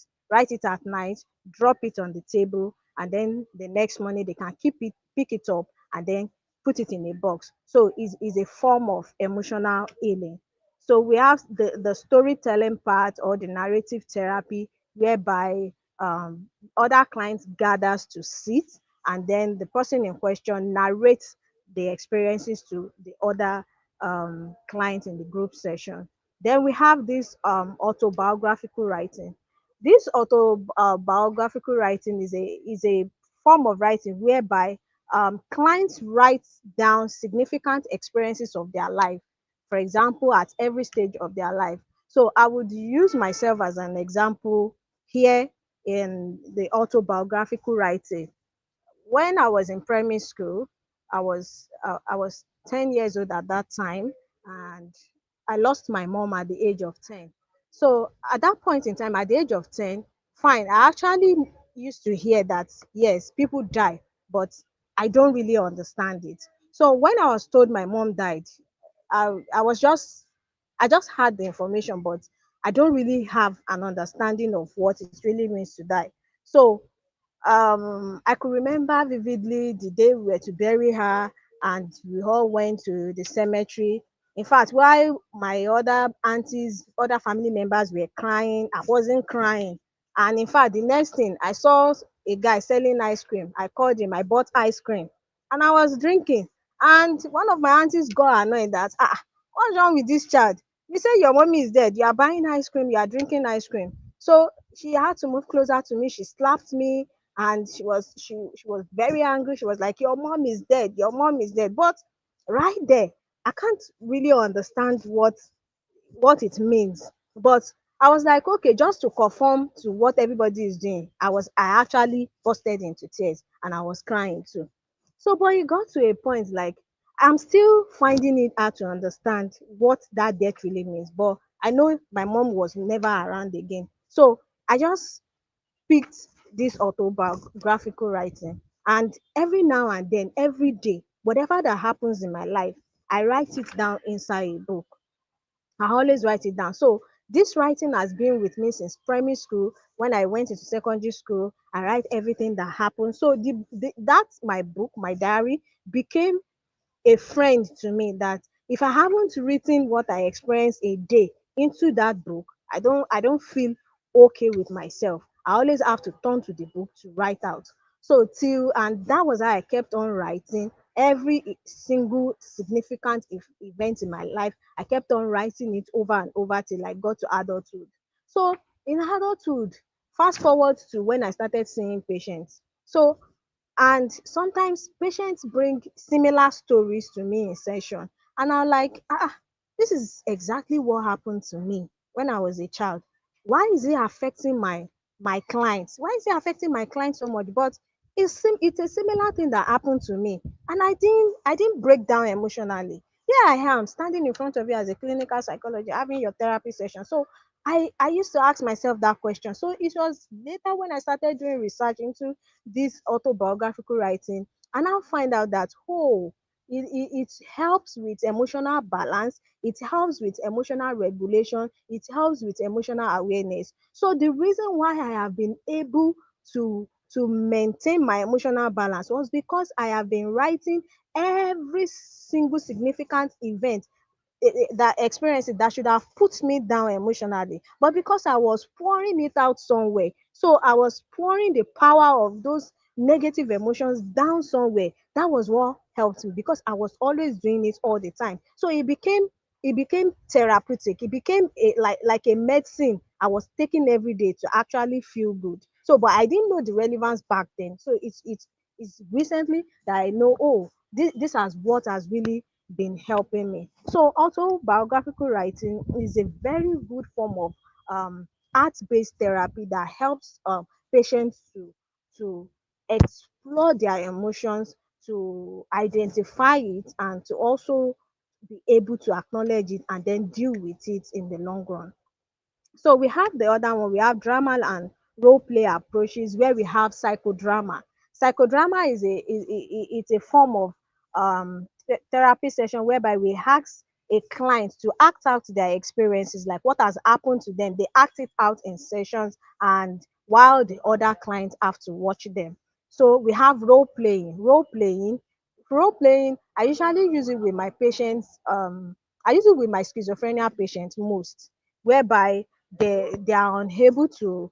at night, drop it on the table, and then the next morning they can pick it up, and then put it in a box. So it's a form of emotional healing. So we have the storytelling part or the narrative therapy, whereby other clients gathers to sit, and then the person in question narrates the experiences to the other clients in the group session. Then we have this autobiographical writing. This autobiographical writing is a form of writing whereby clients write down significant experiences of their life, for example, at every stage of their life. So I would use myself as an example here in the autobiographical writing. When I was in primary school, I was 10 years old at that time, and I lost my mom at the age of 10. So at that point in time, at the age of 10, fine, I actually used to hear that yes, people die, but I don't really understand it. So when I was told my mom died, I just had the information, but I don't really have an understanding of what it really means to die. So I could remember vividly the day we were to bury her, and we all went to the cemetery. In fact, while my other aunties, other family members were crying, I wasn't crying. And in fact, the next thing I saw a guy selling ice cream. I called him, I bought ice cream, and I was drinking. And one of my aunties got annoyed that, what's wrong with this child? You say your mommy is dead, you are buying ice cream, you are drinking ice cream. So she had to move closer to me. She slapped me, and she was very angry. She was like, your mom is dead, your mom is dead. But right there, I can't really understand what it means. But I was like, okay, just to conform to what everybody is doing, I actually busted into tears, and I was crying too. So, but it got to a point like I'm still finding it hard to understand what that death really means. But I know my mom was never around again. So I just picked this autobiographical writing. And every now and then, every day, whatever that happens in my life, I write it down inside a book. I always write it down. So this writing has been with me since primary school. When I went into secondary school, I write everything that happened. So that's my book, my diary became a friend to me, that if I haven't written what I experienced a day into that book, I don't feel okay with myself. I always have to turn to the book to write out. So till and that was how I kept on writing every single significant event in my life. I kept on writing it over and over till I got to adulthood. So in adulthood, fast forward to when I started seeing patients. So and sometimes patients bring similar stories to me in session, and I'm like, this is exactly what happened to me when I was a child. Why is it affecting my clients? Why is it affecting my clients so much? But it's a similar thing that happened to me, and I didn't break down emotionally. Here I am standing in front of you as a clinical psychologist having your therapy session. So I used to ask myself that question. So it was later when I started doing research into this autobiographical writing, and I find out that, it helps with emotional balance, it helps with emotional regulation, it helps with emotional awareness. So the reason why I have been able to maintain my emotional balance was because I have been writing every single significant event, that experience that should have put me down emotionally, but because I was pouring it out somewhere, so I was pouring the power of those negative emotions down somewhere. That was what helped me, because I was always doing it all the time. So it became therapeutic. It became like a medicine I was taking every day to actually feel good. So but I didn't know the relevance back then. So it's recently that I know, this has what has really been helping me. So autobiographical writing is a very good form of art-based therapy that helps patients to explore their emotions, to identify it, and to also be able to acknowledge it and then deal with it in the long run. So we have the other one. We have drama and role play approaches, where we have psychodrama. Psychodrama it's a form of therapy session whereby we ask a client to act out their experiences, like what has happened to them. They act it out in sessions, and while the other clients have to watch them. So we have role playing. Role playing. I usually use it with my patients. I use it with my schizophrenia patients most, whereby they are unable to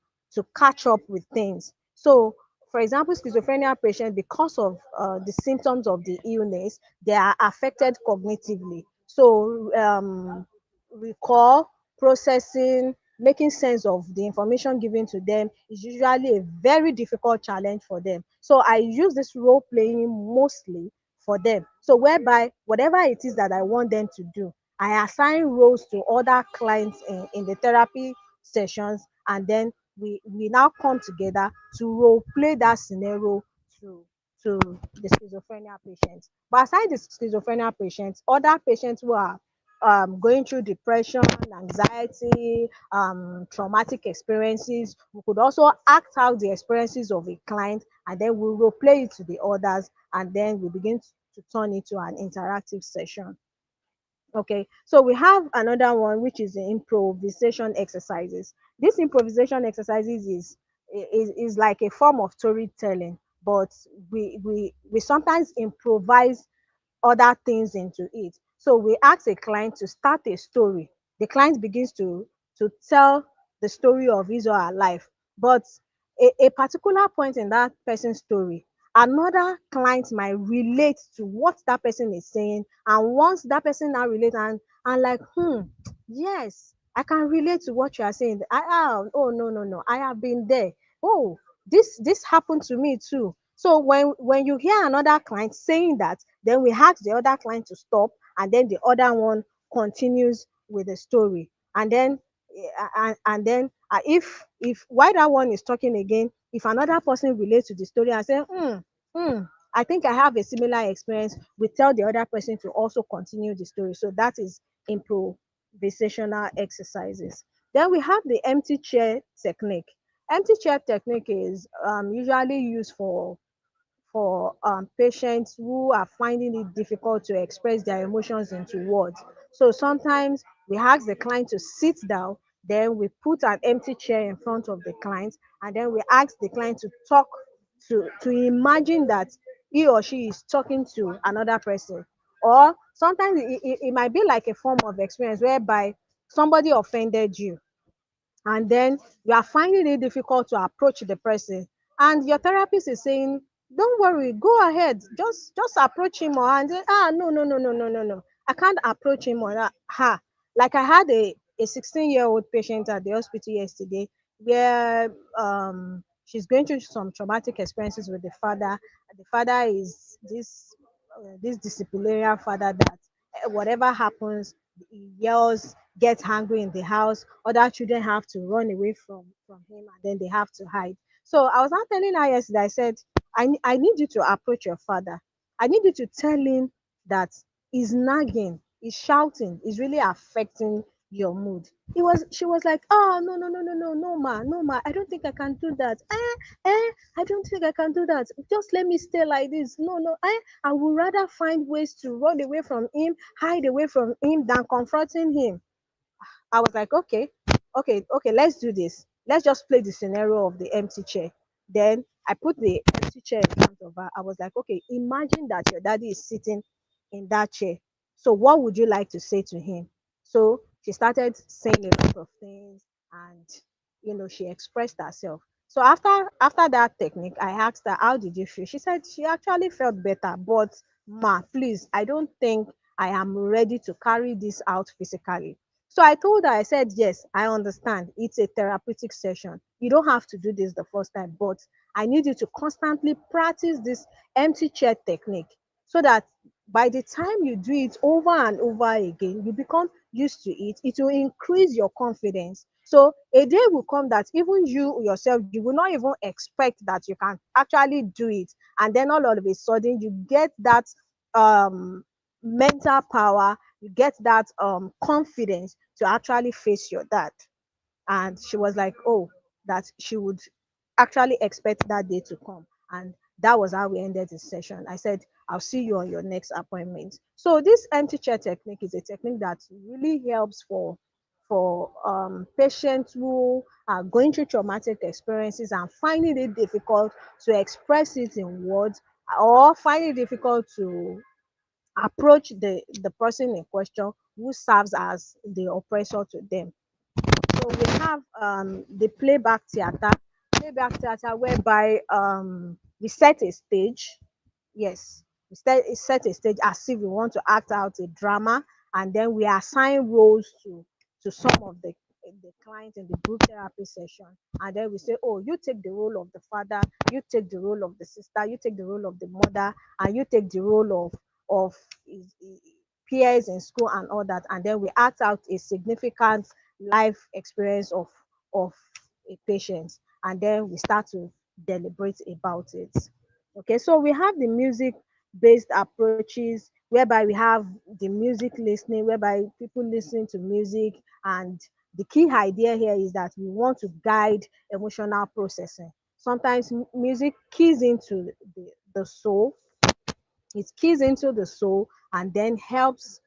catch up with things. So for example, schizophrenia patients, because of the symptoms of the illness, they are affected cognitively. So recall, processing, making sense of the information given to them is usually a very difficult challenge for them. So I use this role playing mostly for them, so whereby whatever it is that I want them to do, I assign roles to other clients in the therapy sessions, and then we now come together to role play that scenario to to the schizophrenia patients. But aside the schizophrenia patients, other patients who are going through depression, anxiety, traumatic experiences, we could also act out the experiences of a client, and then we will play it to the others, and then we begin to turn it to an interactive session. Okay, so we have another one, which is the improvisation exercises. This improvisation exercises is like a form of storytelling, but we sometimes improvise other things into it. So we ask a client to start a story. The client begins to tell the story of his or her life, but a particular point in that person's story, another client might relate to what that person is saying, and once that person now relate and like, yes, I can relate to what you are saying. Oh, no, no, no, I have been there. Oh, this happened to me too. So when you hear another client saying that, then we ask the other client to stop, and then the other one continues with the story. And then if while that one is talking again, if another person relates to the story and say, hmm, I think I have a similar experience, we tell the other person to also continue the story. So that is improvisational exercises. Then we have the empty chair technique. Empty chair technique is usually used for patients who are finding it difficult to express their emotions into words. So sometimes we ask the client to sit down, then we put an empty chair in front of the client, and then we ask the client to talk, to imagine that he or she is talking to another person. Or sometimes it might be like a form of experience whereby somebody offended you, and then you are finding it difficult to approach the person, and your therapist is saying, don't worry, go ahead, just approach him, or and say, no, no, no, no, no, no, no, I can't approach him, or that ha. Like I had a 16-year-old patient at the hospital yesterday, where she's going through some traumatic experiences with the father. The father is this disciplinarian father that whatever happens, he yells, gets angry in the house. Other children have to run away from him, and then they have to hide. So I was not telling her yesterday, I said, I need you to approach your father. I need you to tell him that he's nagging, he's shouting, is really affecting your mood. She was like, oh, no, no, no, no, no, no, ma, no, ma, I don't think I can do that. I don't think I can do that. Just let me stay like this. No, no, I would rather find ways to run away from him, hide away from him, than confronting him. I was like, okay, okay, okay, let's do this. Let's just play the scenario of the empty chair. Then I put the empty chair in front of her. I was like, okay, imagine that your daddy is sitting in that chair. So what would you like to say to him? So she started saying a lot of things, and she expressed herself. So after that technique, I asked her, how did you feel? She said she actually felt better, but ma, please, I don't think I am ready to carry this out physically. So I told her, I said, yes, I understand. It's a therapeutic session. You don't have to do this the first time, but I need you to constantly practice this empty chair technique, so that by the time you do it over and over again, you become used to it. It will increase your confidence. So a day will come that even you yourself, you will not even expect that you can actually do it. And then all of a sudden, you get that um mental power, you get that confidence to actually face your dad. And she was like, oh, that she would actually expect that day to come. And that was how we ended the session. I said, I'll see you on your next appointment. So this empty chair technique is a technique that really helps for patients who are going through traumatic experiences and finding it difficult to express it in words, or finding it difficult to approach the person in question who serves as the oppressor to them. So we have the playback theater whereby we set a stage. Yes, we set a stage as if we want to act out a drama, and then we assign roles to some of the clients in the group therapy session, and then we say, oh, you take the role of the father, you take the role of the sister, you take the role of the mother, and you take the role of his peers in school and all that, and then we act out a significant life experience of a patient, and then we start to deliberate about it. Okay, so we have the music based approaches whereby we have the music listening, whereby people listen to music, and the key idea here is that we want to guide emotional processing. Sometimes music keys into the soul, it keys into the soul, and then helps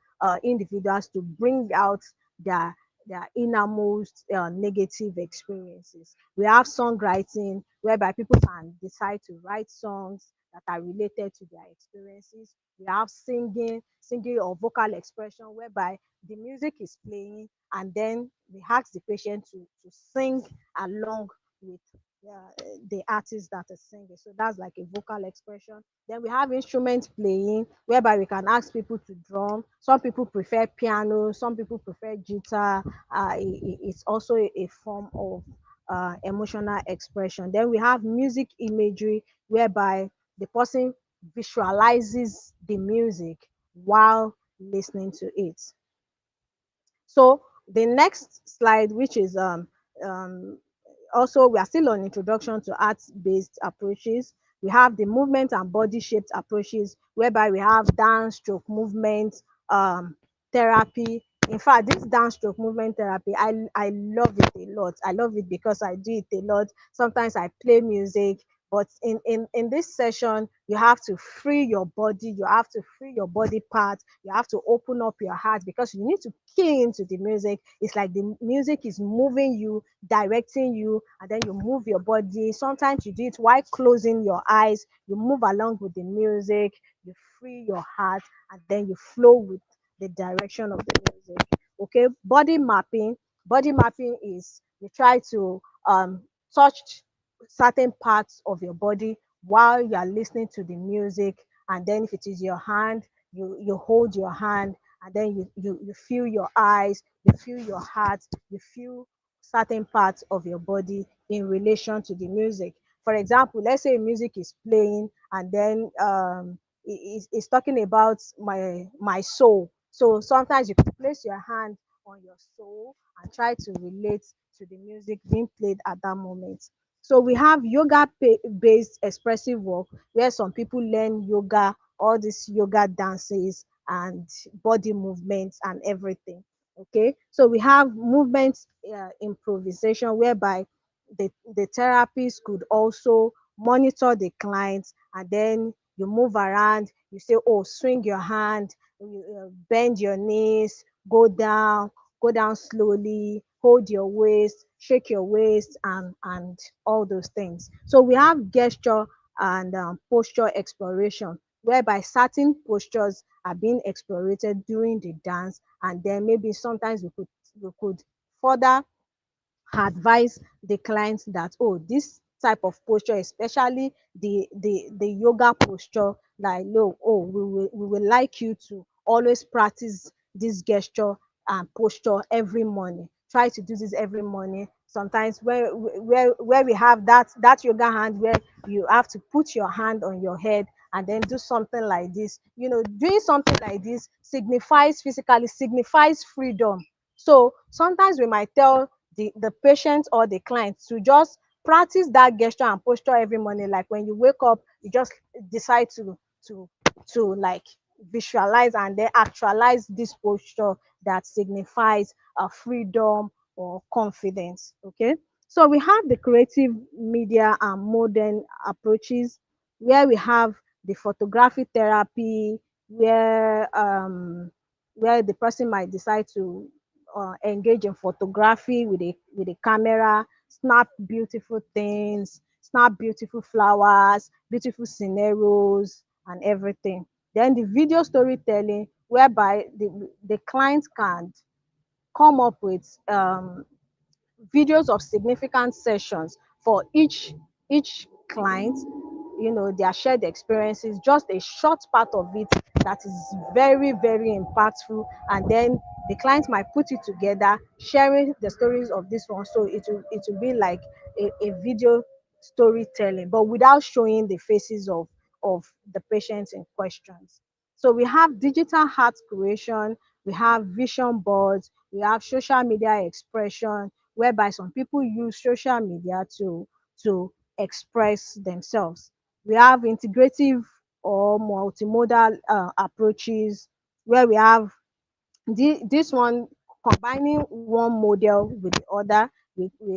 individuals to bring out their their innermost negative experiences. We have songwriting whereby people can decide to write songs that are related to their experiences. We have singing or vocal expression whereby the music is playing, and then we ask the patient to sing along with the artist that is singing. So that's like a vocal expression. Then we have instrument playing, whereby we can ask people to drum. Some people prefer piano, some people prefer guitar. It's also a form of emotional expression. Then we have music imagery, whereby the person visualizes the music while listening to it. So the next slide, which is um, also we are still on introduction to art-based approaches. We have the movement and body-shaped approaches, whereby we have dance, stroke movement, um, therapy. In fact, this dance stroke movement therapy, I love it a lot. I love it because I do it a lot. Sometimes I play music, but in this session, you have to free your body, you have to free your body parts, you have to open up your heart because you need to key into the music. It's like the music is moving you, directing you, and then you move your body. Sometimes you do it while closing your eyes, you move along with the music, you free your heart, and then you flow with the direction of the music. Okay, body mapping. Body mapping is you try to touch certain parts of your body while you are listening to the music, and then if it is your hand, you hold your hand, and then you feel your eyes, you feel your heart, you feel certain parts of your body in relation to the music. For example, let's say music is playing, and then it's talking about my soul. So sometimes you can place your hand on your soul and try to relate to the music being played at that moment. So we have yoga based expressive work, where some people learn yoga, all these yoga dances and body movements and everything. Okay, so we have movement improvisation, whereby the therapist could also monitor the clients, and then you move around, you say, oh, swing your hand, you, bend your knees, go down slowly, hold your waist, shake your waist, and all those things. So we have gesture and posture exploration, whereby certain postures are being explored during the dance, and then maybe sometimes we could further advise the clients that, oh, this type of posture, especially the yoga posture, like, no, oh, we will like you to always practice this gesture and posture every morning. Try to do this every morning. Sometimes where we have that yoga hand, where you have to put your hand on your head and then do something like this. Doing something like this signifies freedom. So sometimes we might tell the patient or the client to just practice that gesture and posture every morning. Like when you wake up, you just decide to like visualize and then actualize this posture that signifies freedom or confidence. Okay, so we have the creative media and modern approaches, where we have the photography therapy, where the person might decide to engage in photography with a camera, snap beautiful things, snap beautiful flowers, beautiful scenarios, and everything. Then the video storytelling, whereby the client can come up with videos of significant sessions for each client, their shared experiences, just a short part of it that is very, very impactful, and then the client might put it together, sharing the stories of this one, so it will be like a video storytelling, but without showing the faces of the patients in questions. So we have digital art creation, we have vision boards, we have social media expression, whereby some people use social media to express themselves. We have integrative or multimodal approaches, where we have this one combining one model with the other.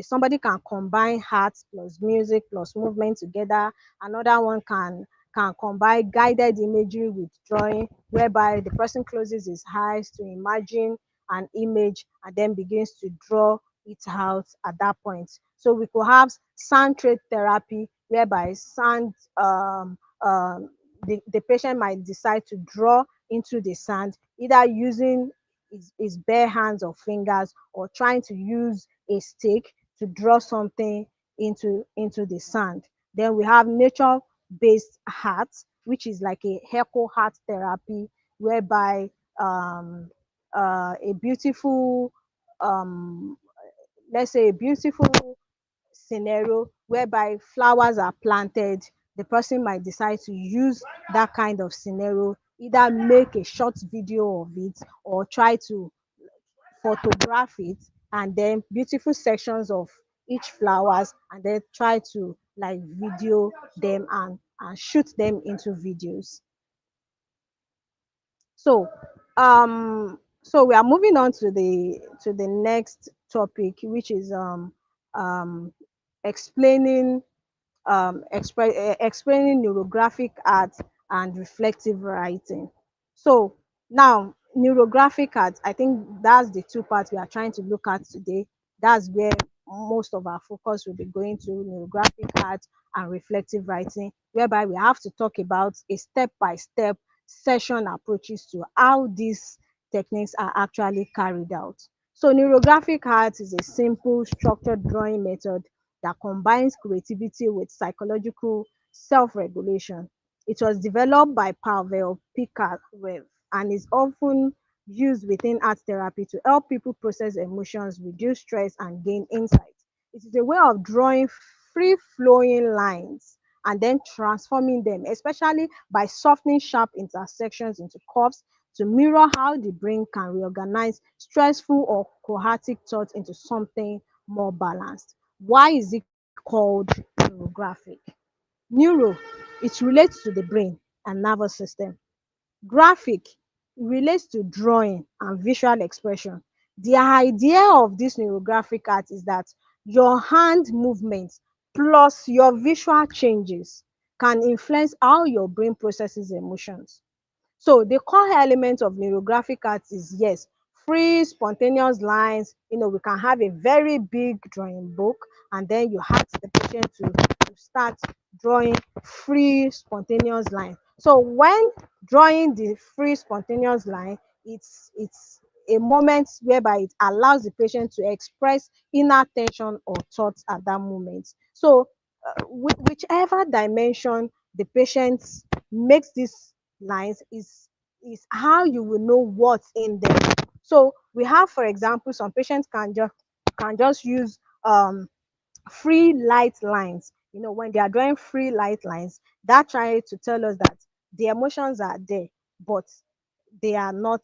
Somebody can combine art plus music plus movement together. Another one can combine guided imagery with drawing, whereby the person closes his eyes to imagine an image and then begins to draw it out at that point. So we could have sound trade therapy, whereby the patient might decide to draw into the sand, either using his bare hands or fingers, or trying to use a stick to draw something into the sand. Then we have nature-based art, which is like a eco art therapy, whereby um, a beautiful, um, let's say a beautiful scenario whereby flowers are planted, the person might decide to use that kind of scenario, either make a short video of it or try to photograph it, and then beautiful sections of each flowers, and then try to like video them and shoot them into videos. So so we are moving on to the next topic, which is um explaining explaining neurographic art and reflective writing. So now, neurographic art, I think that's the two parts we are trying to look at today. That's where most of our focus will be going to: neurographic art and reflective writing, whereby we have to talk about a step-by-step session approaches to how these techniques are actually carried out. So neurographic art is a simple structured drawing method that combines creativity with psychological self-regulation. It was developed by Pavel Pikarev and is often used within art therapy to help people process emotions, reduce stress, and gain insight. It is a way of drawing free-flowing lines and then transforming them, especially by softening sharp intersections into curves to mirror how the brain can reorganize stressful or chaotic thoughts into something more balanced. Why is it called neurographic? Neuro, it relates to the brain and nervous system. Graphic relates to drawing and visual expression. The idea of this neurographic art is that your hand movements plus your visual changes can influence how your brain processes emotions. So the core element of neurographic arts is, yes, free spontaneous lines. We can have a very big drawing book, and then you ask the patient to start drawing free spontaneous line. So when drawing the free spontaneous line, it's a moment whereby it allows the patient to express inner tension or thoughts at that moment. So whichever dimension the patient makes this lines is how you will know what's in there. So we have, for example, some patients can just use free light lines. When they are drawing free light lines, that try to tell us that the emotions are there, but they are not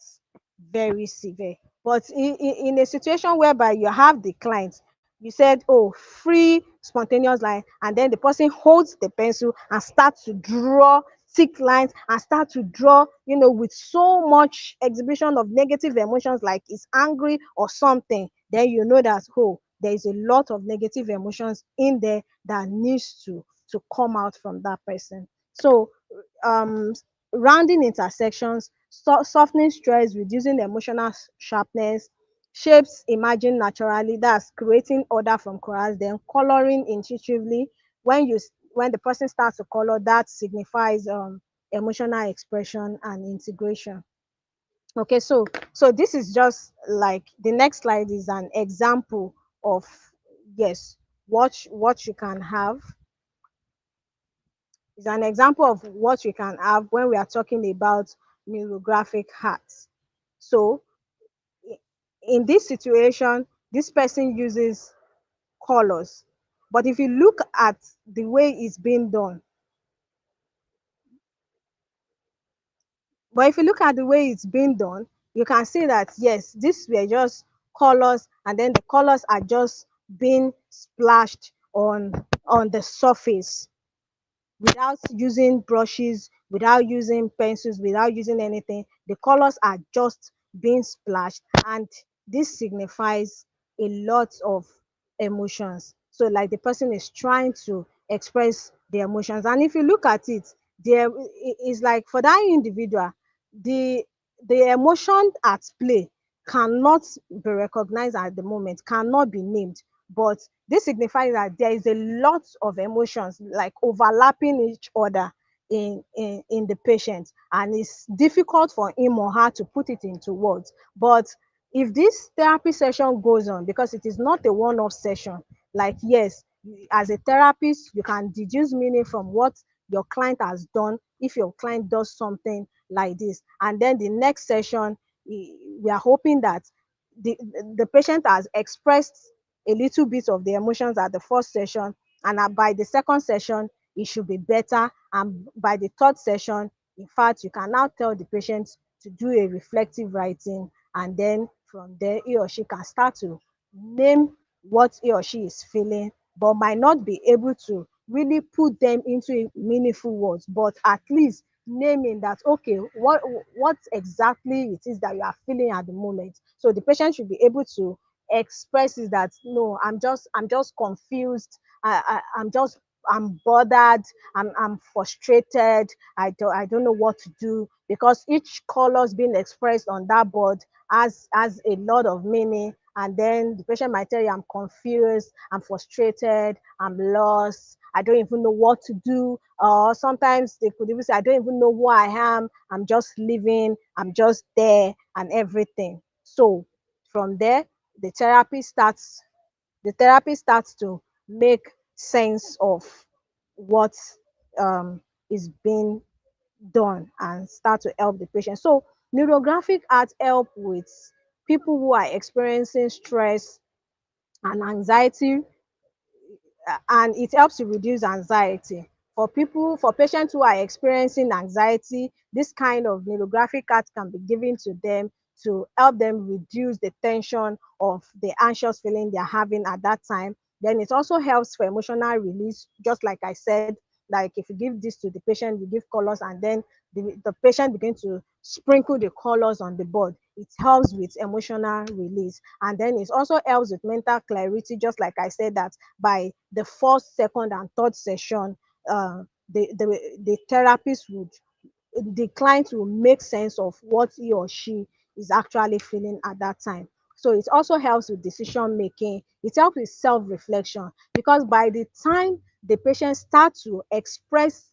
very severe. But in a situation whereby you have the client, you said, oh, free spontaneous line, and then the person holds the pencil and starts to draw thick lines and start to draw, with so much exhibition of negative emotions, like it's angry or something, then you know that, oh, there is a lot of negative emotions in there that needs to come out from that person. So um rounding intersections, softening stress, reducing emotional sharpness, shapes emerging naturally, that's creating order from chaos, then coloring intuitively. When the person starts to color, that signifies emotional expression and integration. Okay, so this is just like the next slide is an example of, yes, what you can have. Is an example of what we can have when we are talking about neurographic arts. So in this situation, this person uses colors. But if you look at the way it's being done, you can see that, yes, these were just colors, and then the colors are just being splashed on the surface without using brushes, without using pencils, without using anything. The colors are just being splashed, and this signifies a lot of emotions. So, like, the person is trying to express the emotions. And if you look at it, there is like, for that individual, the the emotion at play cannot be recognized at the moment, cannot be named, but this signifies that there is a lot of emotions like overlapping each other in the patient, and it's difficult for him or her to put it into words. But if this therapy session goes on, because it is not a one-off session, like, yes, As a therapist, you can deduce meaning from what your client has done if your client does something like this. And then the next session, we are hoping that the the patient has expressed a little bit of the emotions at the first session, and by the second session it should be better, and by the third session, in fact, you can now tell the patient to do a reflective writing, and then from there he or she can start to name what he or she is feeling, but might not be able to really put them into meaningful words, but at least naming that, okay, what exactly it is that you are feeling at the moment. So the patient should be able to express is that, no, I'm just confused, I'm bothered, I'm frustrated, I don't know what to do, because each colors being expressed on that board has a lot of meaning. And then the patient might tell you, I'm confused, I'm frustrated, I'm lost, I don't even know what to do. Or sometimes they could even say, I don't even know who I am, I'm just living, I'm just there and everything. So from there, the therapy starts the therapy starts to make sense of what is being done and start to help the patient. So neurographic art help with people who are experiencing stress and anxiety, and it helps to reduce anxiety. For patients who are experiencing anxiety, this kind of neurographic art can be given to them to help them reduce the tension of the anxious feeling they're having at that time. Then it also helps for emotional release, just like I said, like if you give this to the patient, you give colors, and then the patient begins to sprinkle the colors on the board. It helps with emotional release. And then it also helps with mental clarity, just like I said, that by the first, second, and third session, the therapist would the client will make sense of what he or she is actually feeling at that time. So it also helps with decision making. It helps with self reflection, because by the time the patient starts to express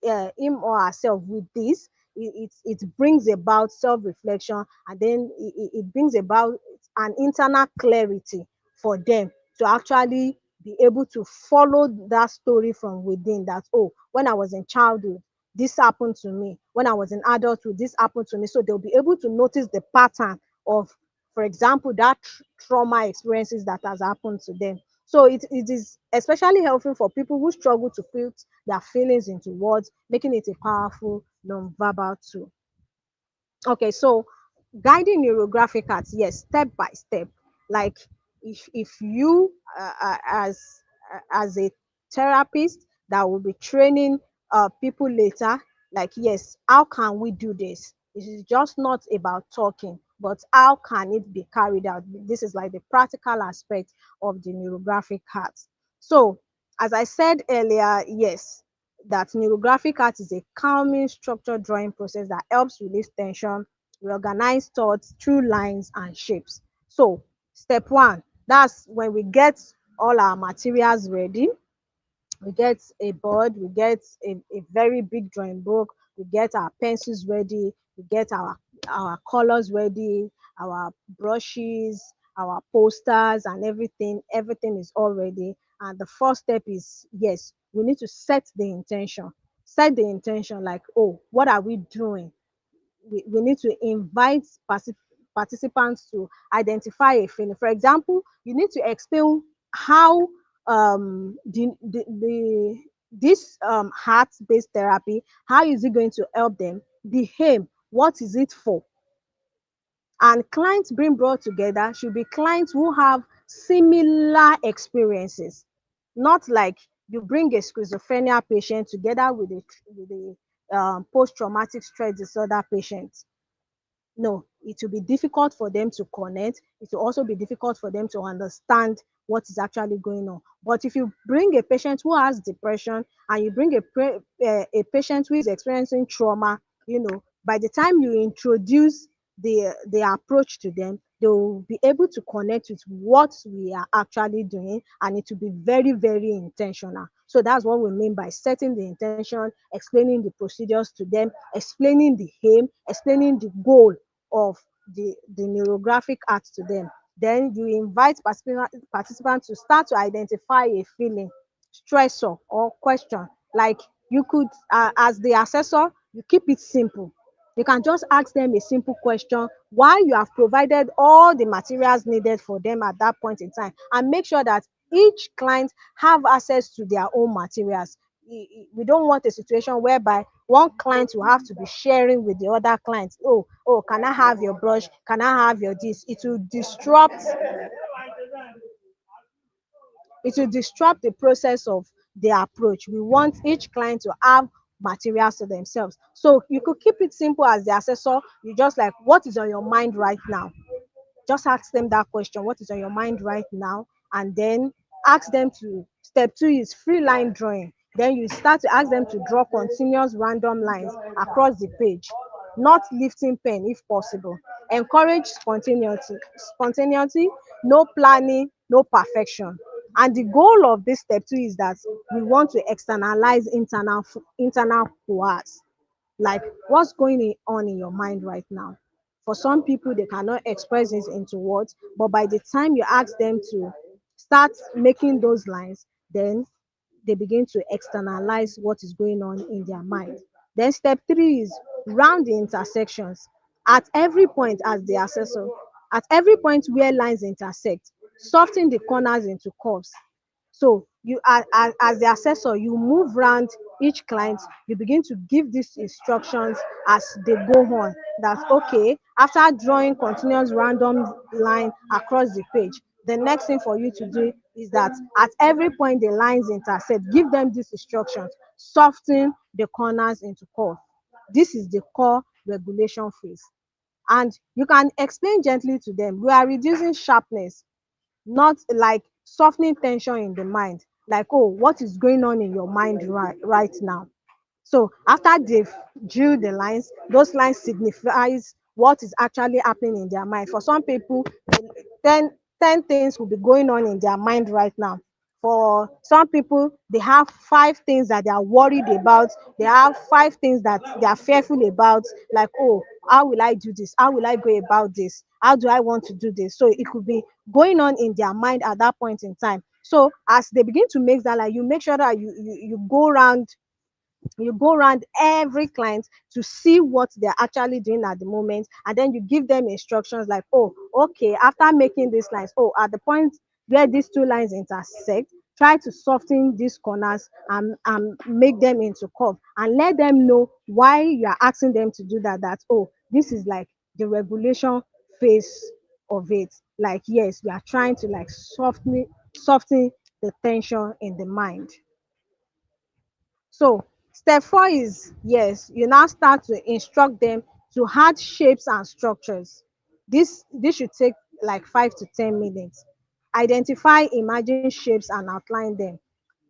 him or herself with this, it brings about self reflection, and then it brings about an internal clarity for them to actually be able to follow that story from within, that, oh, when I was in childhood, this happened to me. When I was in adulthood, this happened to me. So they'll be able to notice the pattern of, for example, that trauma experiences that has happened to them. So it is especially helpful for people who struggle to put their feelings into words, making it a powerful non-verbal tool. Okay, so guiding neurographic arts, yes, step by step. Like if you as a therapist that will be training people later, like, yes, how can we do this? It is just not about talking, but how can it be carried out? This is like the practical aspect of the neurographic arts. So as I said earlier, yes, that neurographic art is a calming structured drawing process that helps release tension, reorganize thoughts through lines and shapes. So step one, that's when we get all our materials ready. We get a board, we get a very big drawing book, we get our pencils ready, we get our colors ready, our brushes, our posters, and everything is all ready. And the first step is, yes, we need to set the intention, like, oh, what are we doing? We need to invite participants to identify a feeling. For example, you need to explain how this heart-based therapy, how is it going to help them? The aim, what is it for? And clients being brought together should be clients who have similar experiences, not like you bring a schizophrenia patient together with a post-traumatic stress disorder patient. No, it will be difficult for them to connect. It will also be difficult for them to understand what is actually going on. But if you bring a patient who has depression, and you bring a patient who is experiencing trauma, by the time you introduce the approach to them, they will be able to connect with what we are actually doing, and it will be very, very intentional. So that's what we mean by setting the intention, explaining the procedures to them, explaining the aim, explaining the goal of the neurographic art to them. Then you invite participants to start to identify a feeling, stressor, or question. Like you could, as the assessor, you keep it simple. You can just ask them a simple question while you have provided all the materials needed for them at that point in time, and make sure that each client have access to their own materials. We don't want a situation whereby one client will have to be sharing with the other client. Oh, can I have your brush? Can I have your this? It will disrupt the process of the approach. We want each client to have materials to themselves. So you could keep it simple as the assessor. You just like, what is on your mind right now? Just ask them that question, what is on your mind right now? And then ask them to, step two is free line drawing. Then you start to ask them to draw continuous random lines across the page, not lifting pen if possible. Encourage spontaneity, no planning, no perfection. And the goal of this step two is that we want to externalize internal coerce. Like, what's going on in your mind right now? For some people, they cannot express this into words, but by the time you ask them to start making those lines, then they begin to externalize what is going on in their mind. Then step three is round the intersections. At every point, as the assessor, at every point where lines intersect, soften the corners into curves. So you, as the assessor, you move around each client, you begin to give these instructions as they go on. That okay, after drawing continuous random line across the page, the next thing for you to do is that at every point the lines intersect, give them these instructions, soften the corners into curve. This is the core regulation phase. And you can explain gently to them, we are reducing sharpness, not like softening tension in the mind. Like, oh, what is going on in your mind right now? So after they've drew the lines, those lines signifies what is actually happening in their mind. For some people, 10, 10 things will be going on in their mind right now. For some people, they have 5 things that they are worried about. They have 5 things that they are fearful about. Like, oh, how will I do this? How will I go about this? How do I want to do this? So it could be going on in their mind at that point in time. So as they begin to make that, like, you make sure that you go around every client to see what they're actually doing at the moment, and then you give them instructions like, oh, okay, after making these lines, oh, at the point where these two lines intersect, try to soften these corners and make them into curve, and let them know why you are asking them to do that. That, oh, this is like the regulation phase of it. Like, yes, we are trying to like soften the tension in the mind. So step four is, yes, you now start to instruct them to add shapes and structures. This should take like 5 to 10 minutes. Identify emerging shapes and outline them.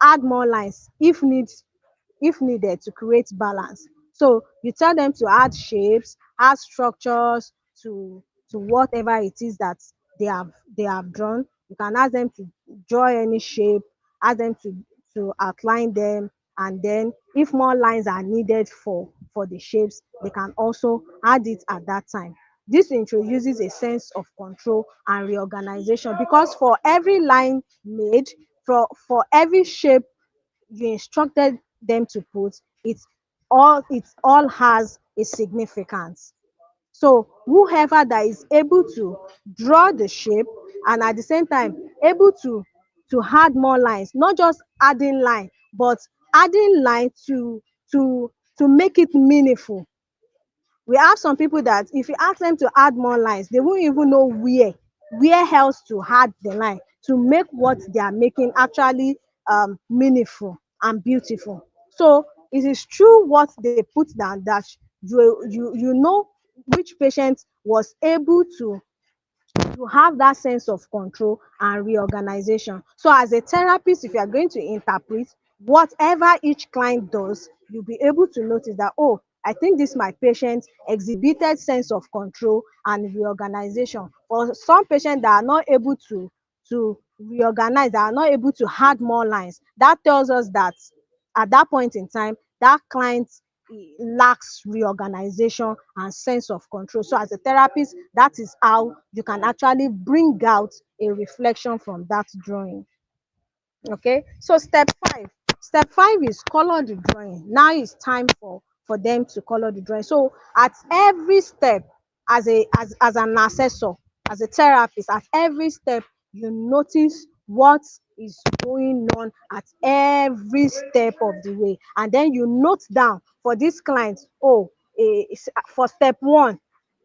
Add more lines if needed to create balance. So you tell them to add shapes, add structures to whatever it is that they have drawn. You can ask them to draw any shape, ask them to outline them, and then if more lines are needed for the shapes, they can also add it at that time. This introduces a sense of control and reorganization, because for every line made, for every shape you instructed them to put, it all has a significance. So whoever that is able to draw the shape and at the same time able to add more lines, not just adding line, but adding line to make it meaningful. We have some people that if you ask them to add more lines, they won't even know where else to add the line to make what they are making actually meaningful and beautiful. So it is true what they put down, that you know which patient was able to have that sense of control and reorganization. So as a therapist, if you are going to interpret whatever each client does, you'll be able to notice that, oh, I think this my patient exhibited sense of control and reorganization. For some patients that are not able to reorganize, that are not able to add more lines, that tells us that at that point in time, that client lacks reorganization and sense of control. So as a therapist, that is how you can actually bring out a reflection from that drawing. Okay, so step 5 is color the drawing. Now it's time for them to color the drawing. So at every step, as an assessor, as a therapist, at every step you notice what is going on at every step of the way, and then you note down for this client, oh, for step 1,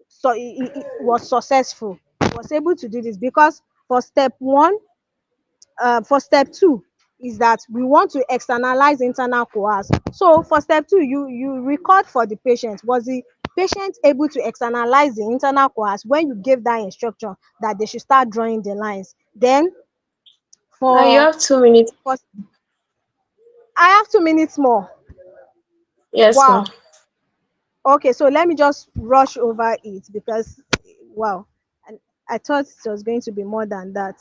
so it was successful, he was able to do this because for step 1, for step 2 is that we want to externalize internal coerce. So for step 2, you record for the patient. Was the patient able to externalize the internal coerce when you gave that instruction that they should start drawing the lines? Then Now you for, have 2 minutes. for I have 2 minutes more. Yes, ma'am. Wow. Okay, so let me just rush over it because, wow, and I thought it was going to be more than that.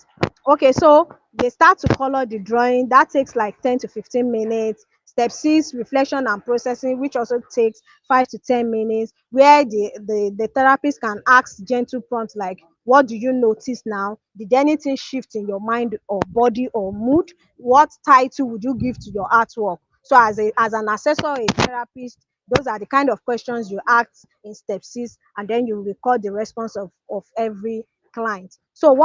Okay, so they start to color the drawing. That takes like 10 to 15 minutes. Step 6, reflection and processing, which also takes 5 to 10 minutes, where the therapist can ask gentle prompts like, what do you notice now? Did anything shift in your mind or body or mood? What title would you give to your artwork? So as an assessor or a therapist, those are the kind of questions you ask in step 6, and then you record the response of every client. So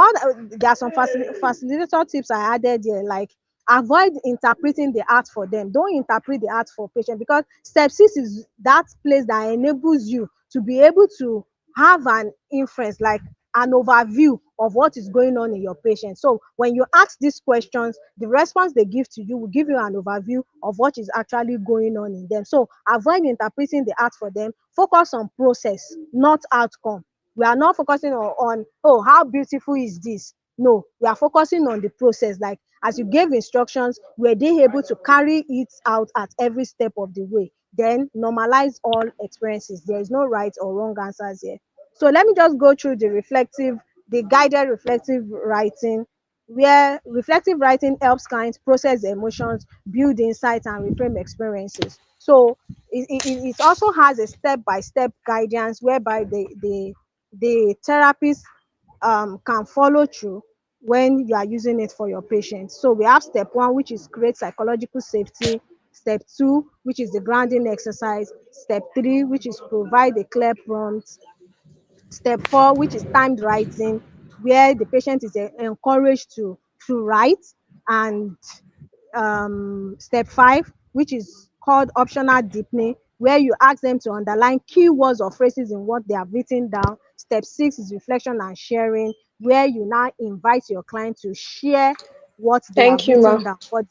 there are some facilitator tips I added here, like avoid interpreting the art for them. Don't interpret the art for patient, because step 6 is that place that enables you to be able to have an inference, like an overview of what is going on in your patient. So when you ask these questions, the response they give to you will give you an overview of what is actually going on in them. So avoid interpreting the art for them. Focus on process, not outcome. We are not focusing on oh, how beautiful is this? No, we are focusing on the process. Like as you gave instructions, were they able to carry it out at every step of the way? Then normalize all experiences. There is no right or wrong answers here. So let me just go through the guided reflective writing, where reflective writing helps clients process their emotions, build insights, and reframe experiences. So it also has a step-by-step guidance whereby the therapist can follow through when you are using it for your patients. So we have step 1, which is create psychological safety. Step 2, which is the grounding exercise. Step 3, which is provide a clear prompt. Step 4, which is timed writing, where the patient is encouraged to write. And step 5, which is called optional deepening, where you ask them to underline keywords or phrases in what they have written down. Step 6 is reflection and sharing, where you now invite your client to share what they have Thank you, written ma'am. down, but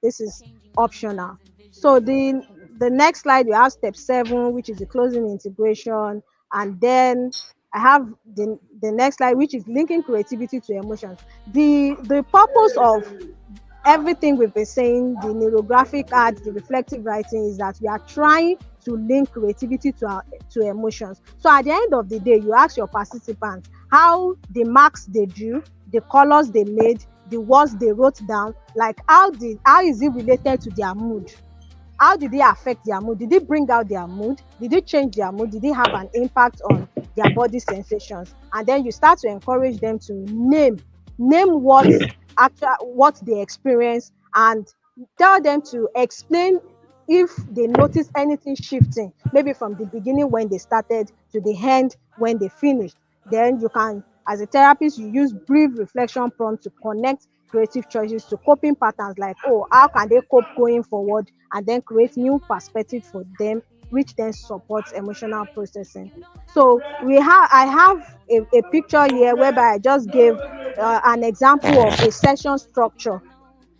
this is optional. So the next slide, we have step 7, which is the closing integration. And then I have the next slide, which is linking creativity to emotions. The purpose of everything we've been saying, the neurographic art, the reflective writing, is that we are trying to link creativity to emotions. So at the end of the day, you ask your participants how the marks they drew, the colors they made, the words they wrote down, like how is it related to their mood? How did it affect their mood? Did it bring out their mood? Did it change their mood? Did it have an impact on their body sensations? And then you start to encourage them to name what they experience, and tell them to explain if they notice anything shifting, maybe from the beginning when they started to the end when they finished. Then you can, as a therapist, you use brief reflection prompts to connect creative choices to coping patterns, like, oh, how can they cope going forward, and then create new perspective for them, which then supports emotional processing. So I have a picture here whereby I just gave an example of a session structure.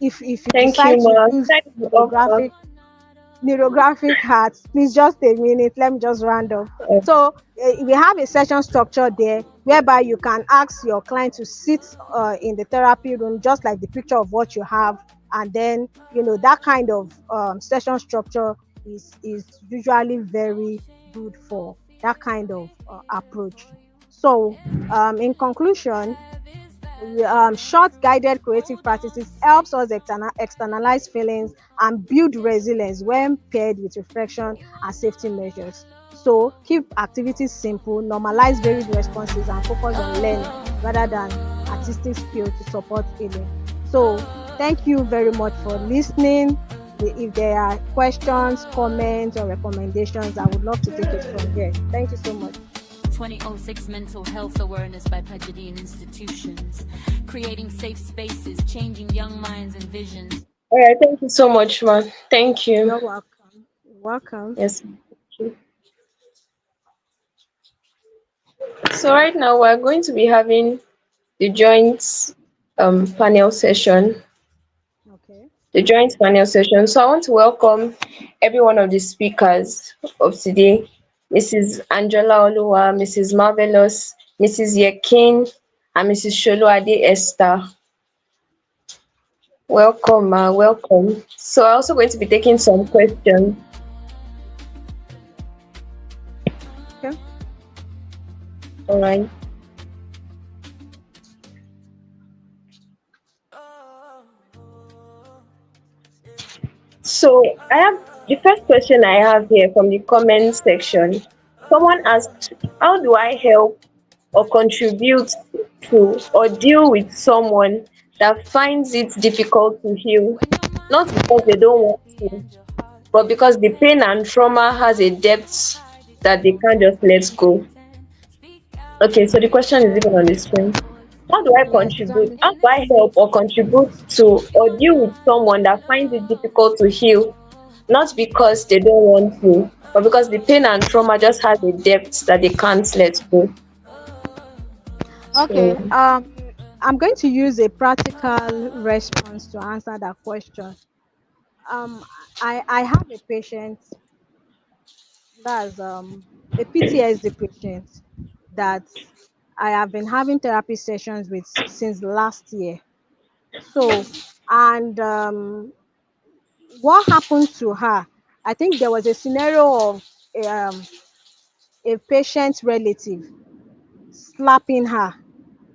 If you Thank you, decide to ma'am. use Thank you, offer. neurographic arts, please just a minute, let me just round up. So we have a session structure there whereby you can ask your client to sit in the therapy room, just like the picture of what you have. And then that kind of session structure is usually very good for that kind of approach. So in conclusion, Short guided creative practices helps us externalize feelings and build resilience when paired with reflection and safety measures. So keep activities simple, normalize varied responses, and focus on learning rather than artistic skill to support healing. So thank you very much for listening. If there are questions, comments, or recommendations, I would love to take it from here. Thank you so much. 2006 Mental Health Awareness by PaGidi and institutions, creating safe spaces, changing young minds and visions. All right, thank you so much, man. Thank you. You're welcome. You're welcome. Yes. Thank you. So right now we're going to be having the joint panel session. Okay. The joint panel session. So I want to welcome every one of the speakers of today. Mrs. Angela Oluwa, Mrs. Marvelous, Mrs. Yekin, and Mrs. Sholuade Esther. Welcome, welcome. So I'm also going to be taking some questions. Okay. All right. So I have the first question I have here from the comment section. Someone asked, how do I help or contribute to or deal with someone that finds it difficult to heal, not because they don't want to, but because the pain and trauma has a depth that they can't just let go. Okay, so the question is even on the screen. How do I Yes, it's on contribute? the How do I help or contribute to or deal with someone that finds it difficult to heal, not because they don't want to, but because the pain and trauma just has a depth that they can't let go? Okay. So, I'm going to use a practical response to answer that question. Um, I have a patient that's a PTSD patient that I have been having therapy sessions with since last year. So, and what happened to her? I think there was a scenario of a patient relative slapping her.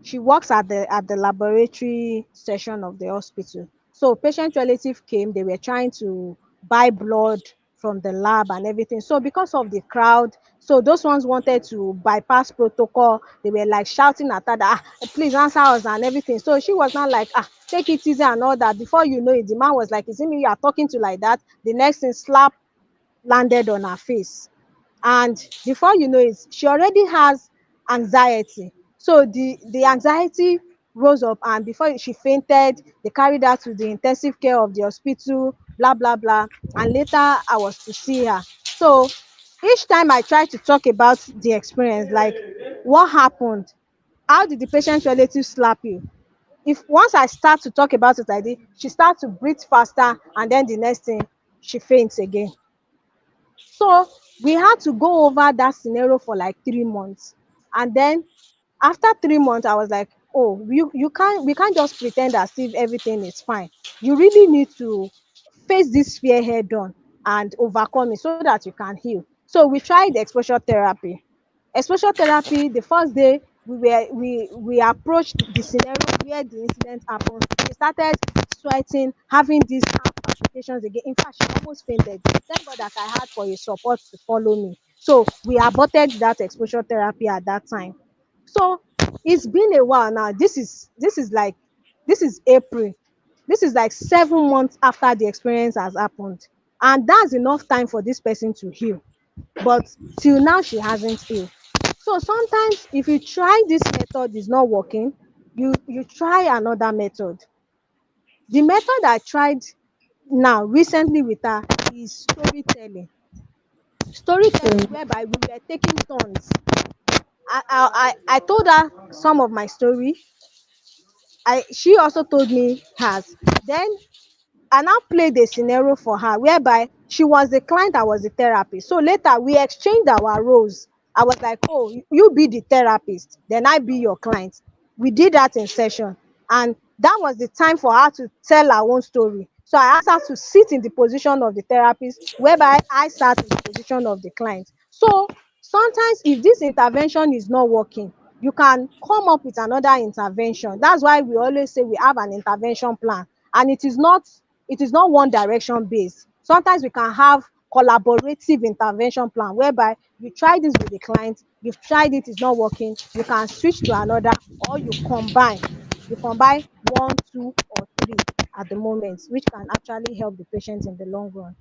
She works at the laboratory section of the hospital. So patient relative came, they were trying to buy blood from the lab and everything. So because of the crowd, so those ones wanted to bypass protocol. They were like shouting at her that, please answer us and everything. So she was not like, take it easy and all that. Before you know it, the man was like, is it me you are talking to like that? The next thing, slap landed on her face. And before you know it, she already has anxiety. So the anxiety rose up, and before she fainted, they carried her to the intensive care of the hospital, blah blah blah. And later I was to see her. So each time I try to talk about the experience, like what happened, how did the patient relative slap you, if once I start to talk about it like this, she starts to breathe faster, and then the next thing, she faints again. So we had to go over that scenario for like 3 months. And then after 3 months, I was like, oh, you can't we can't just pretend as if everything is fine. You really need to face this fear head on and overcome it so that you can heal. So we tried exposure therapy. Exposure therapy, the first day we approached the scenario where the incident happened. She started sweating, having these heart palpitations again. In fact, she almost fainted. Thank God that I had for a support to follow me. So we aborted that exposure therapy at that time. So it's been a while now. This is April. This is like 7 months after the experience has happened. And that's enough time for this person to heal. But till now she hasn't healed. So sometimes if you try this method is not working, you try another method. The method I tried now recently with her is storytelling. Storytelling whereby we were taking turns. I told her some of my story. She also told me hers. Then I now played a scenario for her whereby she was the client, I was the therapist. So later we exchanged our roles. I was like, oh, you be the therapist, then I be your client. We did that in session. And that was the time for her to tell her own story. So I asked her to sit in the position of the therapist, whereby I sat in the position of the client. So sometimes if this intervention is not working, you can come up with another intervention. That's why we always say we have an intervention plan, and it is not one direction based. Sometimes we can have collaborative intervention plan whereby you try this with the client, you've tried it, it's not working, you can switch to another, or you combine one, two, or three at the moment, which can actually help the patient in the long run.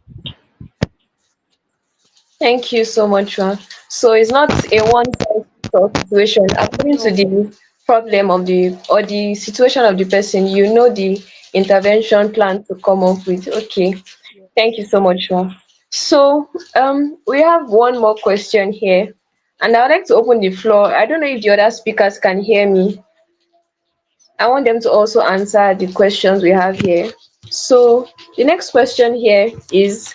Thank you so much, Ron. So it's not a one-size-fits-all situation. According to No. the problem of the or the situation of the person, you know the intervention plan to come up with. Okay. Thank you so much, Ron. So we have one more question here, and I would like to open the floor. I don't know if the other speakers can hear me. I want them to also answer the questions we have here. So the next question here is,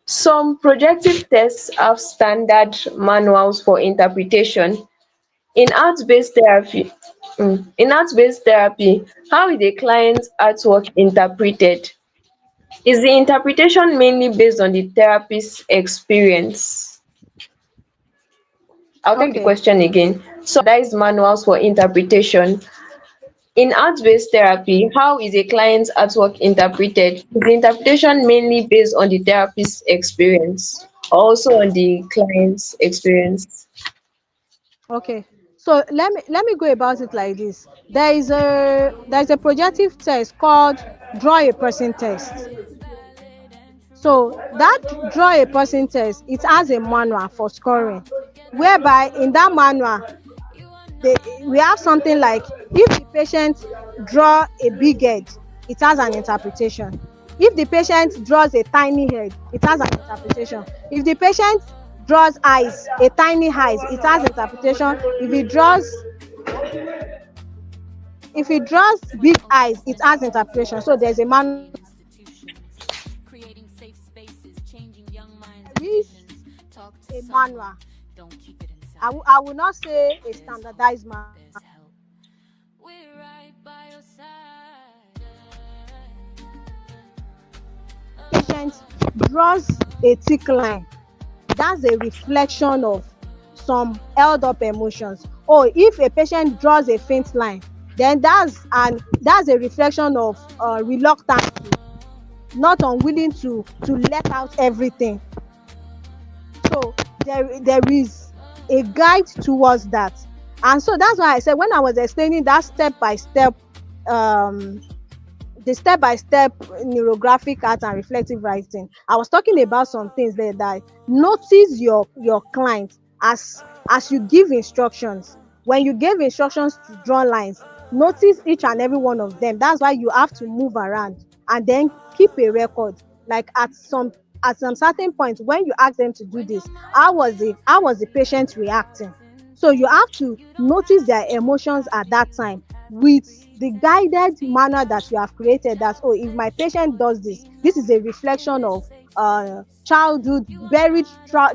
some projective tests have standard manuals for interpretation. In art-based therapy, how is a client's artwork interpreted? Is the interpretation mainly based on the therapist's experience? I'll take the Okay. question again. So that is manuals for interpretation. In art-based therapy, how is a client's artwork interpreted? Is the interpretation mainly based on the therapist's experience, or also on the client's experience? Okay. So let me go about it like this. There is a projective test called draw a person test. So that draw a person test, it has a manual for scoring, whereby in that manual they, we have something like, if the patient draw a big head, it has an interpretation. If the patient draws a tiny head, it has an interpretation. If the patient draws eyes, a tiny eyes, it has interpretation. If he draws big eyes, it has interpretation. So there's a manual. There is a manual. I will not say a standardized manual. Patient draws a thick line, that's a reflection of some held up emotions. Or if a patient draws a faint line, then that's a reflection of reluctance, not unwilling to let out everything. So there is a guide towards that. And so that's why I said, when I was explaining that step by step, the step by step neurographic art and reflective writing, I was talking about some things there, that notice your client as you give instructions. When you give instructions to draw lines, notice each and every one of them. That's why you have to move around and then keep a record. Like at some certain point, when you ask them to do this, how was the patient reacting? So you have to notice their emotions at that time, with the guided manner that you have created, that, oh, if my patient does this, this is a reflection of childhood, buried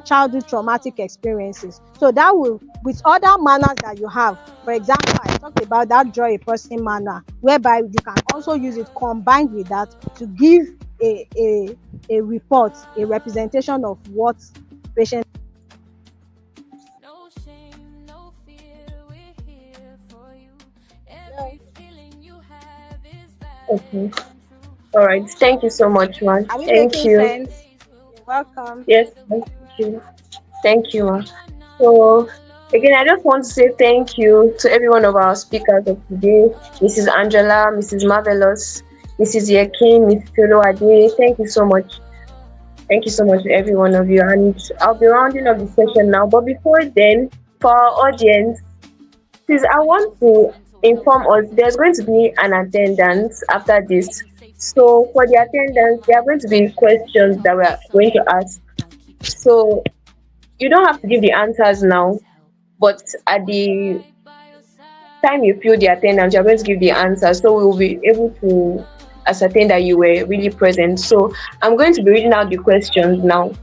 childhood traumatic experiences. So that will, with other manners that you have, for example, I talked about that draw a person manner, whereby you can also use it combined with that to give a report, a representation of what patient. Okay. All right. Thank you so much, man. Are we Thank making you. sense? You're welcome. Yes, thank you. Thank you, man. So again, I just want to say thank you to every one of our speakers of today, Mrs. Angela, Mrs. Marvelous, Mrs. Yekin, Miss Ade. Thank you so much. Thank you so much to every one of you. And I'll be rounding up the session now. But before then, for our audience, please, I want to inform us there's going to be an attendance after this. So for the attendance, there are going to be questions that we're going to ask. So you don't have to give the answers now, but at the time you fill the attendance, you're going to give the answers. So we will be able to ascertain that you were really present. So I'm going to be reading out the questions now,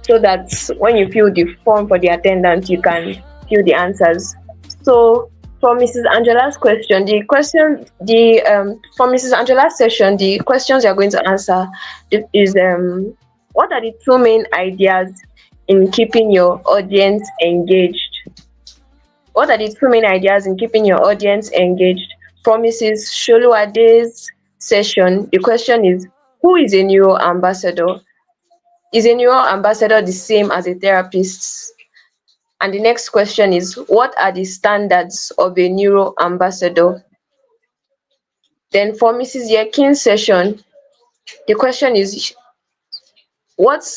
so that when you fill the form for the attendance, you can fill the answers. So for Mrs. Angela's question, for Mrs. Angela's session, the questions you're going to answer is what are the two main ideas in keeping your audience engaged? What are the two main ideas in keeping your audience engaged? From Mrs. Sholuade's session, the question is, who is a neuro-ambassador? Is a neuro-ambassador the same as a therapist? And the next question is, what are the standards of a neuro-ambassador? Then for Mrs. Yekin's session, the question is, what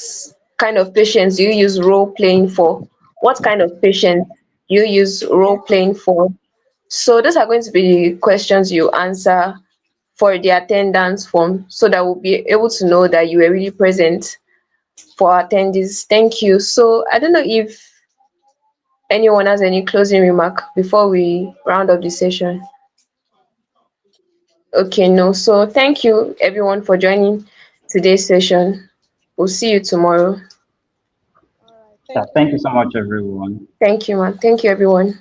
kind of patients do you use role playing for? What kind of patients do you use role playing for? So those are going to be the questions you answer for the attendance form, so that we'll be able to know that you were really present for attendees. Thank you. So I don't know if anyone has any closing remark before we round up the session. Okay, no. So thank you everyone for joining today's session. We'll see you tomorrow. All right, Thank you so much, everyone. Thank you, man. Thank you, everyone.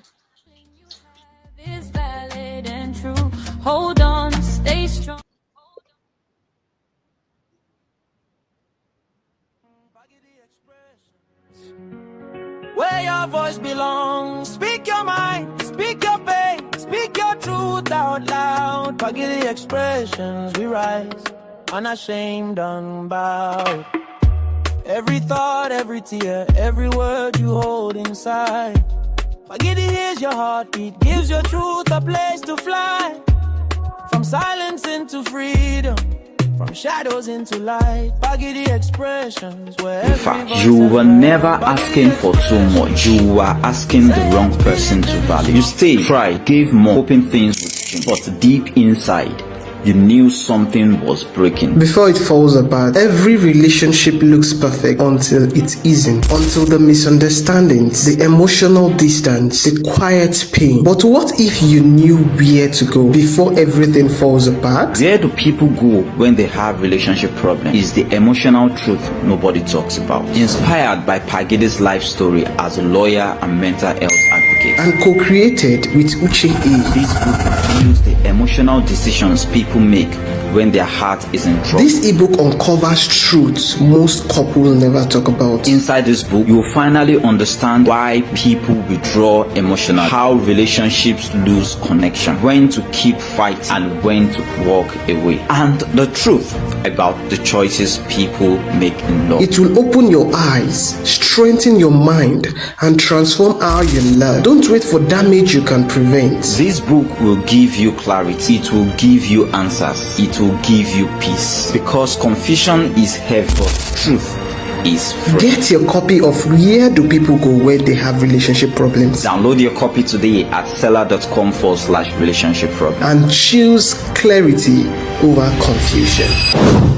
Is valid and true. Hold on, stay strong. Where your voice belongs, speak your mind, speak your pain, speak your truth out loud. PaGidi expressions, we rise, unashamed, unbowed. Every thought, every tear, every word you hold inside. PaGidi hears your heartbeat, gives your truth a place to fly. From silence into freedom, from shadows into light. PaGidi expressions where In fact, you were never asking for too much. You were asking the wrong person to value. You stayed, tried, gave more, hoping things would change. But deep inside, you knew something was breaking. Before it falls apart, every relationship looks perfect until it isn't. Until the misunderstandings, the emotional distance, the quiet pain. But what if you knew where to go before everything falls apart? Where do people go when they have relationship problems? Is the emotional truth nobody talks about. Inspired by PaGidi's life story as a lawyer and mental health advocate, And co-created with Uche A. this book reveals the emotional decisions people make when their heart is in trouble. This ebook uncovers truths most couples never talk about. Inside this book, you'll finally understand why people withdraw emotionally, how relationships lose connection, when to keep fighting and when to walk away, and the truth about the choices people make in love. It will open your eyes, strengthen your mind, and transform how you love. Don't wait for damage you can prevent. This book will give you clarity, it will give you answers, it will give you peace. Because confusion is heavy, but truth is free. Get your copy of Where Do People Go When They Have Relationship Problems? Download your copy today at seller.com/relationship problem. And choose clarity over confusion.